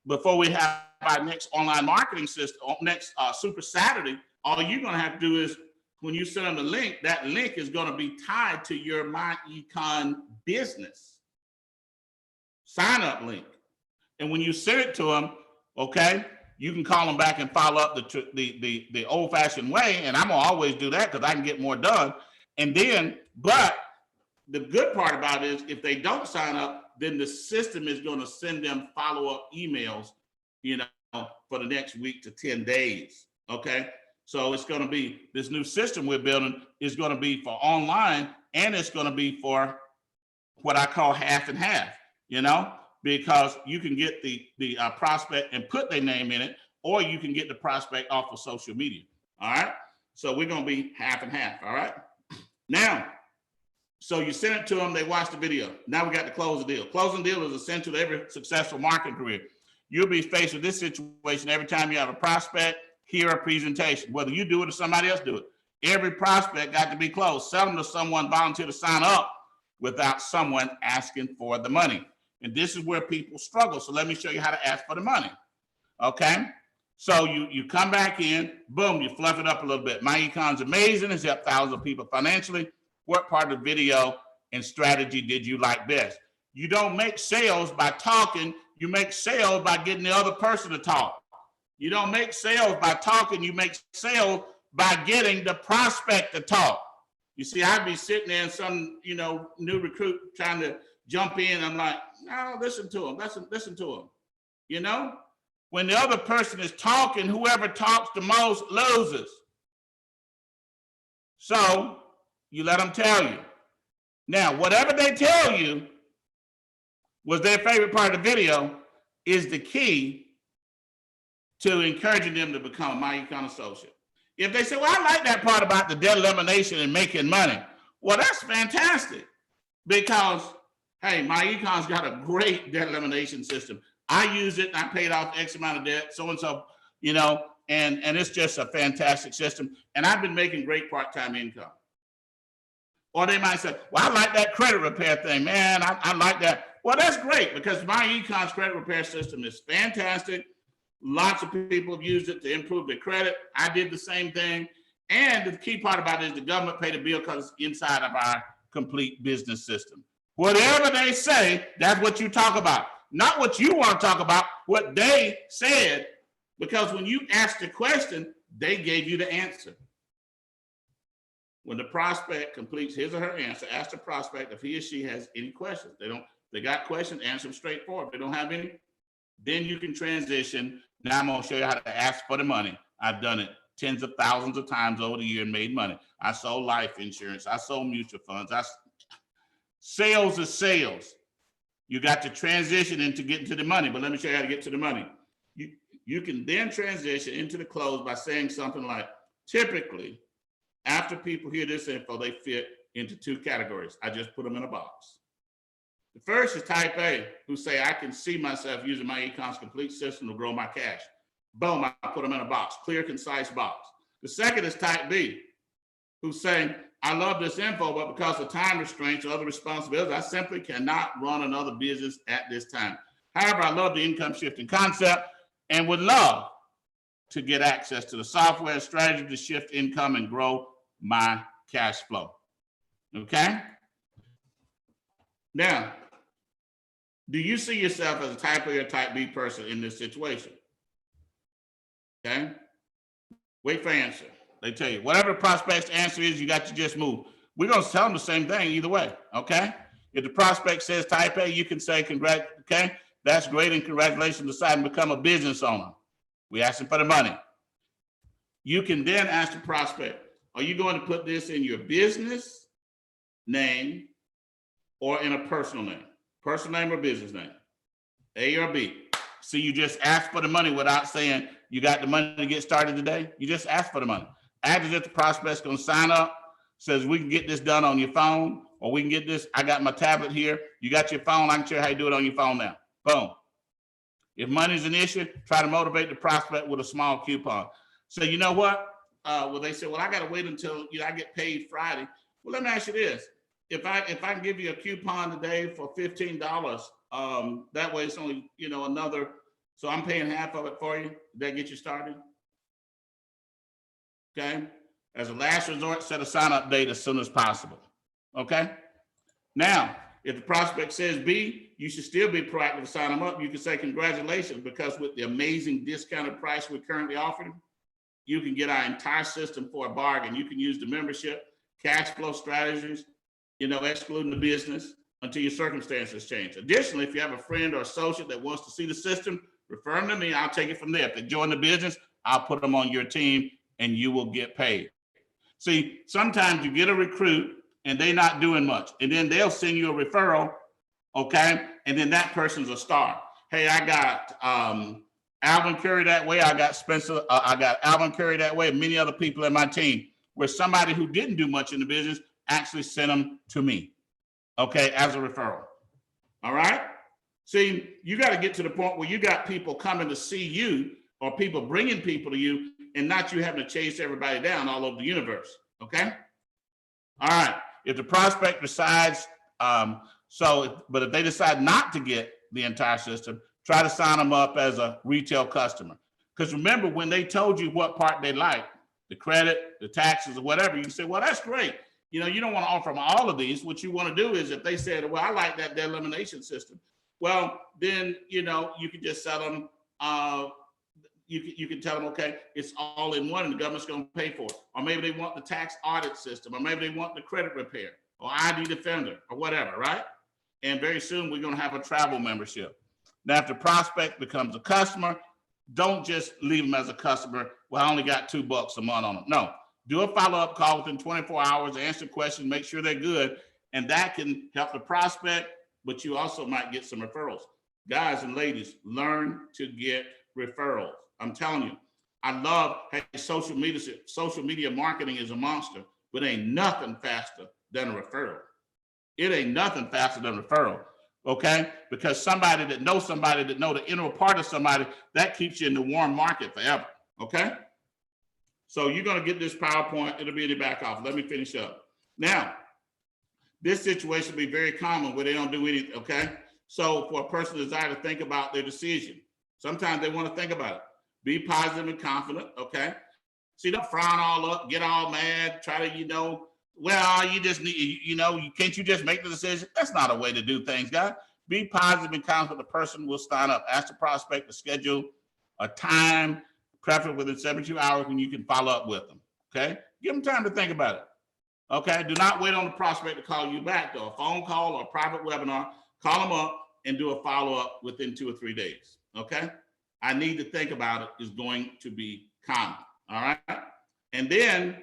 before we have our next online marketing system, next Super Saturday, all you're gonna have to do is, when you send them the link, that link is gonna be tied to your myEcon business sign up link. And when you send it to them, okay, you can call them back and follow up the old fashioned way. And I'm gonna always do that because I can get more done. And then, but the good part about it is if they don't sign up, then the system is gonna send them follow-up emails, you know, for the next week to 10 days, okay? So it's gonna be, this new system we're building is gonna be for online, and it's gonna be for what I call half and half, you know? Because you can get the prospect and put their name in it, or you can get the prospect off of social media, all right? So we're gonna be half and half, all right? Now, so you send it to them, they watch the video. Now we got to close the deal. Closing the deal is essential to every successful marketing career. You'll be faced with this situation every time you have a prospect, hear a presentation, whether you do it or somebody else do it. Every prospect got to be closed. Seldom does someone volunteer to sign up without someone asking for the money. And this is where people struggle. So let me show you how to ask for the money, okay? So you come back in, boom, you fluff it up a little bit. myEcon's amazing, it's helped thousands of people financially. What part of the video and strategy did you like best? You don't make sales by talking, you make sales by getting the other person to talk. You don't make sales by talking, you make sales by getting the prospect to talk. You see, I'd be sitting there and some, you know, new recruit trying to jump in. I'm like, no, listen to him, listen to him. You know, when the other person is talking, whoever talks the most loses. So you let them tell you. Now, whatever they tell you was their favorite part of the video is the key to encouraging them to become a myEcon associate. If they say, well, I like that part about the debt elimination and making money. Well, that's fantastic because, hey, myEcon's got a great debt elimination system. I use it, I paid off X amount of debt, so-and-so, you know, and it's just a fantastic system. And I've been making great part-time income. Or they might say, well, I like that credit repair thing, man, I like that. Well, that's great because myEcon's credit repair system is fantastic. Lots of people have used it to improve their credit. I did the same thing. And the key part about it is the government paid a bill because it's inside of our complete business system. Whatever they say, that's what you talk about. Not what you want to talk about, what they said, because when you asked the question, they gave you the answer. When the prospect completes his or her answer, ask the prospect if he or she has any questions. They got questions, answer them straightforward. If they don't have any, then you can transition. Now I'm gonna show you how to ask for the money. I've done it tens of thousands of times over the year and made money. I sold life insurance, I sold mutual funds. Sales is sales. You got to transition into getting to the money, but let me show you how to get to the money. You can then transition into the close by saying something like, typically, after people hear this info, they fit into 2 categories. I just put them in a box. The first is type A, who say, I can see myself using myEcon's complete system to grow my cash. Boom, I put them in a box, clear, concise box. The second is type B, who's saying, I love this info, but because of time restraints or other responsibilities, I simply cannot run another business at this time. However, I love the income shifting concept and would love to get access to the software strategy to shift income and grow my cash flow. Okay? Now, do you see yourself as a type A or type B person in this situation? Okay? Wait for answer. They tell you, whatever the prospect's answer is, you got to just move. We're going to tell them the same thing either way, okay? If the prospect says type A, you can say, okay, that's great and congratulations, deciding to become a business owner. We asking for the money. You can then ask the prospect, are you going to put this in your business name or in a personal name? Personal name or business name? A or B? So you just ask for the money without saying you got the money to get started today. You just ask for the money. After that, the prospect's gonna sign up, says we can get this done on your phone, or we can get this, I got my tablet here. You got your phone, I can show you how you do it on your phone now. Boom. If money's an issue, try to motivate the prospect with a small coupon. So you know what? Well, they say, well, I gotta wait until I get paid Friday. Well, let me ask you this. If I can give you a coupon today for $15, that way it's only, another, so I'm paying half of it for you. Did that get you started? Okay. As a last resort, set a sign-up date as soon as possible. Okay. Now, if the prospect says B, you should still be proactive to sign them up. You can say congratulations, because with the amazing discounted price we're currently offering, you can get our entire system for a bargain. You can use the membership, cash flow strategies, excluding the business until your circumstances change. Additionally, if you have a friend or associate that wants to see the system, refer them to me. I'll take it from there. If they join the business, I'll put them on your team and you will get paid. See, sometimes you get a recruit and they're not doing much, and then they'll send you a referral, okay? And then that person's a star. Hey, I got Alvin Curry that way. I got Spencer. I got Alvin Curry that way, and many other people in my team, where somebody who didn't do much in the business actually sent them to me, okay, as a referral. All right? See, you got to get to the point where you got people coming to see you, or people bringing people to you, and not you having to chase everybody down all over the universe, okay? All right, if the prospect decides, but if they decide not to get the entire system, try to sign them up as a retail customer. Because remember, when they told you what part they like, the credit, the taxes, or whatever, you can say, well, that's great. You don't want to offer them all of these. What you want to do is, if they said, well, I like that debt elimination system, well, then, you can just sell them, you can tell them, okay, it's all in one and the government's going to pay for it. Or maybe they want the tax audit system, or maybe they want the credit repair, or ID defender, or whatever, right? And very soon we're going to have a travel membership. Now, if the prospect becomes a customer, don't just leave them as a customer. Well, I only got $2 a month on them. No, do a follow-up call within 24 hours, answer questions, make sure they're good. And that can help the prospect, but you also might get some referrals. Guys and ladies, learn to get referrals. I'm telling you, I love, hey, social media marketing is a monster, but ain't nothing faster than a referral. It ain't nothing faster than a referral, okay? Because somebody that knows the inner part of somebody, that keeps you in the warm market forever, okay? So you're gonna get this PowerPoint, it'll be in the back office. Let me finish up. Now, this situation will be very common where they don't do anything, okay? So for a person to desire to think about their decision, sometimes they wanna think about it. Be positive and confident, okay? See, don't frown all up, get all mad, try to, well, you just need, can't you just make the decision? That's not a way to do things, guys. Be positive and confident the person will sign up. Ask the prospect to schedule a time, preferably within 72 hours, when you can follow up with them, okay? Give them time to think about it, okay? Do not wait on the prospect to call you back, though. A phone call or a private webinar, call them up and do a follow-up within 2 or 3 days, okay? I need to think about it is going to be common, all right? And then,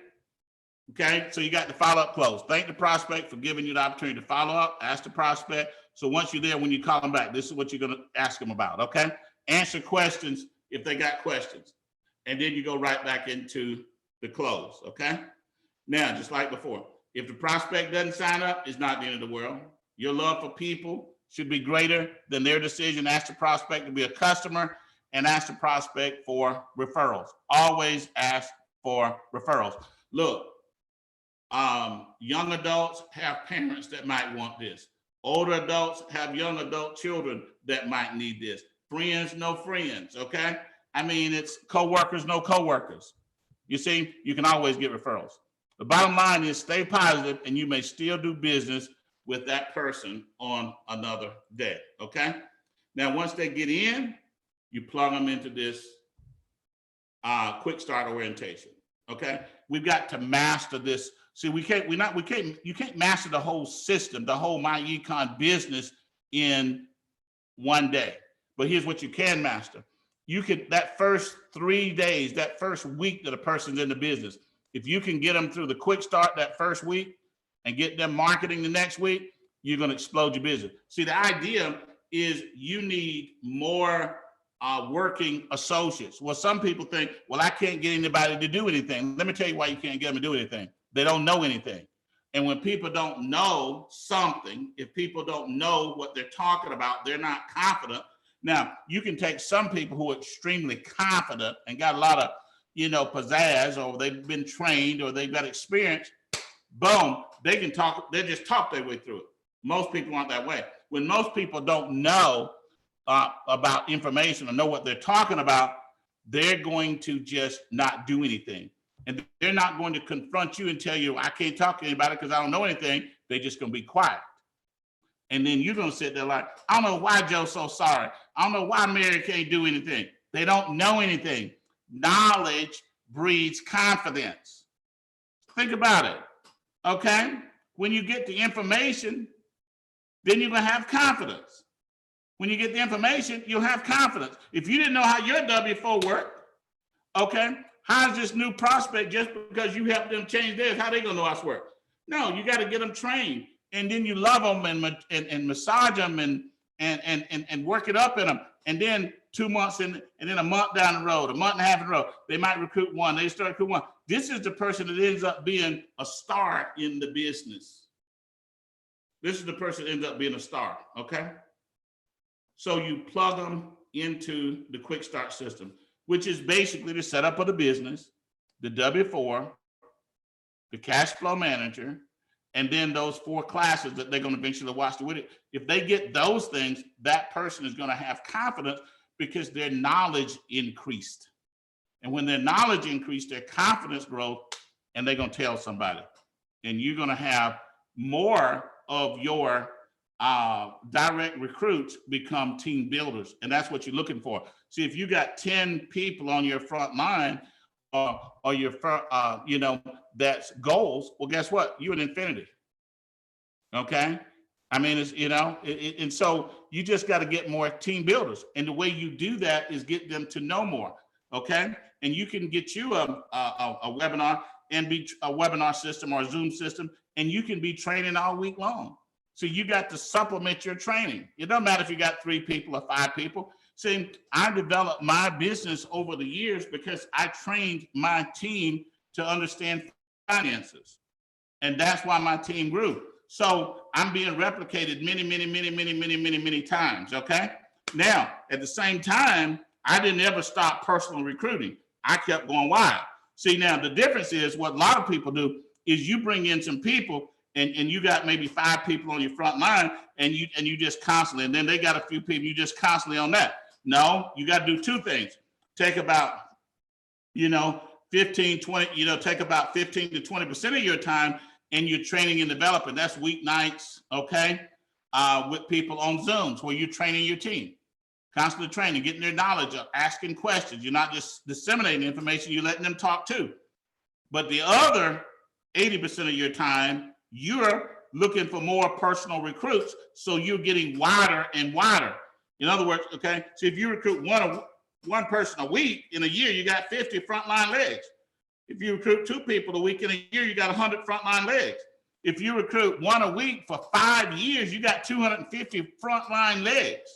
okay, so you got the follow-up close. Thank the prospect for giving you the opportunity to follow up. Ask the prospect. So once you're there, when you call them back, this is what you're going to ask them about, okay? Answer questions if they got questions. And then you go right back into the close, okay? Now, just like before, if the prospect doesn't sign up, it's not the end of the world. Your love for people should be greater than their decision. Ask the prospect to be a customer, and ask the prospect for referrals. Always ask for referrals. Look, young adults have parents that might want this. Older adults have young adult children that might need this. Friends, no friends, okay? I mean, it's coworkers, no coworkers. You see, you can always get referrals. The bottom line is stay positive and you may still do business with that person on another day, okay? Now, once they get in, you plug them into this quick start orientation, okay? We've got to master this See, you can't master the whole system, the whole myEcon business in one day. But here's what you can master. You can, that first 3 days, that first week that a person's in the business, if you can get them through the quick start that first week and get them marketing the next week, you're going to explode your business. See, the idea is you need more working associates. Well, some people think, well, I can't get anybody to do anything. Let me tell you why you can't get them to do anything. They don't know anything. And when people don't know something, if people don't know what they're talking about, they're not confident. Now, you can take some people who are extremely confident and got a lot of, pizzazz, or they've been trained, or they've got experience. Boom, they can talk, they just talk their way through it. Most people aren't that way. When most people don't know about information or know what they're talking about, they're going to just not do anything. And they're not going to confront you and tell you, I can't talk to anybody because I don't know anything. They're just going to be quiet. And then you're going to sit there like, I don't know why Joe's so sorry. I don't know why Mary can't do anything. They don't know anything. Knowledge breeds confidence. Think about it, okay? When you get the information, then you're going to have confidence. When you get the information, you'll have confidence. If you didn't know how your W-4 worked, okay, how's this new prospect, just because you helped them change theirs, how they going to know how it works? No, you got to get them trained. And then you love them and massage them and work it up in them. And then 2 months in, and then a month down the road, a month and a half in a row, they might recruit one. They start recruiting one. This is the person that ends up being a star in the business. This is the person that ends up being a star, okay? So you plug them into the quick start system, which is basically the setup of the business, the W-4, the cash flow manager, and then those 4 classes that they're going to eventually watch with it. If they get those things, that person is going to have confidence because their knowledge increased. And when their knowledge increased, their confidence grows, and they're going to tell somebody. And you're going to have more of your direct recruits become team builders. And that's what you're looking for. See, if you got 10 people on your front line, or your that's goals, well, guess what? You're an infinity. Okay. I mean, it's, and so you just got to get more team builders. And the way you do that is get them to know more. Okay. And you can get you a webinar and be a webinar system or a Zoom system, and you can be training all week long. So you got to supplement your training. It doesn't matter if you got 3 people or 5 people. See, I developed my business over the years because I trained my team to understand finances. And that's why my team grew. So I'm being replicated many times, okay? Now, at the same time, I didn't ever stop personal recruiting. I kept going wild. See, now the difference is what a lot of people do is you bring in some people and you got maybe 5 people on your front line and you just constantly, and then they got a few people, you just constantly on that. No, you got to do 2 things. Take about, 15, 20, take about 15 to 20% of your time and you're training and developing. That's weeknights, okay? With people on Zooms where you're training your team. Constantly training, getting their knowledge up, asking questions. You're not just disseminating information, you're letting them talk too. But the other 80% of your time, you're looking for more personal recruits, so you're getting wider and wider. In other words, okay, so if you recruit one person a week, in a year, you got 50 frontline legs. If you recruit 2 people a week, in a year, you got 100 frontline legs. If you recruit 1 a week for 5 years, you got 250 frontline legs.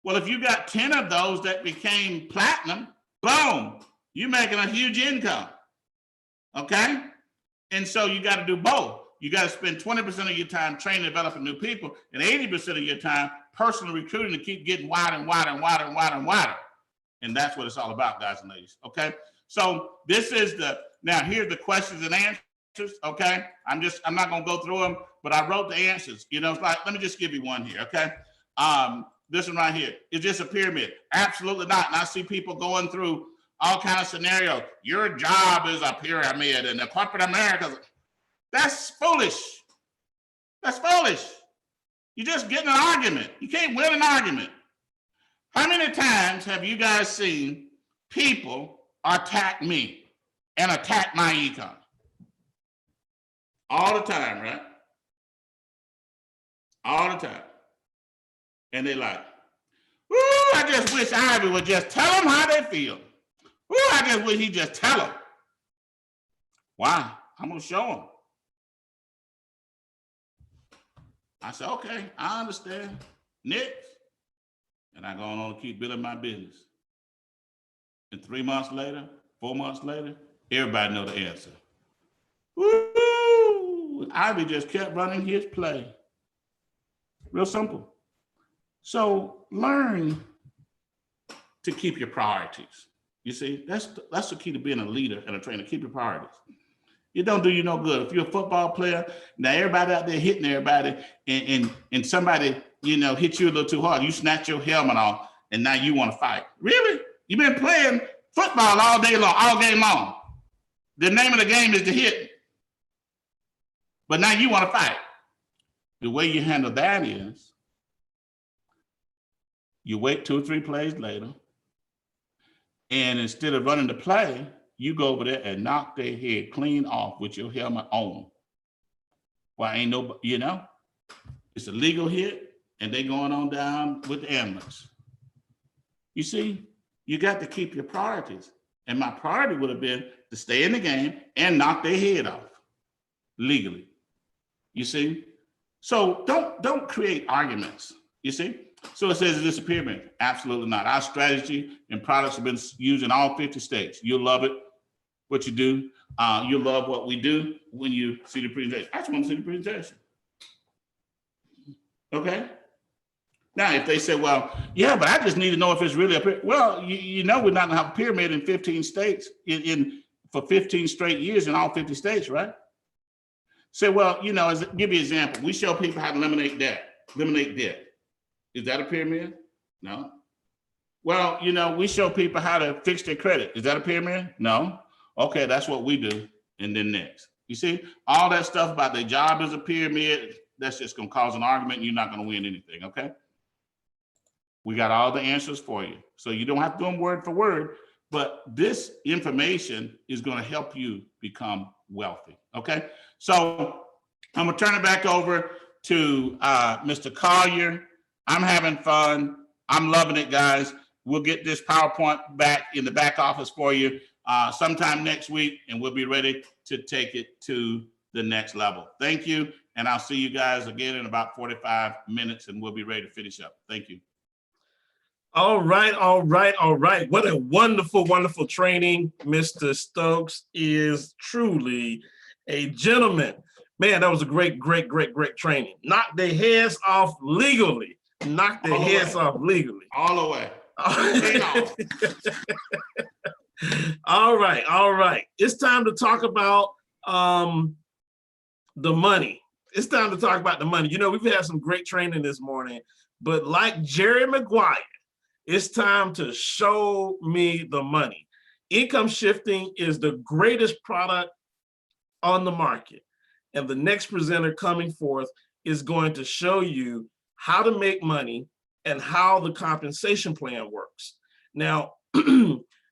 Well, if you got 10 of those that became platinum, boom, you're making a huge income, okay? And so you got to do both. You got to spend 20% of your time training and developing new people, and 80% of your time personal recruiting to keep getting wider and wider and wider and wider and wider. And that's what it's all about, guys and ladies, okay? So this is now here's the questions and answers, okay? I'm not gonna go through them, but I wrote the answers. It's like, let me just give you one here, okay? This one right here, is this a pyramid? Absolutely not. And I see people going through all kinds of scenarios. Your job is a pyramid and the corporate America. That's foolish. That's foolish. You're just getting an argument. You can't win an argument. How many times have you guys seen people attack me and attack myEcon? all the time, right? All the time. And they like, woo, I just wish Ivy would just tell them how they feel. Woo, I just wish he'd just tell them. Why? I'm gonna show them. I said, okay, I understand. Next. And I go on to keep building my business. And 3 months later, 4 months later, everybody know the answer. Woo! Ivy just kept running his play. Real simple. So learn to keep your priorities. You see, that's the key to being a leader and a trainer. Keep your priorities. It don't do you no good. If you're a football player, now everybody out there hitting everybody, and somebody, hit you a little too hard, you snatch your helmet off, and now you want to fight. Really? You've been playing football all day long, all game long. The name of the game is to hit. But now you want to fight. The way you handle that is you wait 2 or 3 plays later, and instead of running the play, you go over there and knock their head clean off with your helmet on. Why ain't nobody, it's a legal hit, and they going on down with the ambulance. You see, you got to keep your priorities. And my priority would have been to stay in the game and knock their head off legally. You see? So don't create arguments, you see? So it says, is this a pyramid? Absolutely not. Our strategy and products have been used in all 50 states. You'll love it, what you do. You'll love what we do when you see the presentation. I just want to see the presentation. Okay? Now, if they say, well, yeah, but I just need to know if it's really a pyramid. Well, we're not going to have a pyramid in 15 states for 15 straight years in all 50 states, right? Say, well, give you an example. We show people how to eliminate debt. Is that a pyramid? No. Well, we show people how to fix their credit. Is that a pyramid? No. Okay, that's what we do. And then next. You see, all that stuff about their job is a pyramid, that's just going to cause an argument, and you're not going to win anything, okay? We got all the answers for you. So you don't have to do them word for word, but this information is going to help you become wealthy, okay? So I'm going to turn it back over to Mr. Collier. I'm having fun. I'm loving it, guys. We'll get this PowerPoint back in the back office for you sometime next week, and we'll be ready to take it to the next level. Thank you, and I'll see you guys again in about 45 minutes, and we'll be ready to finish up. Thank you. All right. What a wonderful, wonderful training. Mr. Stokes is truly a gentleman. Man, that was a great training. Knock their heads off legally. Knock their heads off legally. All the way. All right. It's time to talk about the money. It's time to talk about the money. We've had some great training this morning, but like Jerry Maguire, it's time to show me the money. Income shifting is the greatest product on the market. And the next presenter coming forth is going to show you how to make money and how the compensation plan works. Now,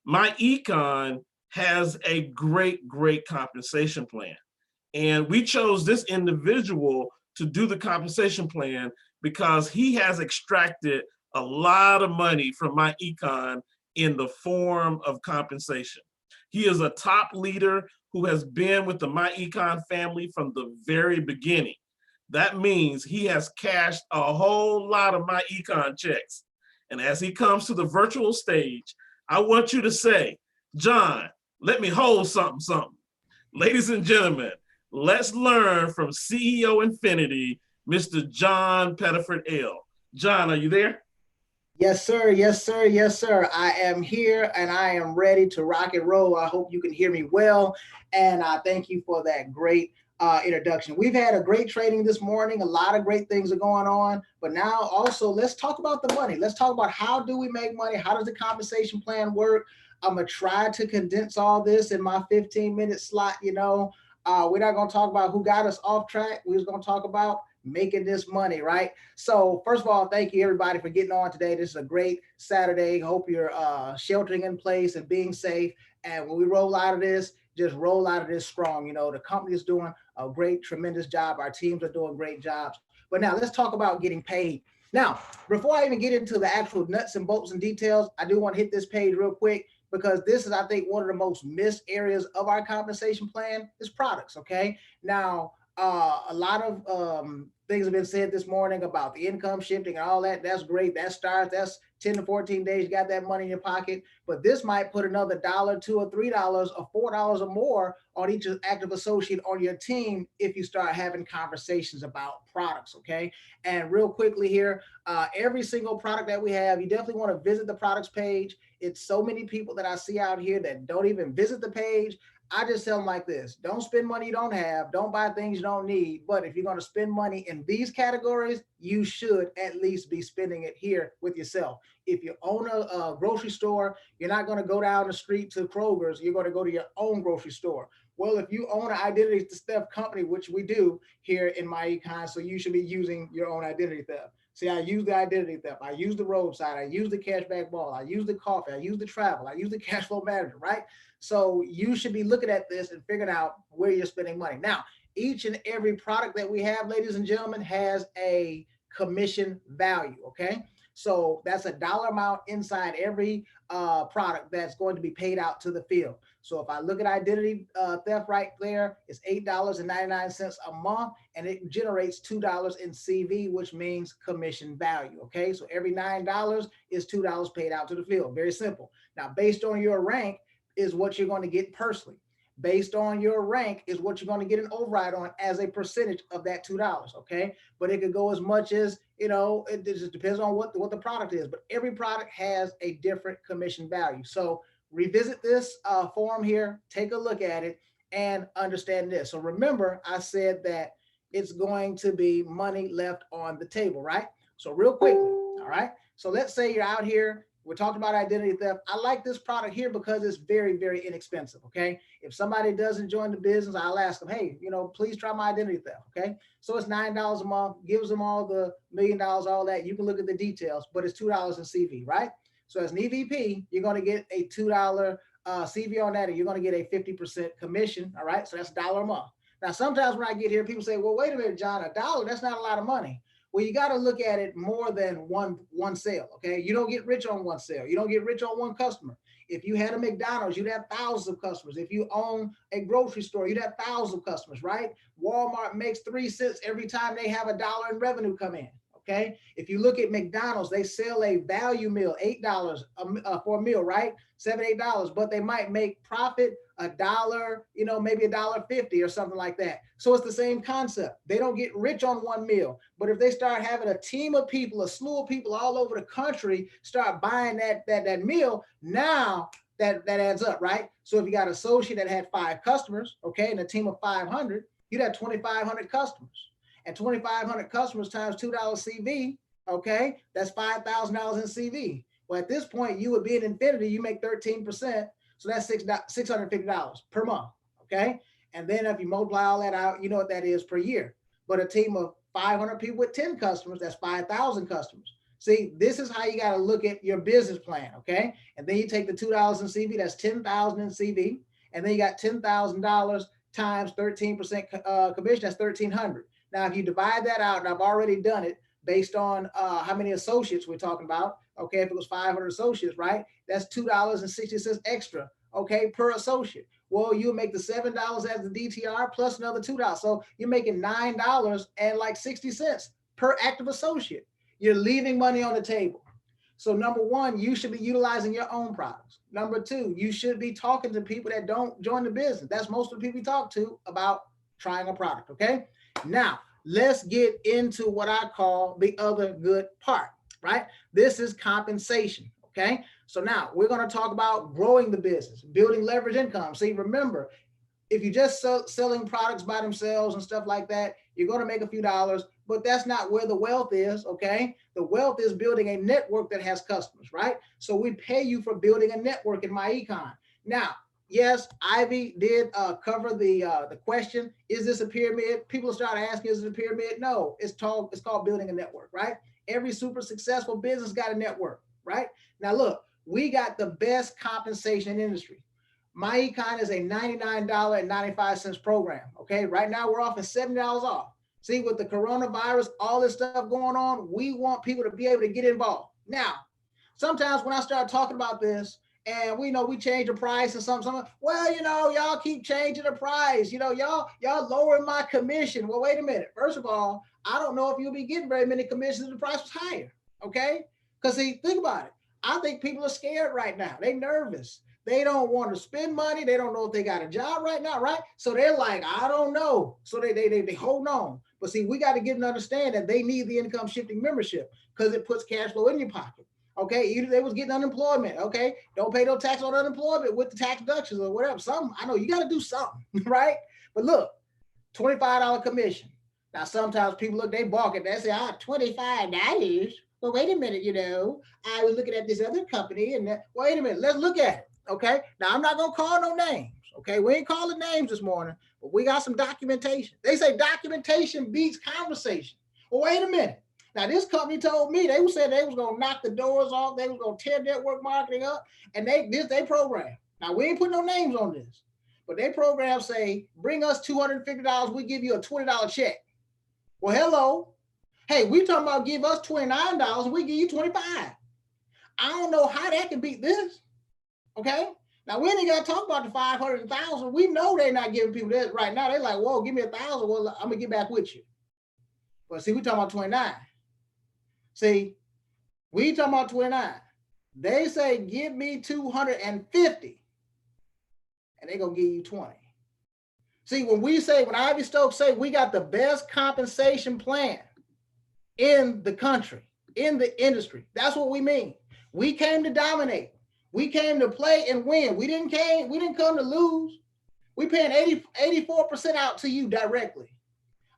myEcon has a great compensation plan. And we chose this individual to do the compensation plan because he has extracted a lot of money from myEcon in the form of compensation. He is a top leader who has been with the myEcon family from the very beginning. That means he has cashed a whole lot of myEcon checks. And as he comes to the virtual stage, I want you to say, John, let me hold something. Ladies and gentlemen, let's learn from CEO Infinity, Mr. John Pettiford L. John, are you there? Yes, sir. I am here and I am ready to rock and roll. I hope you can hear me well. And I thank you for that great introduction. We've had a great training this morning. A lot of great things are going on. But now also let's talk about the money. Let's talk about how do we make money? How does the compensation plan work? I'm going to try to condense all this in my 15-minute slot. We're not going to talk about who got us off track. We're just going to talk about making this money, right? So first of all, thank you everybody for getting on today. This is a great Saturday. Hope you're sheltering in place and being safe. And when we roll out of this, just roll out of this strong. You know, the company is doing a great, tremendous job. Our teams are doing great jobs. But now let's talk about getting paid. Now, before I even get into the actual nuts and bolts and details, I do want to hit this page real quick, because this is, I think, one of the most missed areas of our compensation plan is products, okay? Now, a lot of things have been said this morning about the income shifting and all that. That's great. That starts, that's 10 to 14 days, you got that money in your pocket. But this might put another $1, $2 or $3 or $4 or more on each active associate on your team if you start having conversations about products, okay? And real quickly here, every single product that we have, you definitely want to visit the products page. It's so many people that I see out here that don't even visit the page. I just tell them like this: don't spend money you don't have, don't buy things you don't need. But if you're going to spend money in these categories, you should at least be spending it here with yourself. If you own a grocery store, you're not going to go down the street to Kroger's, you're going to go to your own grocery store. Well, if you own an identity theft company, which we do here in myEcon, so you should be using your own identity theft. See, I use the identity theft, I use the roadside, I use the cashback ball, I use the coffee, I use the travel, I use the cash flow manager, right? So you should be looking at this and figuring out where you're spending money. Now, each and every product that we have, ladies and gentlemen, has a commission value, okay? So that's a dollar amount inside every product that's going to be paid out to the field. So if I look at identity theft right there, it's $8.99 a month, and it generates $2 in CV, which means commission value, okay? So every $9 is $2 paid out to the field. Very simple. Now, based on your rank is what you're going to get personally. Based on your rank is what you're going to get an override on as a percentage of that $2, okay? But it could go as much as, you know, it just depends on what the product is, but every product has a different commission value. So revisit this form here, take a look at it, and understand this. So remember, I said that it's going to be money left on the table, right? So real quickly, all right? So let's say you're out here, we're talking about identity theft. I like this product here because it's very, very inexpensive, okay? If somebody doesn't join the business, I'll ask them, hey, you know, please try my identity theft, okay? So it's $9 a month, gives them all the $1 million, all that. You can look at the details, but it's $2 in CV, right? So as an EVP, you're gonna get a $2 CV on that, and you're gonna get a 50% commission, all right? So that's $1 a month. Now, sometimes when I get here, people say, well, wait a minute, John, $1, that's not a lot of money. Well, you got to look at it more than one sale, okay? You don't get rich on one sale. You don't get rich on one customer. If you had a McDonald's, you'd have thousands of customers. If you own a grocery store, you'd have thousands of customers, right? Walmart makes 3 cents every time they have $1 in revenue come in, okay? If you look at McDonald's, they sell a value meal, $8 for a meal, right? $7, $8, but they might make profit $1, you know, maybe $1.50 or something like that. So it's the same concept. They don't get rich on one meal, but if they start having a team of people, a slew of people all over the country start buying that meal, now that adds up, right? So if you got an associate that had 5 customers, okay, and a team of 500, you'd have 2,500 customers. And 2,500 customers times $2 CV, okay, that's $5,000 in CV. Well, at this point, you would be in infinity, you make 13%. So that's $650 per month, okay? And then if you multiply all that out, you know what that is per year. But a team of 500 people with 10 customers, that's 5,000 customers. See, this is how you got to look at your business plan, okay? And then you take the $2 in CV, that's $10,000 in CV. And then you got $10,000 times 13% commission, that's $1,300. Now, if you divide that out, and I've already done it based on how many associates we're talking about, okay, if it was 500 associates, right, that's $2.60 extra, okay, per associate. Well, you make the $7 as the DTR plus another $2. So you're making $9.60 per active associate. You're leaving money on the table. So number one, you should be utilizing your own products. Number two, you should be talking to people that don't join the business. That's most of the people we talk to about trying a product, okay? Now, let's get into what I call the other good part, right? This is compensation, okay? So now we're going to talk about growing the business, building leverage income. See, remember, if you're just selling products by themselves and stuff like that, you're going to make a few dollars, but that's not where the wealth is, okay? The wealth is building a network that has customers, right? So we pay you for building a network in myEcon. Now, yes, Ivy did cover the question, is this a pyramid? People start asking, is it a pyramid? No, it's called building a network, right? Every super successful business got a network, right? Now look, we got the best compensation in the industry. myEcon is a $99.95 program. Okay, right now we're offering $70 off. See, with the coronavirus, all this stuff going on, we want people to be able to get involved. Now, sometimes when I start talking about this, and we know we change the price and something, well, y'all keep changing the price. Y'all lowering my commission. Well, wait a minute. First of all, I don't know if you'll be getting very many commissions if the price was higher. Okay, because see, think about it. I think people are scared right now. They're nervous. They don't want to spend money. They don't know if they got a job right now, right? So they're like, I don't know. So they hold on. But see, we got to get them to understand that they need the income shifting membership because it puts cash flow in your pocket. Okay, either they was getting unemployment. Okay, don't pay no tax on unemployment with the tax deductions or whatever. Something, I know you got to do something, right? But look, $25 commission. Now, sometimes people look, they balk at that, say, $25. Well, wait a minute, I was looking at this other company and wait a minute, let's look at it. Okay, now I'm not gonna call no names. Okay, we ain't calling names this morning, but we got some documentation. They say documentation beats conversation. Well, wait a minute. Now, this company told me they said they was gonna knock the doors off, they was gonna tear network marketing up, and they program. Now, we ain't putting no names on this, but they program say, bring us $250, we give you a $20 check. Well, hello. Hey, we talking about give us $29, we give you $25. I don't know how that can beat this. Okay. Now we ain't got to talk about the 500,000. We know they're not giving people that right now. They're like, whoa, give me 1,000. Well, I'm gonna get back with you. But see, we talking about 29. See, we talking about 29. They say, give me 250, and they gonna give you 20. See, when Ivy Stokes say we got the best compensation plan in the country, in the industry, that's what we mean. We came to dominate. We came to play and win. We didn't come to lose. We paying 84% out to you directly.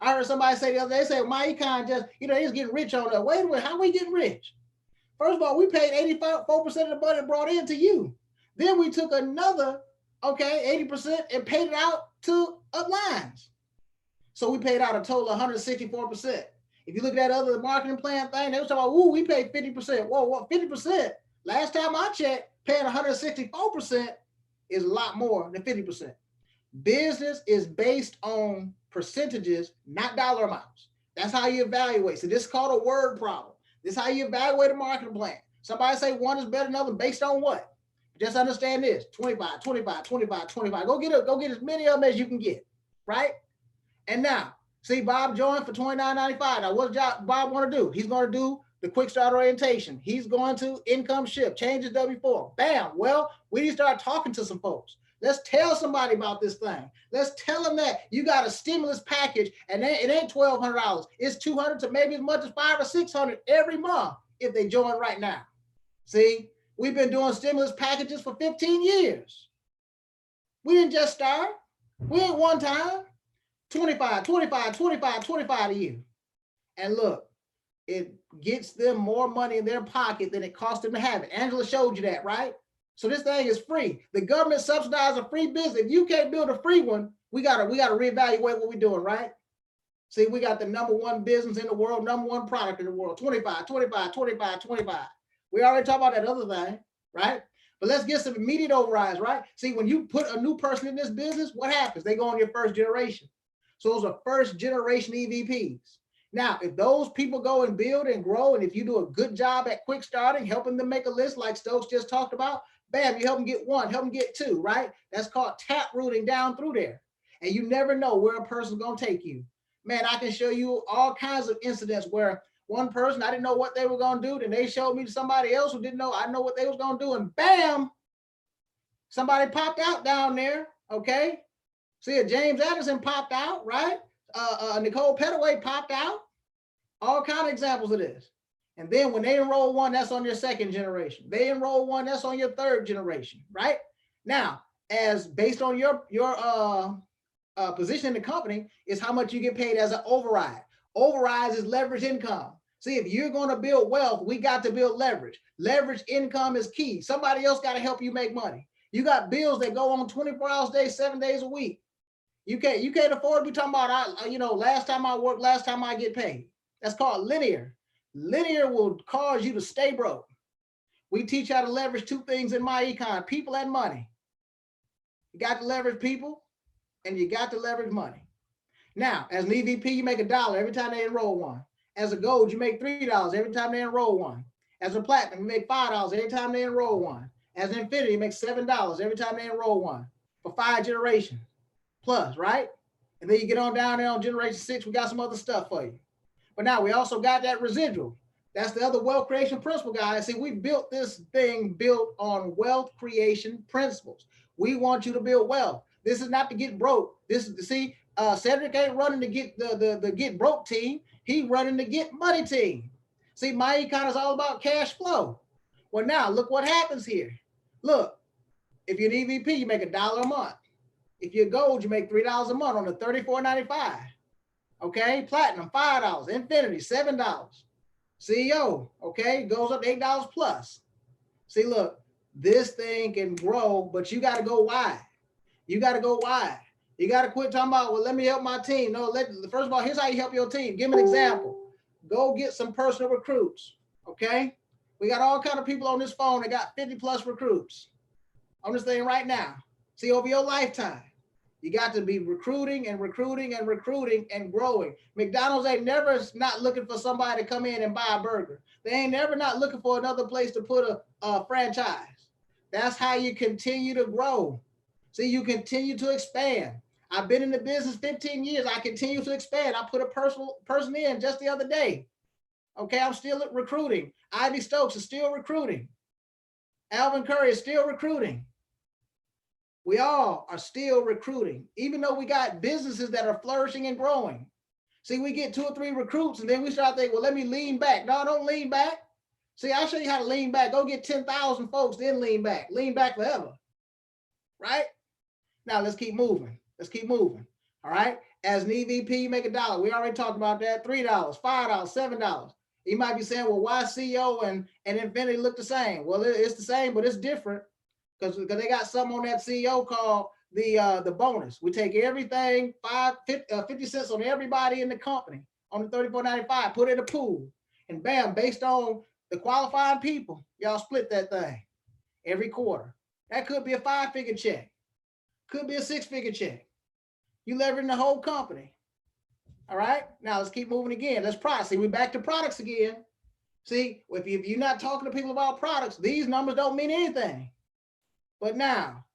I heard somebody say the other day, they say myEcon just, he's getting rich on that. Wait a minute, how we getting rich? First of all, we paid 84% of the money brought in to you. Then we took another, 80% and paid it out to uplines. So we paid out a total of 164%. If you look at that other marketing plan thing, they was talking about, ooh, we paid 50%. Whoa, what, 50%? Last time I checked, paying 164% is a lot more than 50%. Business is based on percentages, not dollar amounts. That's how you evaluate. So this is called a word problem. This is how you evaluate a marketing plan. Somebody say one is better than another based on what? Just understand this, 25, 25, 25, 25. Go get as many of them as you can get, right? And now, see Bob joined for $29.95. Now what's Bob want to do? He's going to do the quick start orientation. He's going to income shift, change his W-4. Bam. Well, we need to start talking to some folks. Let's tell somebody about this thing. Let's tell them that you got a stimulus package and it ain't $1,200. It's $200 to maybe as much as $500 or $600 every month if they join right now. See, we've been doing stimulus packages for 15 years. We didn't just start. We ain't one time. 25, 25, 25, 25 a year. And look, it gets them more money in their pocket than it costs them to have it. Angela showed you that, right? So this thing is free. The government subsidizes a free business. If you can't build a free one, we gotta reevaluate what we're doing, right? See, we got the #1 business in the world, #1 product in the world, 25, 25, 25, 25. We already talked about that other thing, right? But let's get some immediate overrides, right? See, when you put a new person in this business, what happens? They go on your first generation. So those are first generation EVPs. Now, if those people go and build and grow, and if you do a good job at quick starting, helping them make a list like Stokes just talked about, bam, you help them get 1, help them get 2, right? That's called tap rooting down through there. And you never know where a person's gonna take you. Man, I can show you all kinds of incidents where one person, I didn't know what they were gonna do, then they showed me to somebody else who didn't know, I know what they was gonna do, and bam, somebody popped out down there, okay? See, James Anderson popped out, right? Nicole Petaway popped out. All kinds of examples of this. And then when they enroll one, that's on your second generation. They enroll one, that's on your third generation, right? Now, as based on your position in the company is how much you get paid as an override. Overrides is leverage income. See, if you're going to build wealth, we got to build leverage. Leverage income is key. Somebody else got to help you make money. You got bills that go on 24 hours a day, 7 days a week. You can't afford to be talking about, last time I work, last time I get paid. That's called linear. Linear will cause you to stay broke. We teach how to leverage 2 things in myEcon, people and money. You got to leverage people and you got to leverage money. Now, as an EVP, you make $1 every time they enroll one. As a gold, you make $3 every time they enroll one. As a platinum, you make $5 every time they enroll one. As an infinity, you make $7 every time they enroll one for 5 generations plus, right? And then you get on down there on generation 6, we got some other stuff for you. But now we also got that residual. That's the other wealth creation principle, guys. See, we built this thing built on wealth creation principles. We want you to build wealth. This is not to get broke. This is to see, Cedric ain't running to get the get broke team. He running to get money team. See, myEcon is all about cash flow. Well, now look what happens here. Look, if you're an EVP, you make $1 a month. If you're gold, you make $3 a month on the $34.95. Okay, platinum $5, infinity $7. CEO, okay, goes up to $8 plus. See, look, this thing can grow, but you got to go wide. You got to go wide. You got to quit talking about, well, let me help my team. No, first of all, here's how you help your team. Give me an example. Go get some personal recruits, okay? We got all kind of people on this phone that got 50 plus recruits on this thing right now. See, over your lifetime, you got to be recruiting and recruiting and recruiting and growing. McDonald's ain't never not looking for somebody to come in and buy a burger. They ain't never not looking for another place to put a franchise. That's how you continue to grow. See, you continue to expand. I've been in the business 15 years. I continue to expand. I put a person in just the other day. Okay, I'm still recruiting. Ivy Stokes is still recruiting. Alvin Curry is still recruiting. We all are still recruiting, even though we got businesses that are flourishing and growing. See, we get 2 or 3 recruits and then we start thinking, well, let me lean back. No, don't lean back. See, I'll show you how to lean back. Go get 10,000 folks, then lean back. Lean back forever, right? Now let's keep moving. Let's keep moving, all right? As an EVP, you make $1. We already talked about that. $3, $5, $7. You might be saying, well, why CEO and Infinity look the same? Well, it's the same, but it's different because they got something on that CEO called the bonus. We take everything, 50 cents on everybody in the company on the $34.95, put it in a pool, and bam, based on the qualifying people, y'all split that thing every quarter. That could be a 5-figure check, could be a 6-figure check. You leveraging the whole company. All right, now let's keep moving again. Let's product. See, we're back to products again. See, if you're not talking to people about products, these numbers don't mean anything. But now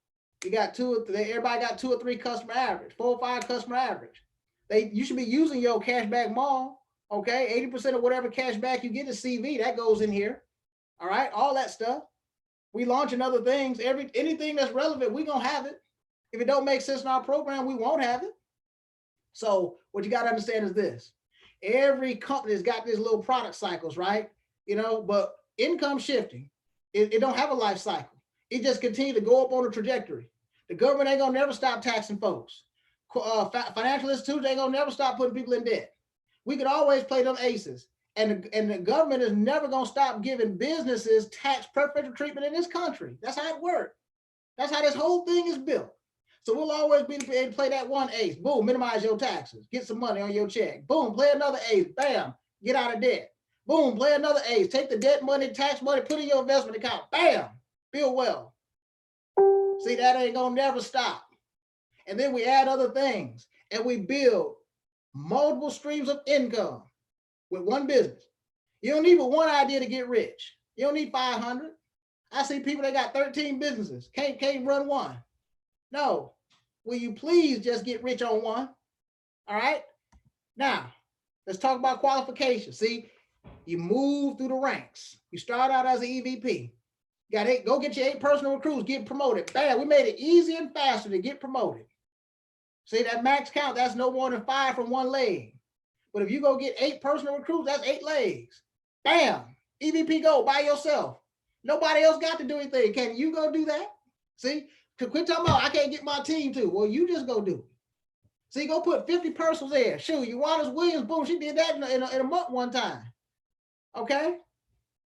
you got everybody got 2 or 3 customer average, 4 or 5 customer average. You should be using your cashback mall. Okay, 80% of whatever cashback you get is CV. That goes in here. All right, all that stuff. We launching other things. Anything that's relevant, we gonna have it. If it don't make sense in our program, we won't have it. So what you got to understand is this. Every company's got these little product cycles, right? You know, but income shifting, it don't have a life cycle. It just continue to go up on a trajectory. The government ain't gonna never stop taxing folks. Financial institutions ain't gonna never stop putting people in debt. We could always play them aces. And the government is never gonna stop giving businesses tax preferential treatment in this country. That's how it works. That's how this whole thing is built. So we'll always be able to play that one ace. Boom, minimize your taxes. Get some money on your check. Boom, play another ace. Bam, get out of debt. Boom, play another ace. Take the debt money, tax money, put in your investment account. Bam, build wealth. See, that ain't gonna never stop. And then we add other things and we build multiple streams of income with one business. You don't need but one idea to get rich. You don't need 500. I see people that got 13 businesses, can't run one. No, will you please just get rich on one? All right. Now, let's talk about qualifications. See, you move through the ranks. You start out as an EVP. Go get your 8 personal recruits, get promoted. Bam, we made it easier and faster to get promoted. See, that max count, that's no more than 5 from one leg. But if you go get 8 personal recruits, that's 8 legs. Bam, EVP go by yourself. Nobody else got to do anything. Can you go do that? See? Quit talking about I can't get my team to. Well, you just go do it. See, go put 50 personals there. Shoot, Uwanda's Williams, boom, she did that in a month one time. Okay?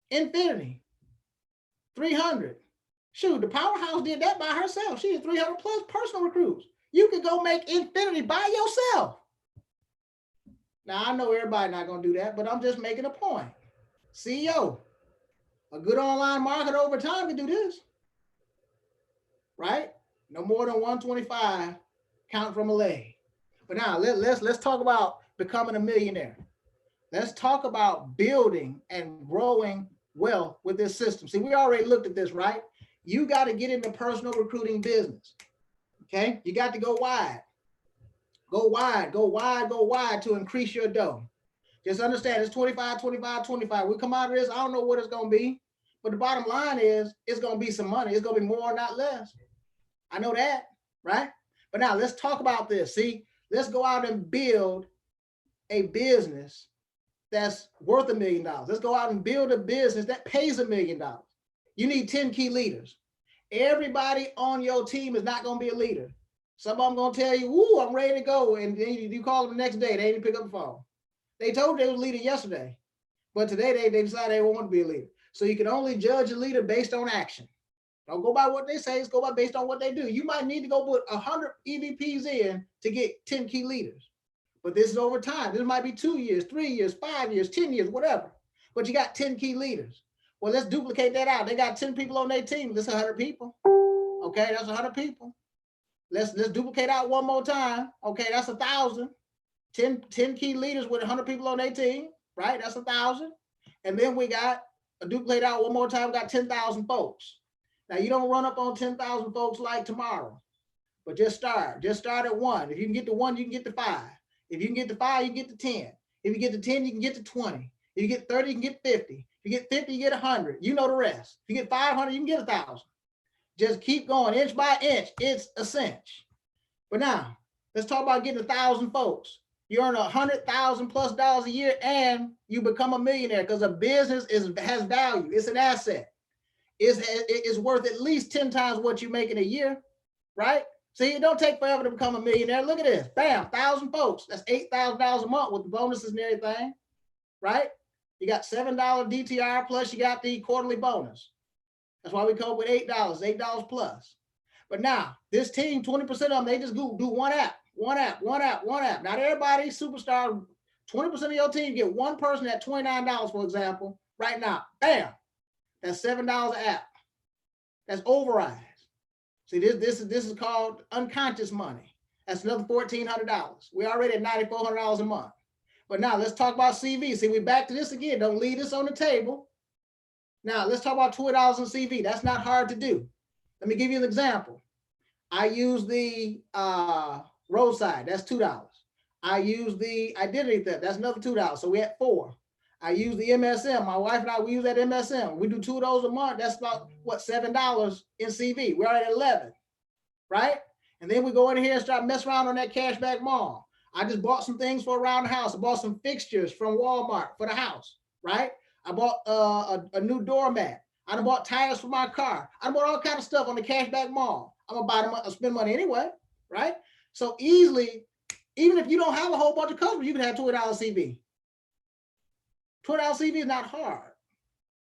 Infinity, 300. Shoot, the powerhouse did that by herself. She did 300 plus personal recruits. You could go make Infinity by yourself. Now, I know everybody not going to do that, but I'm just making a point. CEO, a good online marketer over time can do this. Right? No more than 125 count from a leg. But now let's talk about becoming a millionaire. Let's talk about building and growing wealth with this system. See, we already looked at this, right? You got to get into personal recruiting business. Okay, you got to go wide. Go wide, go wide, go wide to increase your dough. Just understand it's 25, 25, 25. We come out of this, I don't know what it's going to be, but the bottom line is it's going to be some money. It's going to be more, not less. I know that, right? But now let's talk about this. See, let's go out and build a business that's worth $1 million. Let's go out and build a business that pays $1 million. You need 10 key leaders. Everybody on your team is not going to be a leader. Some of them going to tell you, "Ooh, I'm ready to go." And then you call them the next day, they didn't pick up the phone. They told you they was a leader yesterday, but today they decided they want to be a leader. So you can only judge a leader based on action. Don't go by what they say, it's go by based on what they do. You might need to go put 100 EVPs in to get 10 key leaders. But this is over time. This might be 2 years, 3 years, 5 years, 10 years, whatever. But you got 10 key leaders. Well, let's duplicate that out. They got 10 people on their team. That's 100 people. Okay, that's 100 people. Let's duplicate out one more time. Okay, that's 1,000. 10 key leaders with 100 people on their team, right? That's 1,000. And then we got a duplicate out one more time. We got 10,000 folks. Now you don't run up on 10,000 folks like tomorrow, but just start. Just start at 1. If you can get to 1, you can get to 5. If you can get to 5, you can get to 10. If you get to 10, you can get to 20. If you get 30, you can get 50. If you get 50, you get 100. You know the rest. If you get 500, you can get 1,000. Just keep going inch by inch. It's a cinch. But now let's talk about getting 1,000 folks. You earn $100,000+ a year and you become a millionaire because a business has value. It's an asset. It's worth at least 10 times what you make in a year, right? See, it don't take forever to become a millionaire. Look at this. Bam, 1,000 folks. That's $8,000 a month with the bonuses and everything, right? You got $7 DTR plus you got the quarterly bonus. That's why we come up with $8 plus. But now this team, 20% of them, they just do one app. Not everybody superstar. 20% of your team get one person at $29, for example, right now. Bam. That's $7 an app. That's overrides. See, this is called unconscious money. That's another $1,400. We're already at $9,400 a month. But now let's talk about CV. See, we're back to this again. Don't leave this on the table. Now let's talk about $20 in CV. That's not hard to do. Let me give you an example. I use the roadside. That's $2. I use the identity theft. That's another $2. So we're at $4. I use the MSM. My wife and I, we use that MSM. We do 2 of those a month. That's about, what, $7 in CV. We're already at 11, right? And then we go in here and start messing around on that cashback mall. I just bought some things for around the house. I bought some fixtures from Walmart for the house, right? I bought a new doormat. I done bought tires for my car. I done bought all kinds of stuff on the cashback mall. I'm gonna buy them, I'll spend money anyway, right? So easily, even if you don't have a whole bunch of customers, you can have $20 CV. $20 CV is not hard.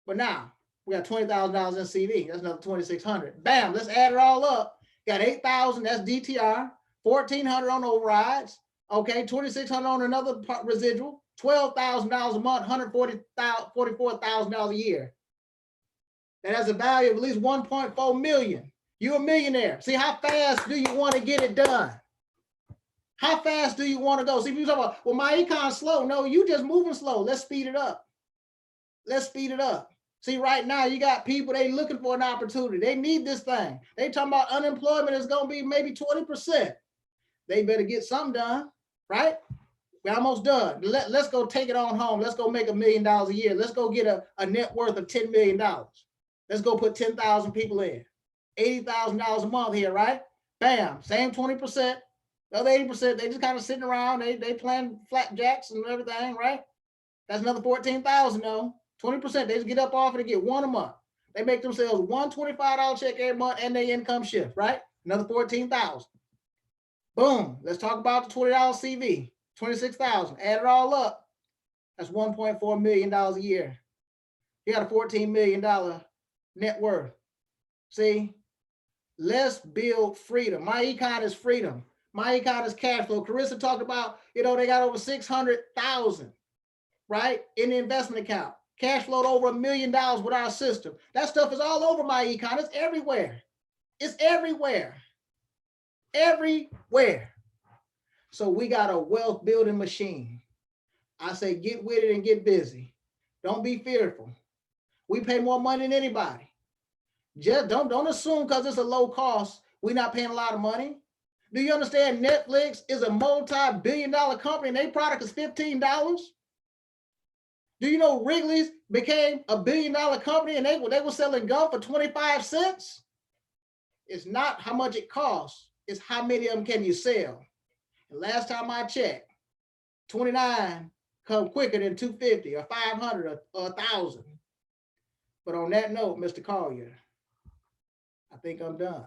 But now we got $20,000 in CV. That's another $2,600. Bam, let's add it all up. Got 8,000, that's DTR, 1,400 on overrides. Okay, 2,600 on another part residual, $12,000 a month, $144,000 a year. That has a value of at least 1.4 million. You're a millionaire. See, how fast do you want to get it done? How fast do you want to go? See, people talk about, well, myEcon's slow. No, you just moving slow. Let's speed it up. Let's speed it up. See, right now, you got people, they looking for an opportunity. They need this thing. They talking about unemployment is going to be maybe 20%. They better get something done, right? We're almost done. Let's go take it on home. Let's go make $1 million a year. Let's go get a net worth of $10 million. Let's go put 10,000 people in. $80,000 a month here, right? Bam, same 20%. The other 80%, they just kind of sitting around. They playing flapjacks and everything, right? That's another 14,000 though. 20%, they just get up off it and get one a month. They make themselves one $25 check every month and their income shift, right? Another 14,000. Boom. Let's talk about the $20 CV. 26,000. Add it all up. That's $1.4 million a year. You got a $14 million net worth. See, let's build freedom. myEcon is freedom. myEcon is cash flow. Carissa talked about, they got over 600,000, right, in the investment account. Cash flowed over $1 million with our system. That stuff is all over myEcon. It's everywhere. It's everywhere. everywhere. So we got a wealth building machine. I say get with it and get busy. Don't be fearful. We pay more money than anybody. Just don't assume because it's a low cost, we're not paying a lot of money. Do you understand Netflix is a multi-billion-dollar company and their product is $15? Do you know Wrigley's became a billion-dollar company and they were selling gum for 25 cents? It's not how much it costs, it's how many of them can you sell. And last time I checked, 29 come quicker than 250 or 500 or 1,000. But on that note, Mr. Collier, I think I'm done.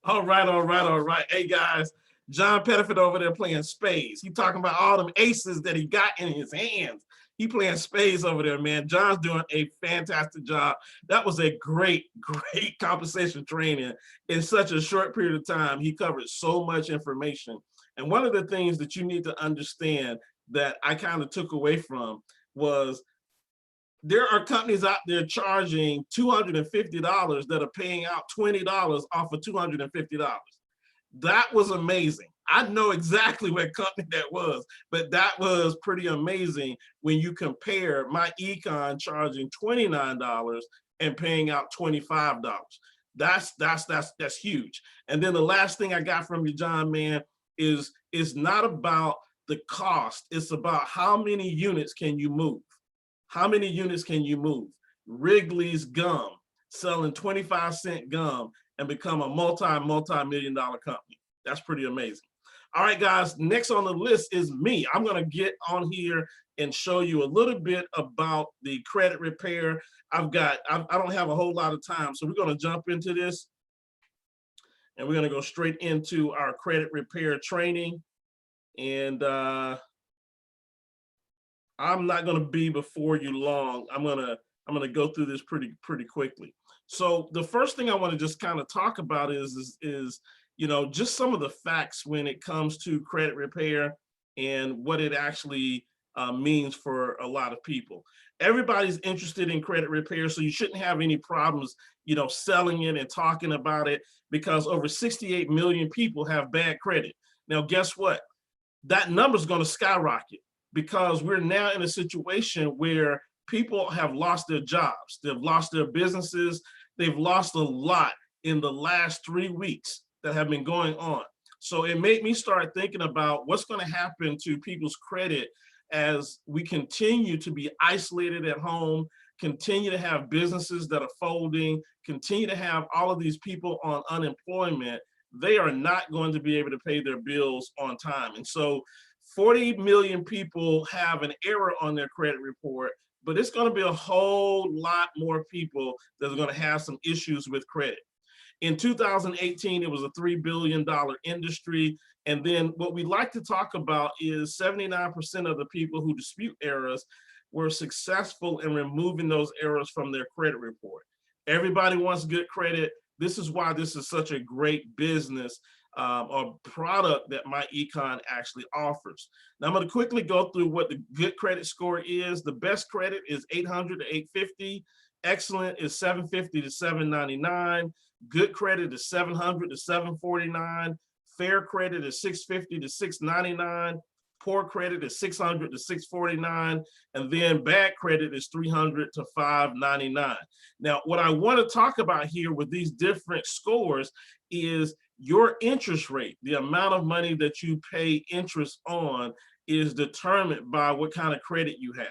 All right, all right, all right. Hey guys, John Pettiford over there playing spades. He talking about all them aces that he got in his hands. He playing spades over there, man. John's doing a fantastic job. That was a great, great compensation training in such a short period of time. He covered so much information. And one of the things that you need to understand that I kind of took away from was there are companies out there charging $250 that are paying out $20 off of $250. That was amazing. I know exactly what company that was, but that was pretty amazing when you compare myEcon charging $29 and paying out $25. That's huge. And then the last thing I got from you, John, man, is not about the cost. It's about how many units can you move. How many units can you move? Wrigley's gum, selling 25-cent gum and become a multi-million-dollar company. That's pretty amazing. All right, guys, next on the list is me. I'm gonna get on here and show you a little bit about the credit repair. I don't have a whole lot of time, so we're gonna jump into this and we're gonna go straight into our credit repair training. And I'm not going to be before you long. I'm gonna go through this pretty quickly. So the first thing I want to just kind of talk about is you know, just some of the facts when it comes to credit repair and what it actually means for a lot of people. Everybody's interested in credit repair, so you shouldn't have any problems, you know, selling it and talking about it, because over 68 million people have bad credit. Now, guess what? That number is going to skyrocket, because we're now in a situation where people have lost their jobs, they've lost their businesses, they've lost a lot in the last 3 weeks that have been going on. So it made me start thinking about what's going to happen to people's credit as we continue to be isolated at home, continue to have businesses that are folding, continue to have all of these people on unemployment. They are not going to be able to pay their bills on time. And so 40 million people have an error on their credit report, but it's going to be a whole lot more people that are going to have some issues with credit. In 2018, it was a $3 billion industry. And then what we like to talk about is 79% of the people who dispute errors were successful in removing those errors from their credit report. Everybody wants good credit. This is why this is such a great business or product that myEcon actually offers. Now I'm going to quickly go through what the good credit score is. The best credit is 800 to 850. Excellent is 750 to 799. Good credit is 700 to 749. Fair credit is 650 to 699. Poor credit is 600 to 649. And then bad credit is 300 to 599. Now, what I want to talk about here with these different scores is your interest rate. The amount of money that you pay interest on is determined by what kind of credit you have.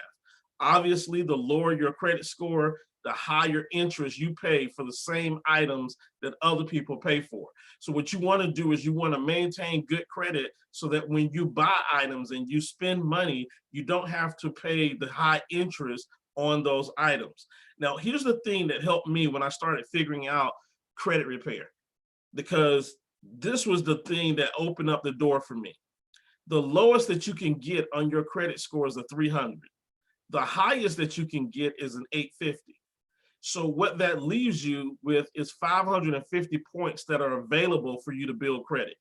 Obviously, the lower your credit score, the higher interest you pay for the same items that other people pay for. So what you want to do is you want to maintain good credit so that when you buy items and you spend money, you don't have to pay the high interest on those items. Now, here's the thing that helped me when I started figuring out credit repair, because this was the thing that opened up the door for me. The lowest that you can get on your credit score is a 300. The highest that you can get is an 850. So what that leaves you with is 550 points that are available for you to build credit.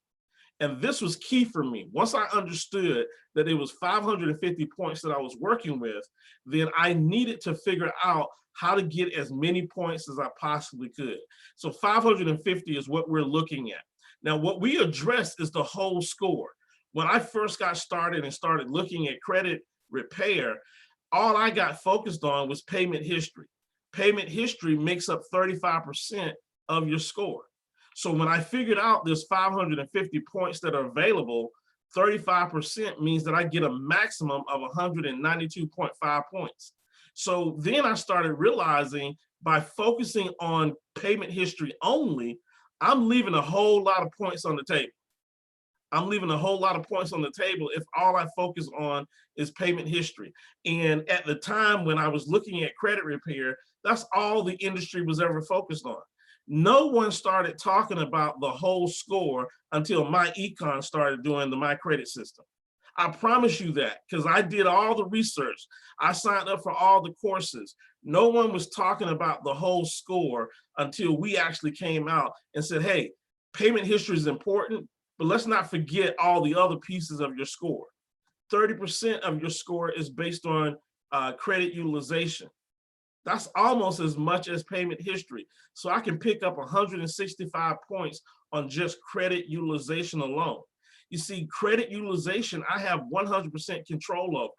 And this was key for me. Once I understood that it was 550 points that I was working with, then I needed to figure out how to get as many points as I possibly could. So 550 is what we're looking at. Now, what we address is the whole score. When I first got started and started looking at credit repair, all I got focused on was payment history. Payment history makes up 35% of your score. So when I figured out there's 550 points that are available, 35% means that I get a maximum of 192.5 points. So then I started realizing by focusing on payment history only, I'm leaving a whole lot of points on the table. I'm leaving a whole lot of points on the table if all I focus on is payment history. And at the time when I was looking at credit repair, that's all the industry was ever focused on. No one started talking about the whole score until myEcon started doing the My Credit system. I promise you that, because I did all the research. I signed up for all the courses. No one was talking about the whole score until we actually came out and said, hey, payment history is important, but let's not forget all the other pieces of your score. 30% of your score is based on credit utilization. That's almost as much as payment history. So I can pick up 165 points on just credit utilization alone. You see, credit utilization, I have 100% control over,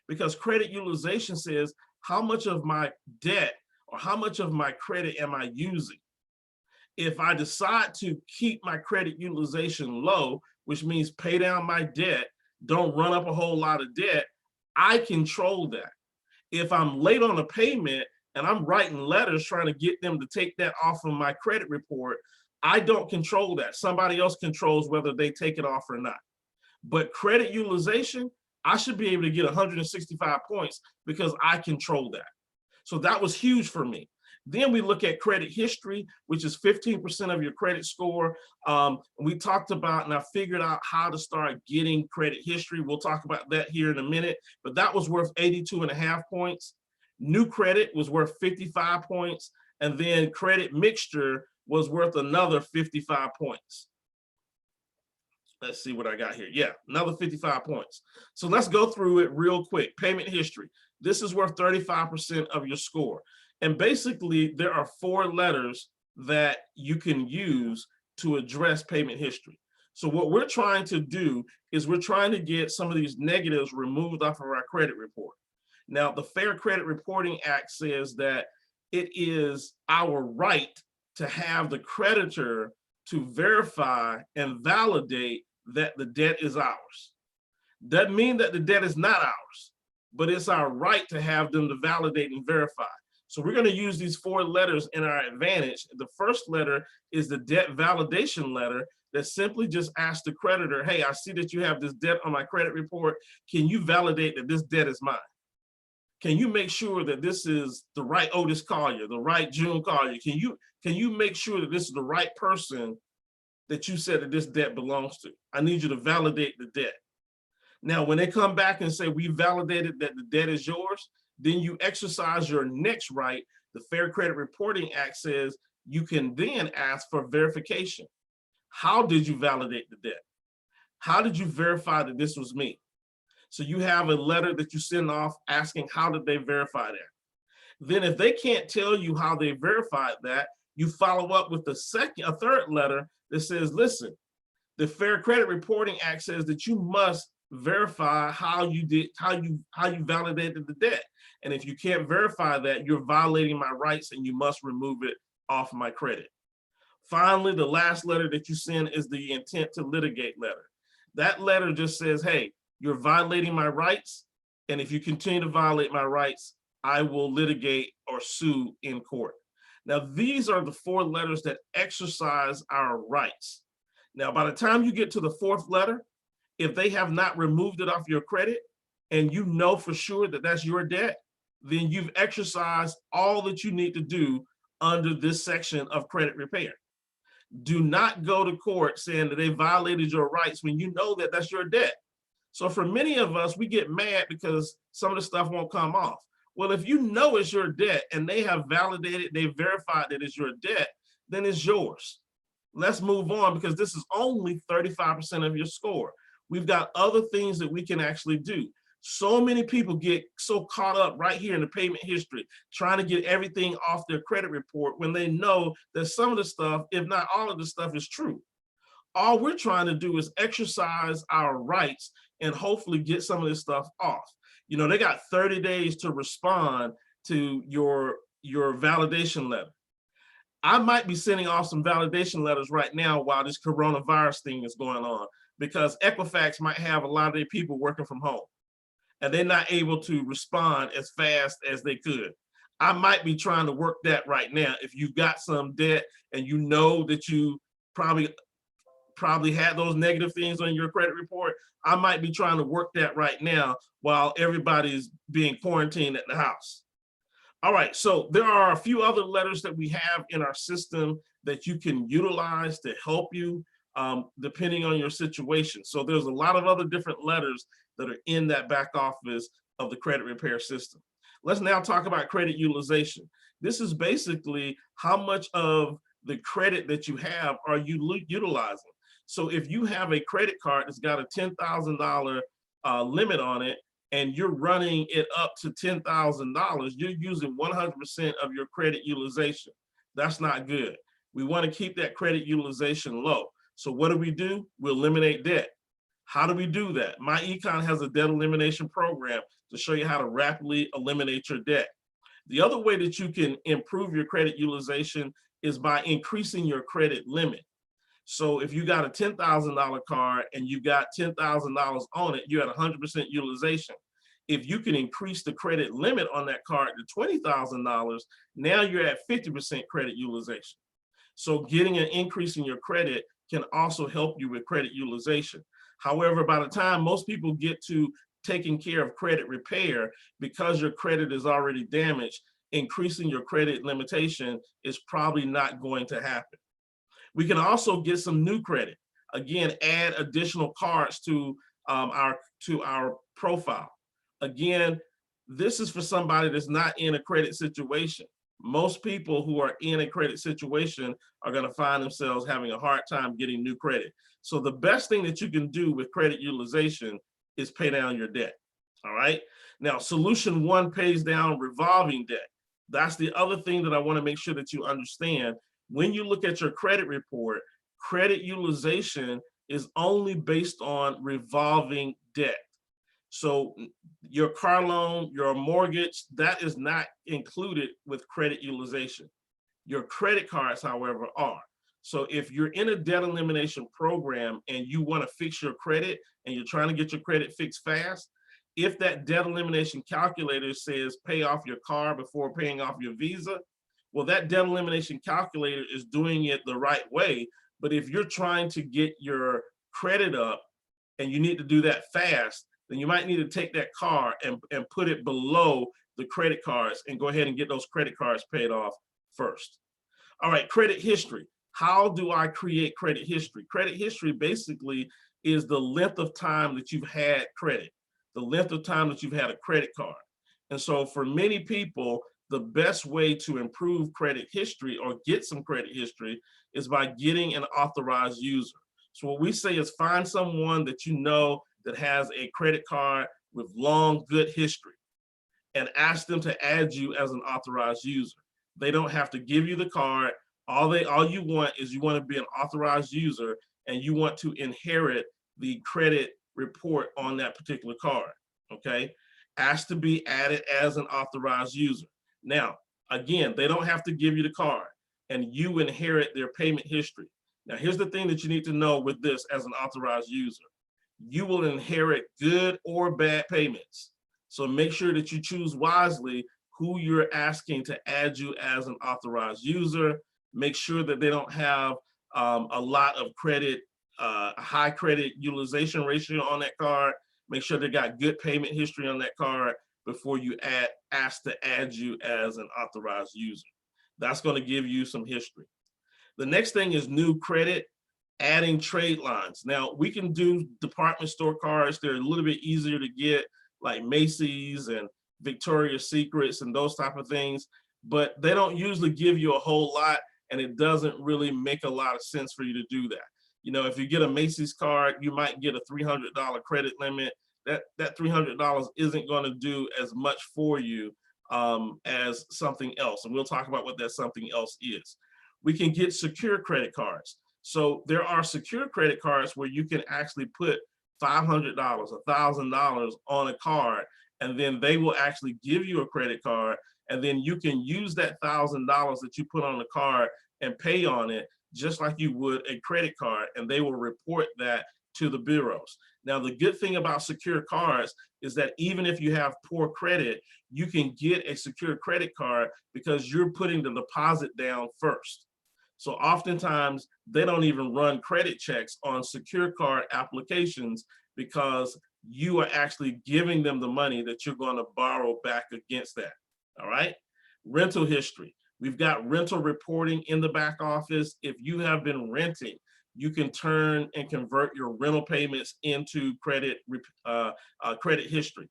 because credit utilization says how much of my debt or how much of my credit am I using? If I decide to keep my credit utilization low, which means pay down my debt, don't run up a whole lot of debt, I control that. If I'm late on a payment and I'm writing letters trying to get them to take that off of my credit report, I don't control that. Somebody else controls whether they take it off or not. But credit utilization, I should be able to get 165 points because I control that. So that was huge for me. Then we look at credit history, which is 15% of your credit score. We talked about, and I figured out how to start getting credit history. We'll talk about that here in a minute, but that was worth 82.5 points. New credit was worth 55 points. And then credit mixture was worth another 55 points. Let's see what I got here. Yeah, another 55 points. So let's go through it real quick. Payment history. This is worth 35% of your score. And basically, there are 4 letters that you can use to address payment history. So what we're trying to do is we're trying to get some of these negatives removed off of our credit report. Now, the Fair Credit Reporting Act says that it is our right to have the creditor to verify and validate that the debt is ours. Doesn't mean that the debt is not ours, but it's our right to have them to validate and verify. So we're going to use these 4 letters in our advantage. The first letter is the debt validation letter that simply just asks the creditor, hey, I see that you have this debt on my credit report. Can you validate that this debt is mine? Can you make sure that this is the right Otis Collier, the right June Collier? Can you make sure that this is the right person that you said that this debt belongs to? I need you to validate the debt. Now, when they come back and say we validated that the debt is yours, then you exercise your next right. The Fair Credit Reporting Act says you can then ask for verification. How did you validate the debt? How did you verify that this was me? So you have a letter that you send off asking how did they verify that? Then if they can't tell you how they verified that, you follow up with a third letter that says, listen, the Fair Credit Reporting Act says that you must verify how you validated the debt. And if you can't verify that, you're violating my rights and you must remove it off my credit. Finally, the last letter that you send is the intent to litigate letter. That letter just says, hey, you're violating my rights. And if you continue to violate my rights, I will litigate or sue in court. Now, these are the 4 letters that exercise our rights. Now, by the time you get to the 4th letter, if they have not removed it off your credit and you know for sure that that's your debt, then you've exercised all that you need to do under this section of credit repair. Do not go to court saying that they violated your rights when you know that that's your debt. So for many of us, we get mad because some of the stuff won't come off. Well, if you know it's your debt and they have validated, they verified that it's your debt, then it's yours. let's move on, because this is only 35% of your score. We've got other things that we can actually do. So many people get so caught up right here in the payment history, trying to get everything off their credit report when they know that some of the stuff, if not all of the stuff, is true. All we're trying to do is exercise our rights and hopefully get some of this stuff off. You know, they got 30 days to respond to your validation letter. I might be sending off some validation letters right now while this coronavirus thing is going on, because Equifax might have a lot of their people working from home and they're not able to respond as fast as they could. I might be trying to work that right now. If you've got some debt and you know that you probably had those negative things on your credit report, I might be trying to work that right now while everybody's being quarantined at the house. All right, so there are a few other letters that we have in our system that you can utilize to help you depending on your situation. So there's a lot of other different letters that are in that back office of the credit repair system. Let's now talk about credit utilization. This is basically how much of the credit that you have are you utilizing. So if you have a credit card that's got a $10,000 limit on it, and you're running it up to $10,000, you're using 100% of your credit utilization. That's not good. We want to keep that credit utilization low. So what do? We eliminate debt. How do we do that? myEcon has a debt elimination program to show you how to rapidly eliminate your debt. The other way that you can improve your credit utilization is by increasing your credit limit. So if you got a $10,000 card and you got $10,000 on it, you're at 100% utilization. If you can increase the credit limit on that card to $20,000, now you're at 50% credit utilization. So getting an increase in your credit can also help you with credit utilization. However, by the time most people get to taking care of credit repair, because your credit is already damaged, increasing your credit limitation is probably not going to happen. We can also get some new credit. Again, add additional cards to our profile. Again, this is for somebody that's not in a credit situation. Most people who are in a credit situation are going to find themselves having a hard time getting new credit. So the best thing that you can do with credit utilization is pay down your debt. All right. Now, solution one pays down revolving debt. That's the other thing that I want to make sure that you understand. When you look at your credit report, credit utilization is only based on revolving debt. So your car loan, your mortgage, that is not included with credit utilization. Your credit cards, however, are. So if you're in a debt elimination program and you want to fix your credit and you're trying to get your credit fixed fast, if that debt elimination calculator says pay off your car before paying off your Visa, well, that debt elimination calculator is doing it the right way. But if you're trying to get your credit up and you need to do that fast, then you might need to take that car and put it below the credit cards and go ahead and get those credit cards paid off first. All right, credit history. How do I create credit history? Credit history basically is the length of time that you've had credit, the length of time that you've had a credit card. And so for many people, the best way to improve credit history or get some credit history is by getting an authorized user. So what we say is find someone that you know that has a credit card with long, good history and ask them to add you as an authorized user. They don't have to give you the card. All you want is you want to be an authorized user and you want to inherit the credit report on that particular card, okay? Ask to be added as an authorized user. Now, again, they don't have to give you the card and you inherit their payment history. Now, here's the thing that you need to know with this as an authorized user. You will inherit good or bad payments. So make sure that you choose wisely who you're asking to add you as an authorized user. Make sure that they don't have a lot of credit, high credit utilization ratio on that card. Make sure they got good payment history on that card before you ask to add you as an authorized user. That's going to give you some history. The next thing is new credit, adding trade lines. Now, we can do department store cards. They're a little bit easier to get, like Macy's and Victoria's Secrets and those type of things, but they don't usually give you a whole lot. and it doesn't really make a lot of sense for you to do that. You know, if you get a Macy's card, you might get a $300 credit limit. That $300 isn't going to do as much for you as something else. And we'll talk about what that something else is. We can get secure credit cards. So there are secure credit cards where you can actually put $500, $1,000 on a card, and then they will actually give you a credit card, and then you can use that $1,000 that you put on the card and pay on it just like you would a credit card, and they will report that to the bureaus. Now, the good thing about secure cards is that even if you have poor credit, you can get a secure credit card because you're putting the deposit down first. So oftentimes they don't even run credit checks on secure card applications because you are actually giving them the money that you're going to borrow back against that. All right. Rental history. We've got rental reporting in the back office. If you have been renting, you can turn and convert your rental payments into credit history.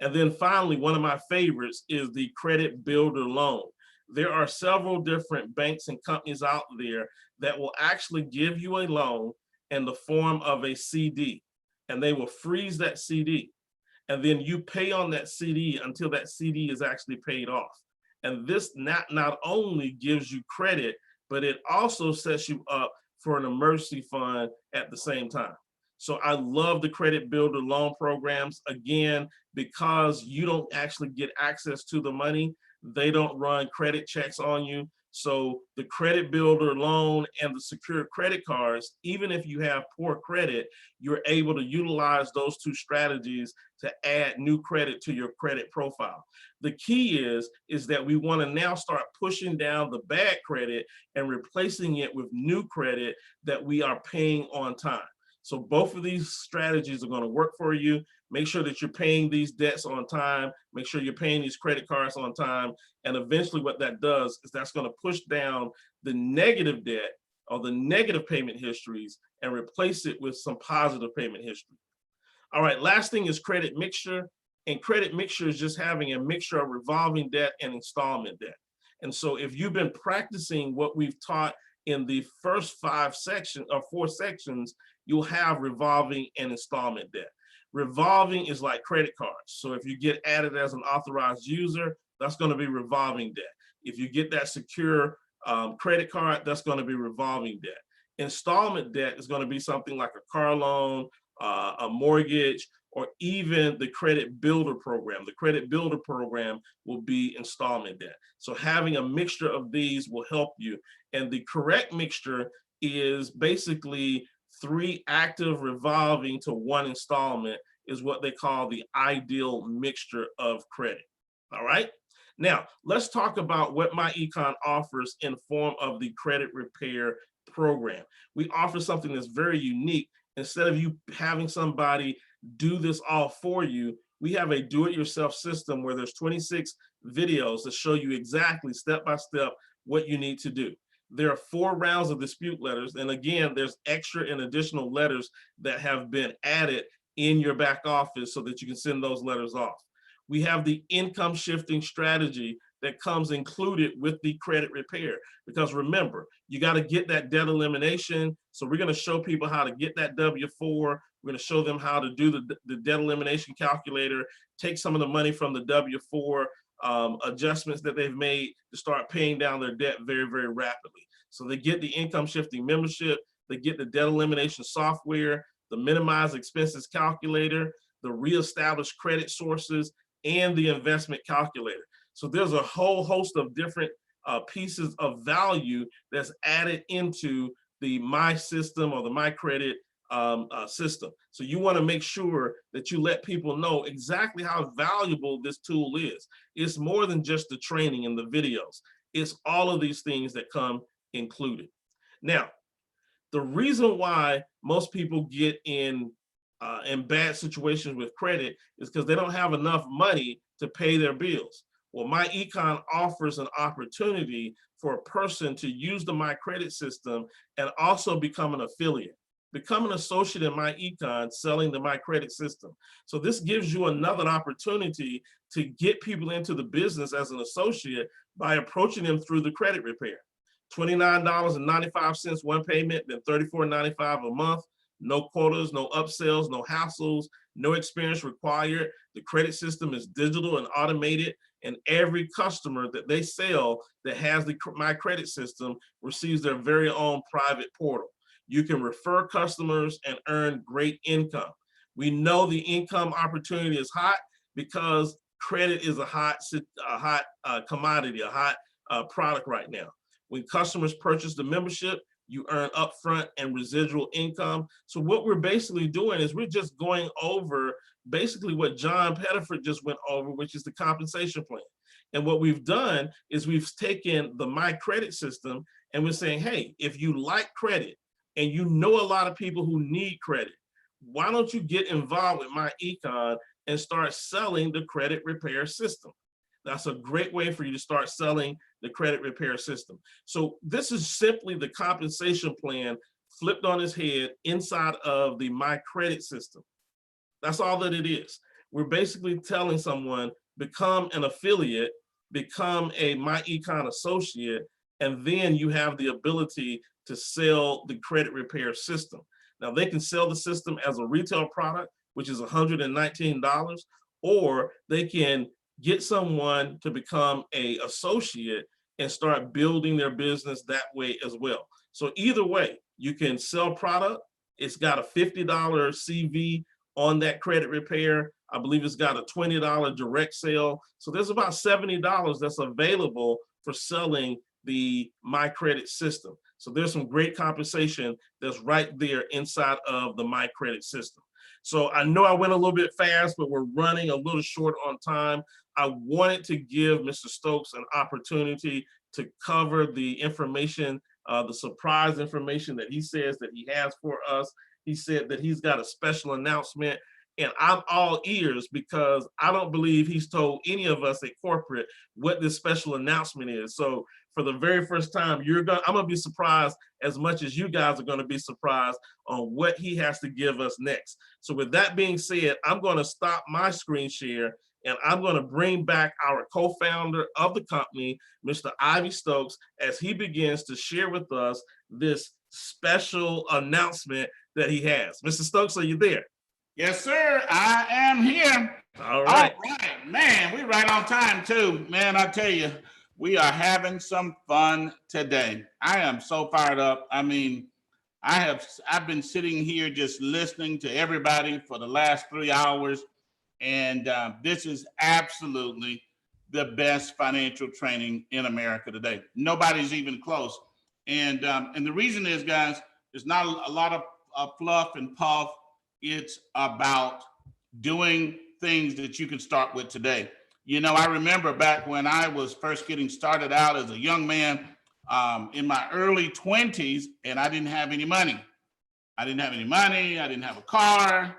And then finally, one of my favorites is the credit builder loan. There are several different banks and companies out there that will actually give you a loan in the form of a CD, and they will freeze that CD. And then you pay on that CD until that CD is actually paid off. And this not only gives you credit, but it also sets you up for an emergency fund at the same time. So I love the credit builder loan programs. Again, because you don't actually get access to the money, they don't run credit checks on you. So the credit builder loan and the secure credit cards, even if you have poor credit, you're able to utilize those two strategies to add new credit to your credit profile. The key is that we want to now start pushing down the bad credit and replacing it with new credit that we are paying on time. So both of these strategies are going to work for you. Make sure that you're paying these debts on time. Make sure you're paying these credit cards on time. And eventually what that does is that's going to push down the negative debt or the negative payment histories and replace it with some positive payment history. All right, last thing is credit mixture. And credit mixture is just having a mixture of revolving debt and installment debt. And so if you've been practicing what we've taught in the first 4 sections, you'll have revolving and installment debt. Revolving is like credit cards. So if you get added as an authorized user, that's going to be revolving debt. If you get that secure credit card, that's going to be revolving debt. Installment debt is going to be something like a car loan, a mortgage, or even the credit builder program. The credit builder program will be installment debt. So having a mixture of these will help you. And the correct mixture is basically 3 active revolving to 1 installment is what they call the ideal mixture of credit. All right. Now let's talk about what myEcon offers in form of the credit repair program. We offer something that's very unique. Instead of you having somebody do this all for you, we have a do-it-yourself system where there's 26 videos that show you exactly step-by-step what you need to do. There are 4 rounds of dispute letters. And again, there's extra and additional letters that have been added in your back office so that you can send those letters off. We have the income shifting strategy that comes included with the credit repair. Because remember, you got to get that debt elimination. So we're going to show people how to get that W-4. We're going to show them how to do the debt elimination calculator, take some of the money from the W-4 adjustments that they've made to start paying down their debt very, very rapidly. So they get the income shifting membership, they get the debt elimination software, the minimized expenses calculator, the reestablished credit sources, and the investment calculator. So there's a whole host of different pieces of value that's added into the My System or the My Credit system. So you want to make sure that you let people know exactly how valuable this tool is. It's more than just the training and the videos. It's all of these things that come included. Now, the reason why most people get in bad situations with credit is because they don't have enough money to pay their bills. Well, myEcon offers an opportunity for a person to use the My Credit system and also become an affiliate. Become an associate in myEcon selling the My Credit system. So this gives you another opportunity to get people into the business as an associate by approaching them through the credit repair. $29.95 one payment, then $34.95 a month. No quotas, no upsells, no hassles, no experience required. The credit system is digital and automated, and every customer that they sell that has the My Credit system receives their very own private portal. You can refer customers and earn great income. We know the income opportunity is hot because credit is a hot commodity, a hot product right now. When customers purchase the membership, you earn upfront and residual income. So what we're basically doing is we're just going over basically what John Pettiford just went over, which is the compensation plan. And what we've done is we've taken the My Credit system and we're saying, hey, if you like credit and you know a lot of people who need credit, why don't you get involved with myEcon and start selling the credit repair system? That's a great way for you to start selling the credit repair system. So this is simply the compensation plan flipped on its head inside of the My Credit system. That's all that it is. We're basically telling someone, become an affiliate, become a myEcon associate, and then you have the ability to sell the credit repair system. Now they can sell the system as a retail product, which is $119, or they can get someone to become an associate and start building their business that way as well. So either way, you can sell product. It's got a $50 CV on that credit repair. I believe it's got a $20 direct sale. So there's about $70 that's available for selling the My Credit system. So there's some great compensation that's right there inside of the My Credit system. So I know I went a little bit fast, but we're running a little short on time. I wanted to give Mr. Stokes an opportunity to cover the information, the surprise information that he says that he has for us. He said that he's got a special announcement, and I'm all ears because I don't believe he's told any of us at corporate what this special announcement is. So for the very first time, I'm gonna be surprised as much as you guys are gonna be surprised on what he has to give us next. So with that being said, I'm gonna stop my screen share and I'm gonna bring back our co-founder of the company, Mr. Ivy Stokes, as he begins to share with us this special announcement that he has. Mr. Stokes, are you there? Yes, sir, I am here. All right. All right, man, we right on time too. Man, I tell you, we are having some fun today. I am so fired up. I mean, I've been sitting here just listening to everybody for the last 3 hours, and this is absolutely the best financial training in America today. Nobody's even close. And the reason is, guys, there's not a lot of fluff and puff. It's about doing things that you can start with today. You know, I remember back when I was first getting started out as a young man in my early 20s, and I didn't have any money. I didn't have a car.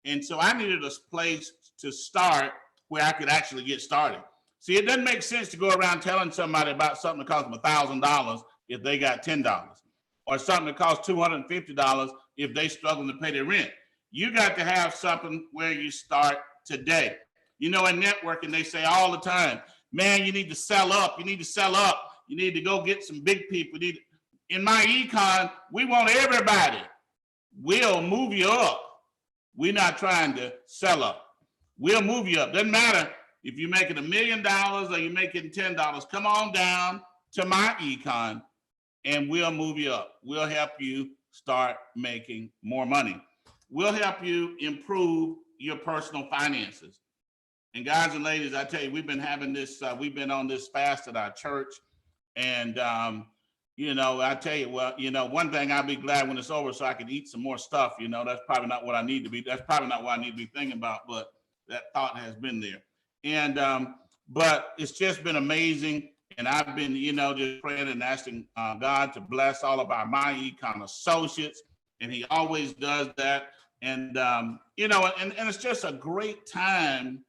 And so I needed a place to start where I could actually get started. See, it doesn't make sense to go around telling somebody about something that costs them $1,000 if they got $10, or something that costs $250 if they struggle to pay their rent. You got to have something where you start today. You know, in networking, they say all the time, man, you need to sell up. You need to sell up. You need to go get some big people. In myEcon, we want everybody. We'll move you up. We're not trying to sell up. We'll move you up. Doesn't matter if you're making $1 million or you're making $10. Come on down to myEcon and we'll move you up. We'll help you start making more money. We'll help you improve your personal finances. And guys and ladies, I tell you, we've been having this, we've been on this fast at our church. And, you know, I tell you, well, you know, one thing, I'll be glad when it's over so I can eat some more stuff. You know, that's probably not what I need to be. That's probably not what I need to be thinking about, but that thought has been there. And, but it's just been amazing. And I've been, you know, just praying and asking God to bless all of our myEcon associates. And he always does that. And, you know, and it's just a great time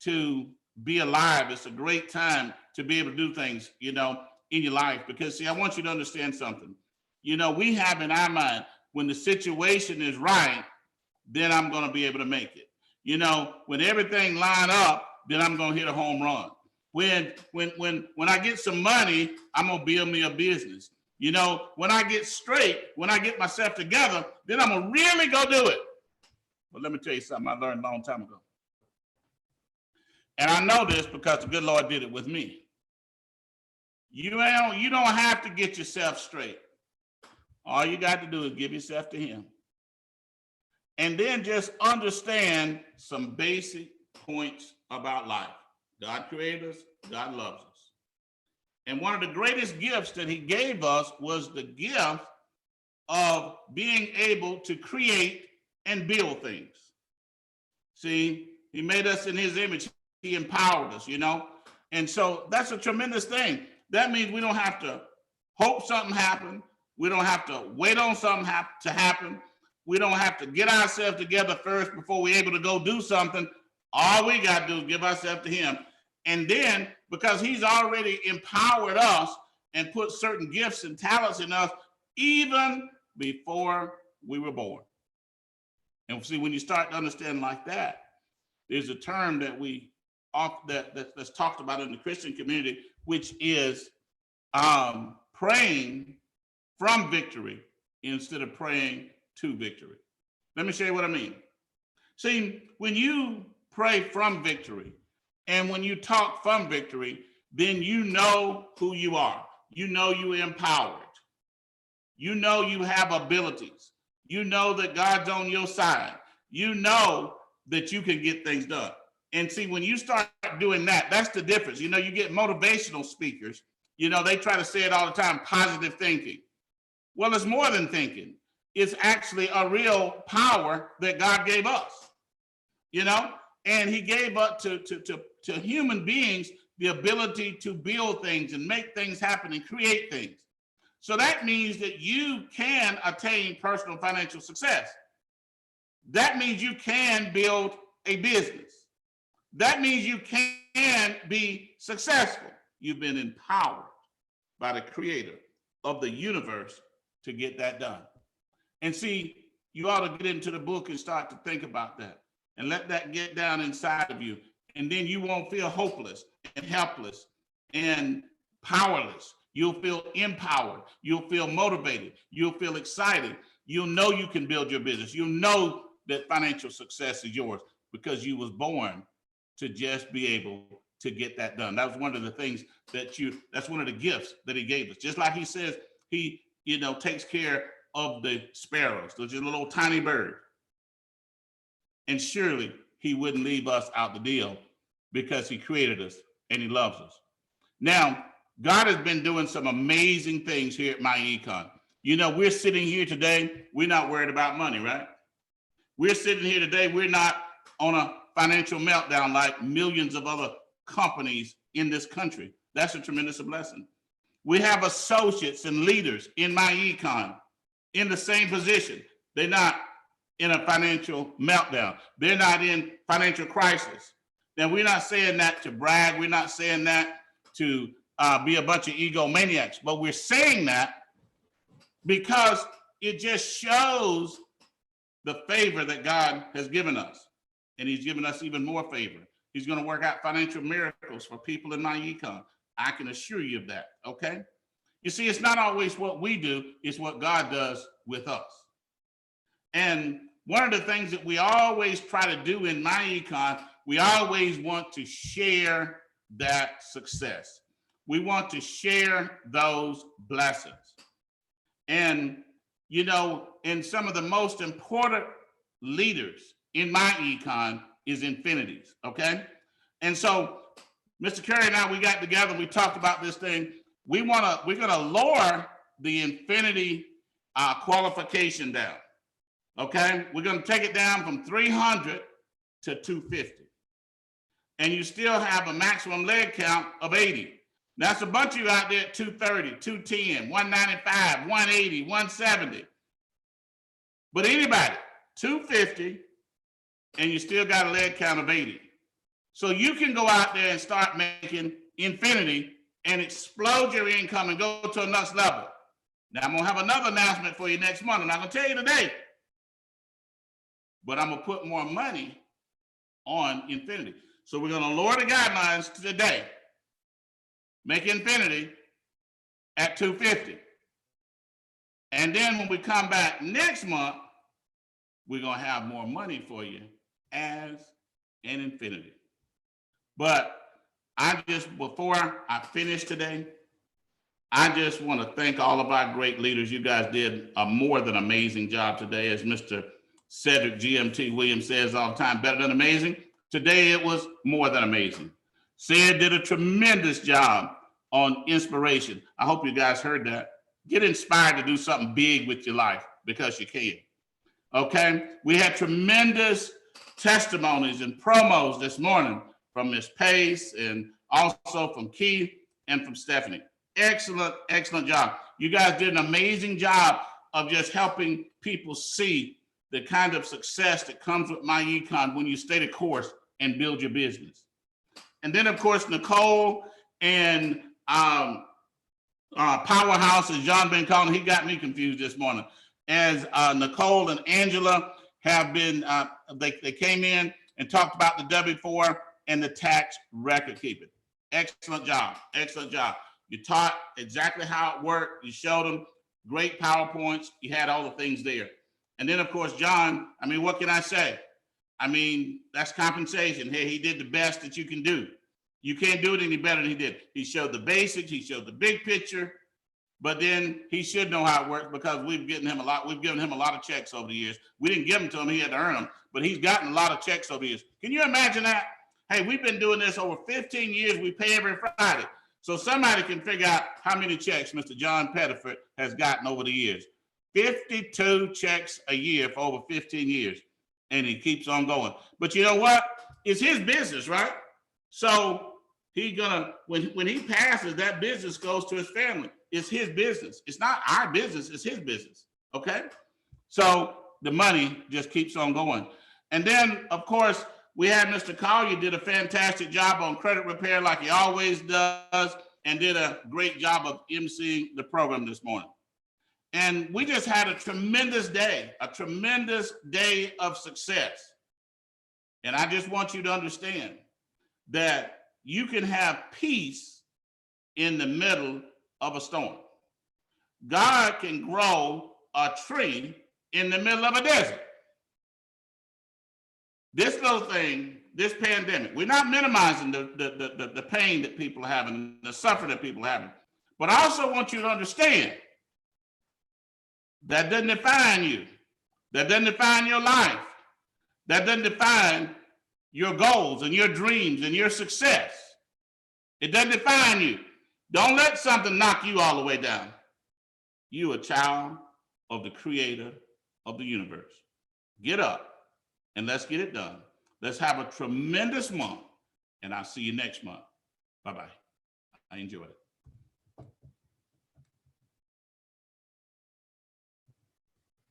to be alive. It's a great time to be able to do things, you know, in your life. Because, see, I want you to understand something. You know, we have in our mind, when the situation is right, then I'm going to be able to make it. You know, when everything line up, then I'm going to hit a home run. When I get some money, I'm gonna build me a business. You know, when I get straight, when I get myself together, then I'm gonna really go do it. But let me tell you something I learned a long time ago. And I know this because the good Lord did it with me. You don't have to get yourself straight. All you got to do is give yourself to him. And then just understand some basic points about life. God created us, God loves us. And one of the greatest gifts that he gave us was the gift of being able to create and build things. See, he made us in his image. He empowered us, you know? And so that's a tremendous thing. That means we don't have to hope something happens. We don't have to wait on something to happen. We don't have to get ourselves together first before we're able to go do something. All we got to do is give ourselves to him. And then, because he's already empowered us and put certain gifts and talents in us, even before we were born. And see, when you start to understand like that, there's a term that that's talked about in the Christian community, which is praying from victory instead of praying to victory. Let me show you what I mean. See, when you pray from victory and when you talk from victory, then you know who you are. You know you're empowered. You know you have abilities. You know that God's on your side. You know that you can get things done. And see, when you start doing that, that's the difference. You know, you get motivational speakers, you know, they try to say it all the time, positive thinking. Well, it's more than thinking. It's actually a real power that God gave us, you know, and he gave up to human beings the ability to build things and make things happen and create things. So that means that you can attain personal financial success. That means you can build a business. That means you can be successful. You've been empowered by the creator of the universe to get that done. And see, you ought to get into the book and start to think about that and let that get down inside of you. And then you won't feel hopeless and helpless and powerless. You'll feel empowered. You'll feel motivated. You'll feel excited. You'll know you can build your business. You'll know that financial success is yours because you was born to just be able to get that done. That was one of the things that's one of the gifts that he gave us. Just like he says, he, you know, takes care of the sparrows, those are little tiny birds. And surely he wouldn't leave us out the deal because he created us and he loves us. Now, God has been doing some amazing things here at myEcon. You know, we're sitting here today, we're not worried about money, right? We're sitting here today, we're not on a financial meltdown like millions of other companies in this country. That's a tremendous blessing. We have associates and leaders in myEcon in the same position. They're not in a financial meltdown. They're not in financial crisis. Now, we're not saying that to brag. We're not saying that to be a bunch of egomaniacs, but we're saying that because it just shows the favor that God has given us. And he's given us even more favor. He's going to work out financial miracles for people in myEcon. I can assure you of that, okay? You see, it's not always what we do, it's what God does with us. And one of the things that we always try to do in myEcon, we always want to share that success. We want to share those blessings. And, you know, and some of the most important leaders in myEcon is Infinities, okay? And so Mr. Curry and I, we got together, we talked about this thing. We're gonna lower the Infinity qualification down, okay? We're gonna take it down from 300 to 250. And you still have a maximum leg count of 80. Now, that's a bunch of you out there at 230, 210, 195, 180, 170. But anybody, 250, and you still got a leg count of 80. So you can go out there and start making Infinity and explode your income and go to a next level. Now, I'm gonna have another announcement for you next month. I'm not gonna tell you today, but I'm gonna put more money on Infinity. So we're gonna lower the guidelines today. make infinity at 250. And then when we come back next month, we're gonna have more money for you as an infinity. But before I finish today, I just want to thank all of our great leaders. You guys did a more than amazing job today. As Mr. Cedric GMT Williams says all the time, better than amazing. Today it was more than amazing. Sid did a tremendous job on inspiration. I hope you guys heard that. Get inspired to do something big with your life because you can. Okay, we had tremendous testimonies and promos this morning from Ms. Pace and also from Keith and from Stephanie. Excellent, excellent job. You guys did an amazing job of just helping people see the kind of success that comes with myEcon when you stay the course and build your business. And then, of course, Nicole and Powerhouse, as John been calling, he got me confused this morning. As Nicole and Angela have been, they came in and talked about the W-4 and the tax record keeping. Excellent job, excellent job. You taught exactly how it worked. You showed them great PowerPoints. You had all the things there. And then, of course, John, I mean, what can I say? I mean, that's compensation. Hey, he did the best that you can do. You can't do it any better than he did. He showed the basics. He showed the big picture. But then he should know how it works because we've given him a lot of checks over the years. We didn't give them to him, he had to earn them, but he's gotten a lot of checks over the years. Can you imagine that? Hey, we've been doing this over 15 years. We pay every Friday. So somebody can figure out how many checks Mr. John Pettiford has gotten over the years. 52 checks a year for over 15 years. And he keeps on going. But you know what? It's his business, right? So he's gonna, when he passes, that business goes to his family. It's his business. It's not our business, it's his business, okay? So the money just keeps on going. And then, of course, we had Mr. Collier did a fantastic job on credit repair like he always does, and did a great job of emceeing the program this morning. And we just had a tremendous day of success. And I just want you to understand that you can have peace in the middle of a storm. God can grow a tree in the middle of a desert. This little thing, this pandemic, we're not minimizing the pain that people are having, the suffering that people are having. But I also want you to understand that doesn't define you. That doesn't define your life. That doesn't define your goals and your dreams and your success. It doesn't define you. Don't let something knock you all the way down. You are a child of the creator of the universe. Get up and let's get it done. Let's have a tremendous month, and I'll see you next month. Bye-bye. I enjoyed it.